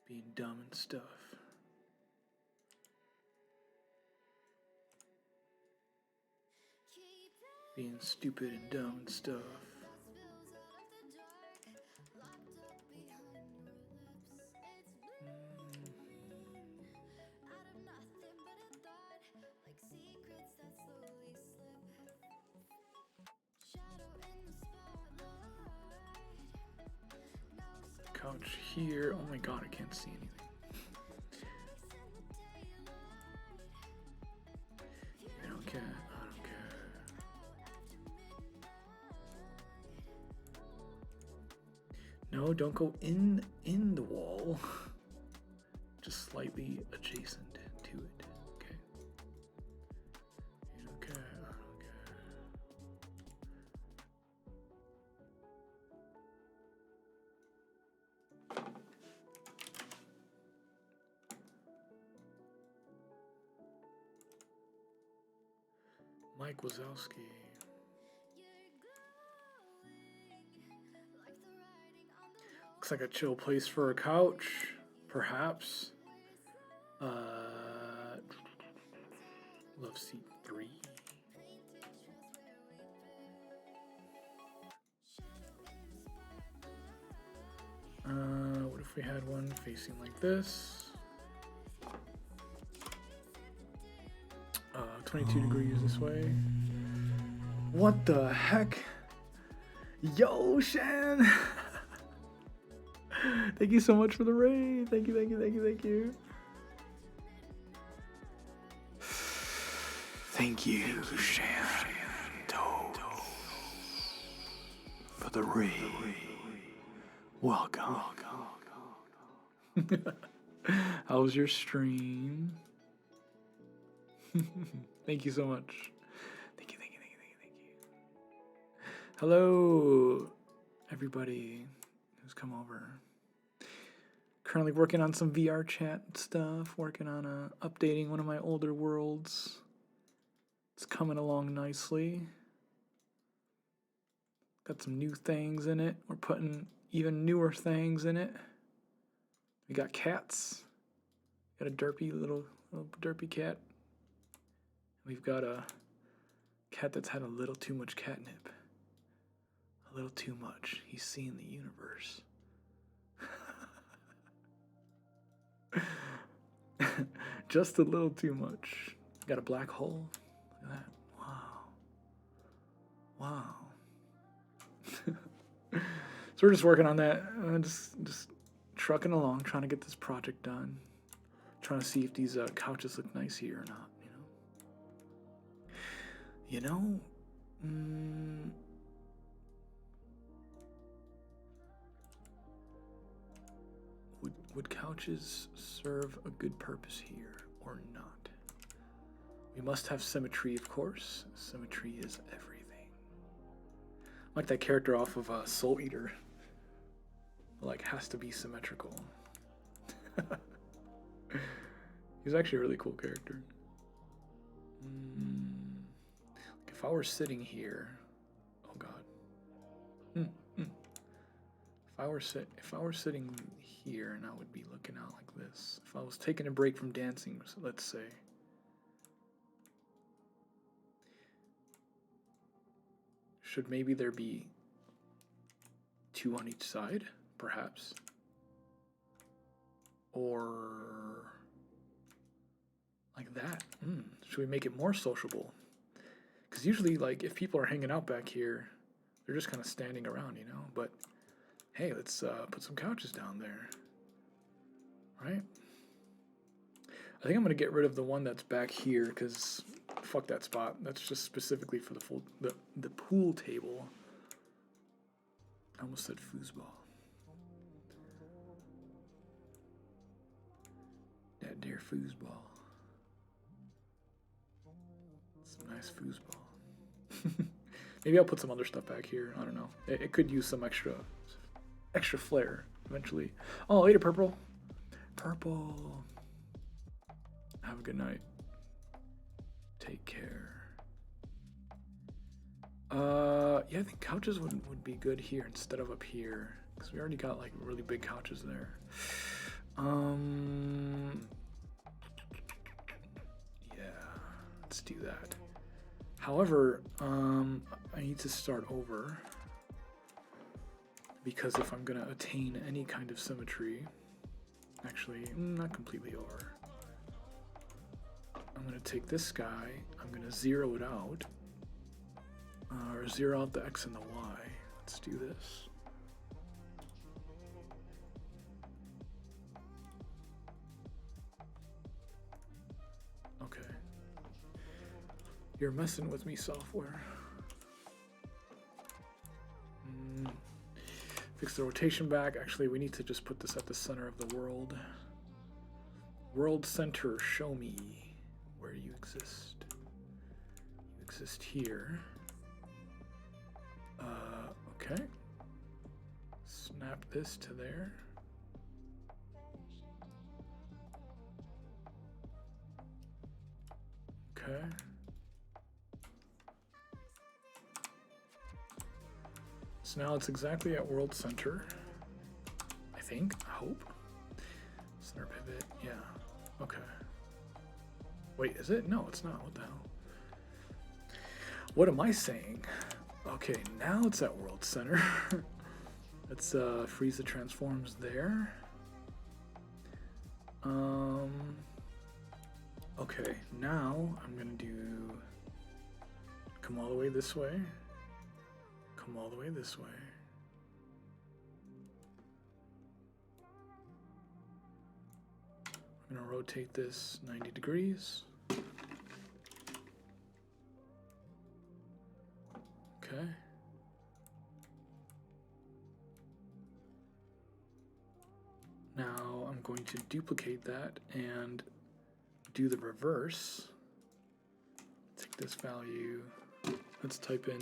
Being dumb and stuff. Being stupid and dumb and stuff. Couch here. Oh my god, I can't see anything. I don't care. I don't care. No, don't go in the wall. Just slightly adjacent to it. Okay. You don't care. I don't care. Mike Wazowski. Looks like a chill place for a couch, perhaps. Love seat 3. What if we had one facing like this? 22 degrees this way. What the heck? Yo, Shan! Thank you so much for the raid. Thank you, thank you, thank you, thank you. Thank you, Shan Toad, for the raid. Welcome. How was your stream? Thank you so much. Thank you, thank you, thank you, thank you, thank you. Hello, everybody who's come over. Currently working on some VR chat stuff, working on updating one of my older worlds. It's coming along nicely. Got some new things in it. We're putting even newer things in it. We got cats. Got a derpy little derpy cat. We've got a cat that's had a little too much catnip. A little too much. He's seeing the universe. Just a little too much. Got a black hole. Look at that. Wow. Wow. So we're just working on that. Just trucking along, trying to get this project done. Trying to see if these couches look nice here or not. You know, would couches serve a good purpose here or not? We must have symmetry, of course. Symmetry is everything. Like that character off of Soul Eater. Like, has to be symmetrical. He's actually a really cool character. If I were sitting here, oh god. If I were sitting here and I would be looking out like this. If I was taking a break from dancing, let's say. Should maybe there be 2 on each side, perhaps? Or like that. Should we make it more sociable? Because usually, like, if people are hanging out back here, they're just kind of standing around, you know? But, hey, let's put some couches down there. Right? I think I'm going to get rid of the one that's back here, because fuck that spot. That's just specifically for the pool table. I almost said foosball. That dear foosball. Some nice foosball. Maybe I'll put some other stuff back here. I don't know. It could use some extra flair eventually. Oh, later, Purple. purple. Have a good night. Take care. Yeah, I think couches would be good here instead of up here, because we already got like really big couches there. Yeah, let's do that. However, I need to start over, because if I'm gonna attain any kind of symmetry, actually, not completely over. I'm gonna take this guy, I'm gonna zero it out, or zero out the X and the Y. Let's do this. Okay. You're messing with me, software. Fix the rotation back. Actually, we need to just put this at the center of the world. World center, show me where you exist. You exist here. Okay. Snap this to there. Okay. So now it's exactly at world center. I think, I hope. Center pivot, yeah. Okay. Wait, is it? No, it's not. What the hell? What am I saying? Okay, now it's at world center. Let's freeze the transforms there. Okay, now I'm gonna do come all the way this way. Come all the way this way. I'm gonna rotate this 90 degrees. Okay. Now I'm going to duplicate that and do the reverse. Take this value. Let's type in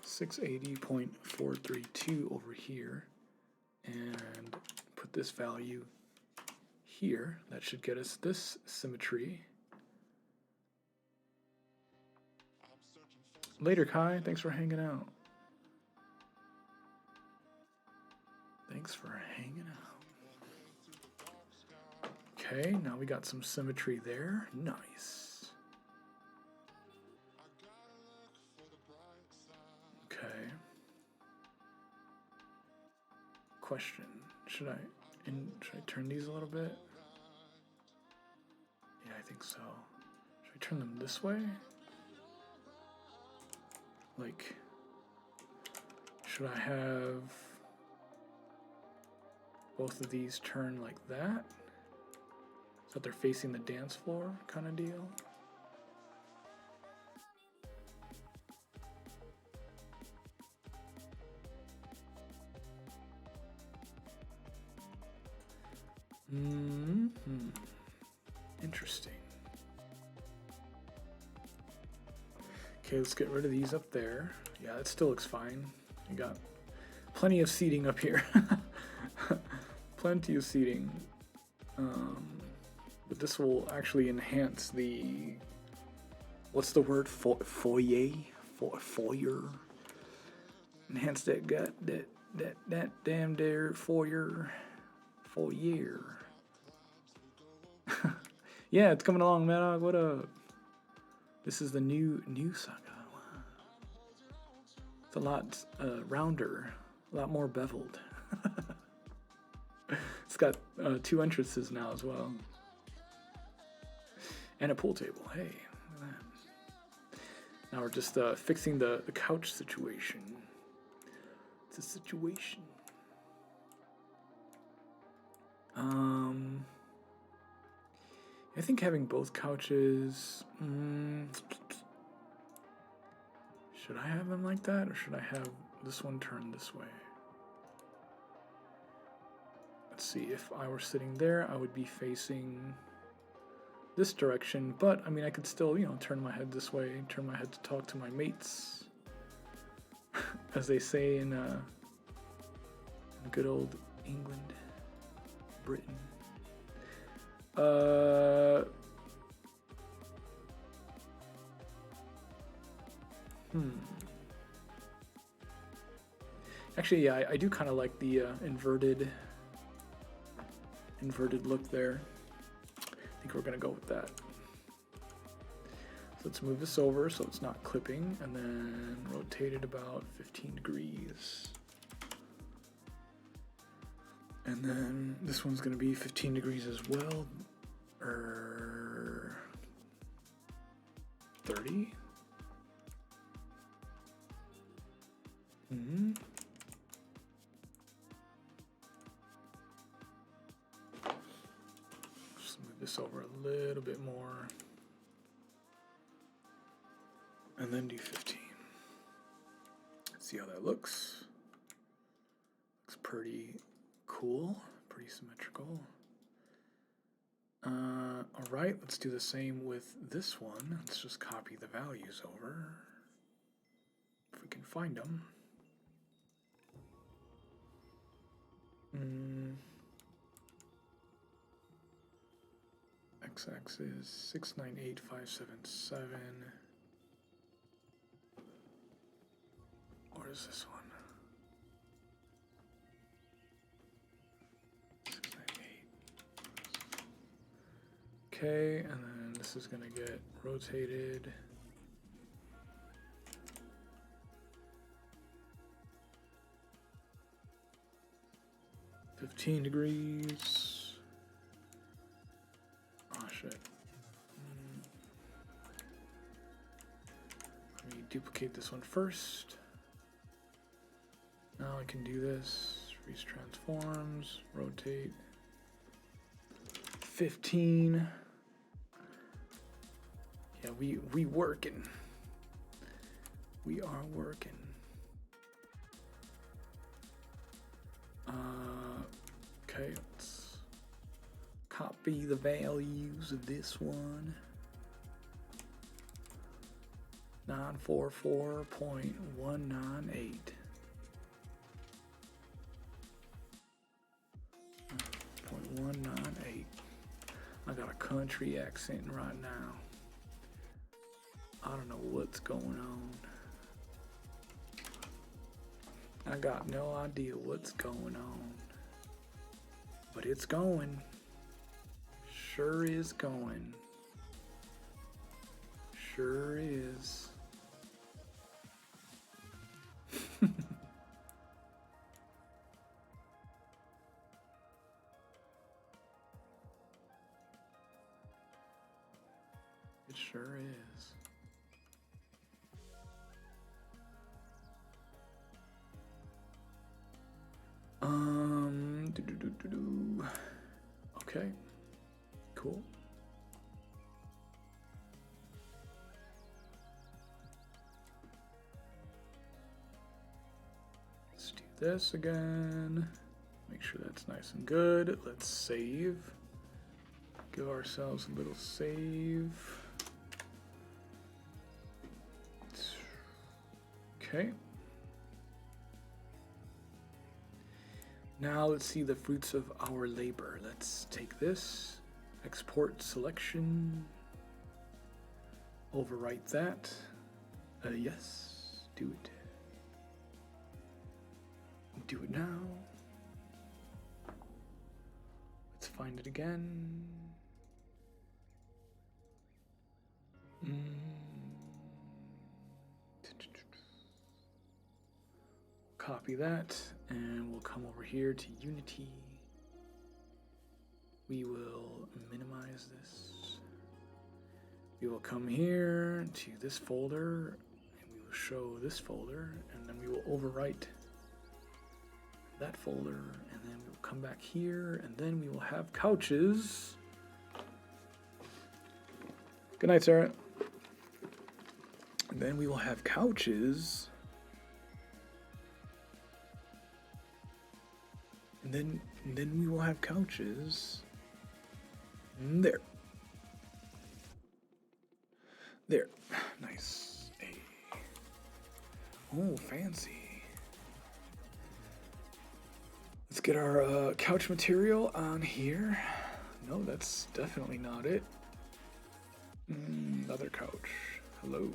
680.432 over here and put this value here. That should get us this symmetry. Later, Kai. Thanks for hanging out. Thanks for hanging out. Okay, now we got some symmetry there. Nice. Okay. Question. Should I turn these a little bit? Yeah, I think so. Should I turn them this way? Like, should I have both of these turn like that? So that they're facing the dance floor kind of deal? Interesting. Okay, let's get rid of these up there. Yeah, it still looks fine. You got plenty of seating up here. Plenty of seating. But this will actually enhance the, what's the word? Foyer? Foyer? Enhance that gut, that damn there foyer. Foyer. Yeah, it's coming along, Madog. What up? This is the new Saga. It's a lot rounder, a lot more beveled. It's got 2 entrances now as well. And a pool table. Hey, look at that. Now we're just fixing the couch situation. It's a situation. I think having both couches. Should I have them like that, or should I have this one turned this way? Let's see. If I were sitting there, I would be facing this direction. But I mean, I could still, turn my head this way, turn my head to talk to my mates, as they say in good old England, Britain. Uh, Actually, yeah, I do kind of like the inverted look there. I think we're gonna go with that. So let's move this over so it's not clipping, and then rotate it about 15 degrees. And then this one's gonna be 15 degrees as well, or 30. Just move this over a little bit more. And then do 15. Let's see how that looks. Looks pretty cool, pretty symmetrical. All right, let's do the same with this one. Let's just copy the values over, if we can find them. X-axis 698577. What is this one? 698. Okay, and then this is gonna get rotated. $15 degrees. Oh shit. Let me duplicate this one first. Now I can do this. Freeze transforms, rotate. 15. Yeah, we working. We are working. Okay, let's copy the values of this one. 944.198. 0.198. I got a country accent right now. I don't know what's going on. I got no idea what's going on. But it's going. Sure is going. Sure is. It sure is. Okay, cool. Let's do this again. Make sure that's nice and good. Let's save. Give ourselves a little save. Okay. Now let's see the fruits of our labor. Let's take this, export selection, overwrite that. Yes, do it. Do it now. Let's find it again. Copy that, and we'll come over here to Unity. We will minimize this. We will come here to this folder, and we will show this folder, and then we will overwrite that folder, and then we'll come back here, and then we will have couches. Good night, Sarah. And then we will have couches. And then we will have couches. There. There. Nice. Hey. Oh, fancy. Let's get our couch material on here. No, that's definitely not it. Another couch. Hello.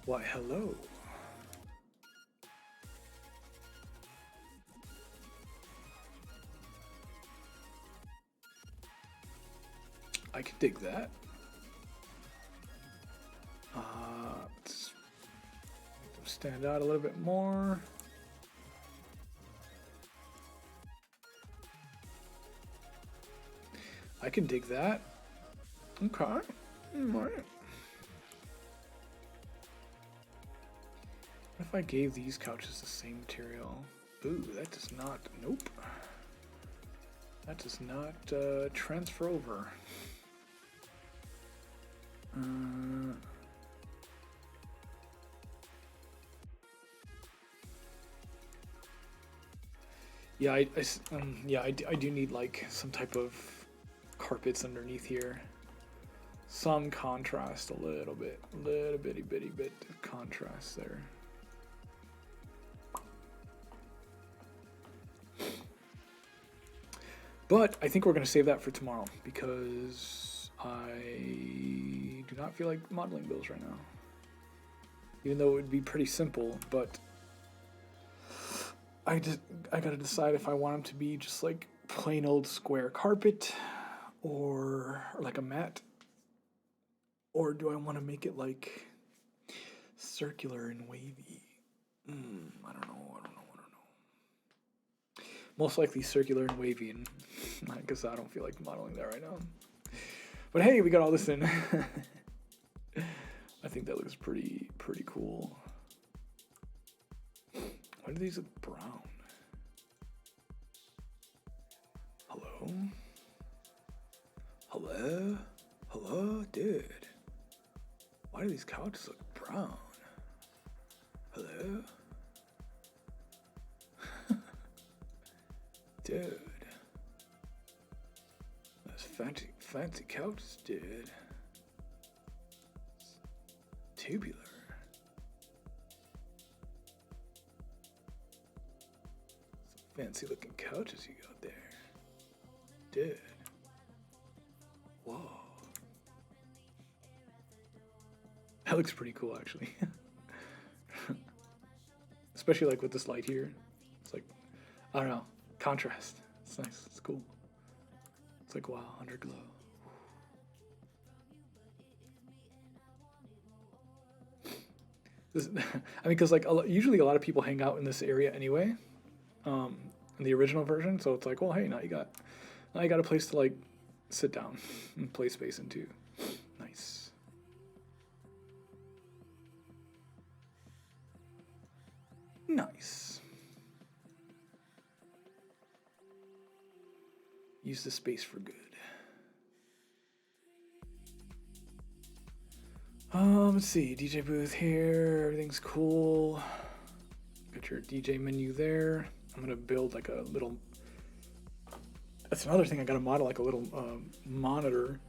Why, hello. I could dig that. Let's make them stand out a little bit more. I can dig that. Okay. All right. What if I gave these couches the same material? Ooh, that does not. Nope. That does not transfer over. Yeah, I do need like some type of carpets underneath here. Some contrast, a little bitty bit of contrast there. But I think we're going to save that for tomorrow because I do not feel like modeling those right now. Even though it would be pretty simple, but I gotta decide if I want them to be just like plain old square carpet or like a mat, or do I want to make it like circular and wavy? I don't know. Most likely circular and wavy, and because I don't feel like modeling that right now. But hey, we got all this in. I think that looks pretty cool. Why do these look brown? Hello? Hello? Hello? Dude. Why do these couches look brown? Hello? Dude. Those fancy couches, dude. Tubular. Some fancy looking couches you got there. Dude. Whoa. That looks pretty cool actually. Especially like with this light here. It's like, I don't know, contrast. It's nice, it's cool. It's like, wow, underglow. I mean, because like usually a lot of people hang out in this area anyway, in the original version. So it's like, well, hey, now you got a place to like sit down and play space into. Nice. Nice. Use the space for good. Let's see, DJ booth here, everything's cool. Got your DJ menu there. I'm gonna build like a little, that's another thing, I gotta model like a little monitor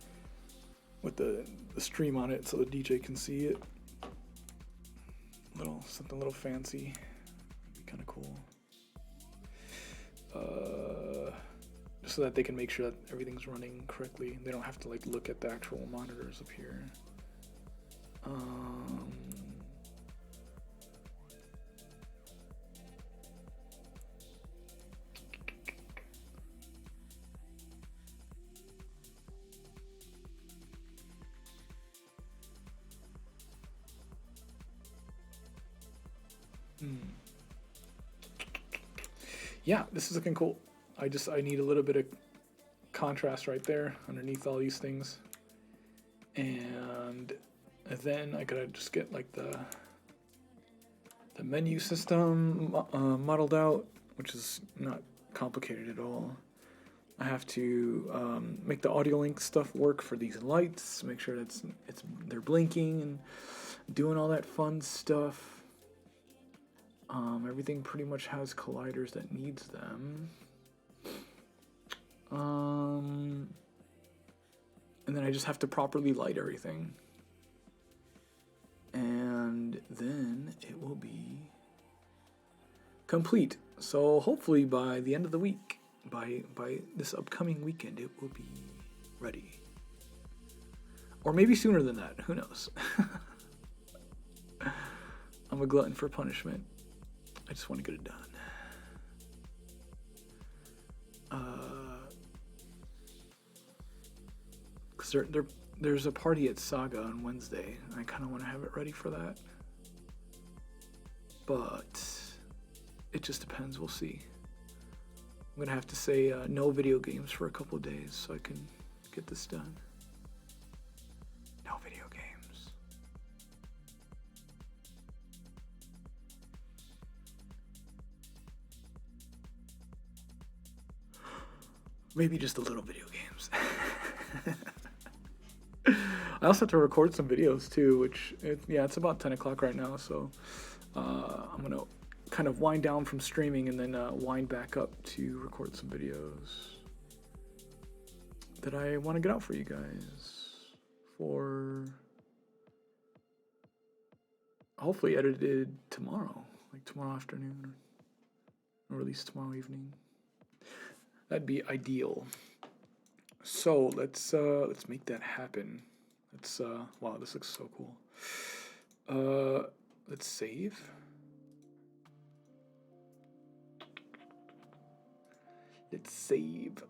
with the stream on it so the DJ can see it. Something a little fancy, be kind of cool. Just so that they can make sure that everything's running correctly. They don't have to like look at the actual monitors up here. Yeah, this is looking cool. I need a little bit of contrast right there underneath all these things. And then I gotta just get like the menu system modeled out, which is not complicated at all. I have to make the audio link stuff work for these lights, make sure that they're blinking and doing all that fun stuff. Everything pretty much has colliders that needs them. And then I just have to properly light everything. And then it will be complete. So hopefully by the end of the week, by this upcoming weekend, it will be ready. Or maybe sooner than that. Who knows? I'm a glutton for punishment. I just want to get it done. Because there's a party at Saga on Wednesday. And I kind of want to have it ready for that. But it just depends. We'll see. I'm going to have to say no video games for a couple of days so I can get this done. No video games. Maybe just a little video games. I also have to record some videos too, which, it's about 10 o'clock right now, so I'm going to kind of wind down from streaming and then wind back up to record some videos that I want to get out for you guys for hopefully edited tomorrow, like tomorrow afternoon or released tomorrow evening. That'd be ideal. So let's make that happen. Wow, this looks so cool. Let's save. Let's save.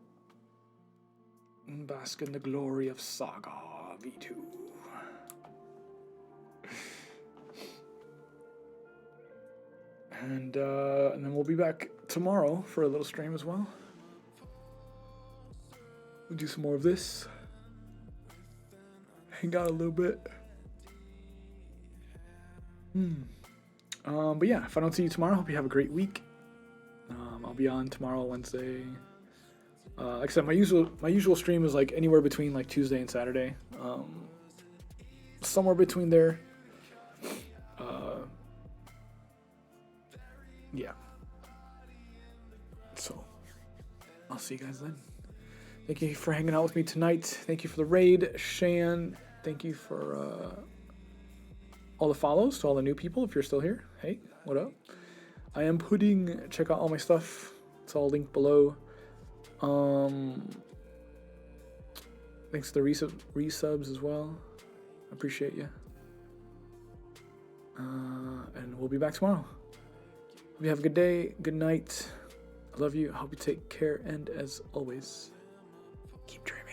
Bask in the glory of Saga V2. And then we'll be back tomorrow for a little stream as well. We'll do some more of this. Hang out a little bit. But yeah, if I don't see you tomorrow, hope you have a great week. I'll be on tomorrow, Wednesday. Like I said, my usual stream is like anywhere between like Tuesday and Saturday. Somewhere between there. Yeah. So I'll see you guys then. Thank you for hanging out with me tonight. Thank you for the raid, Shan. Thank you for all the follows to all the new people. If you're still here, hey, what up? I am check out all my stuff. It's all linked below. Thanks to the resubs as well. I appreciate you. And we'll be back tomorrow. Hope you have a good day, good night. I love you. I hope you take care. And as always, keep dreaming.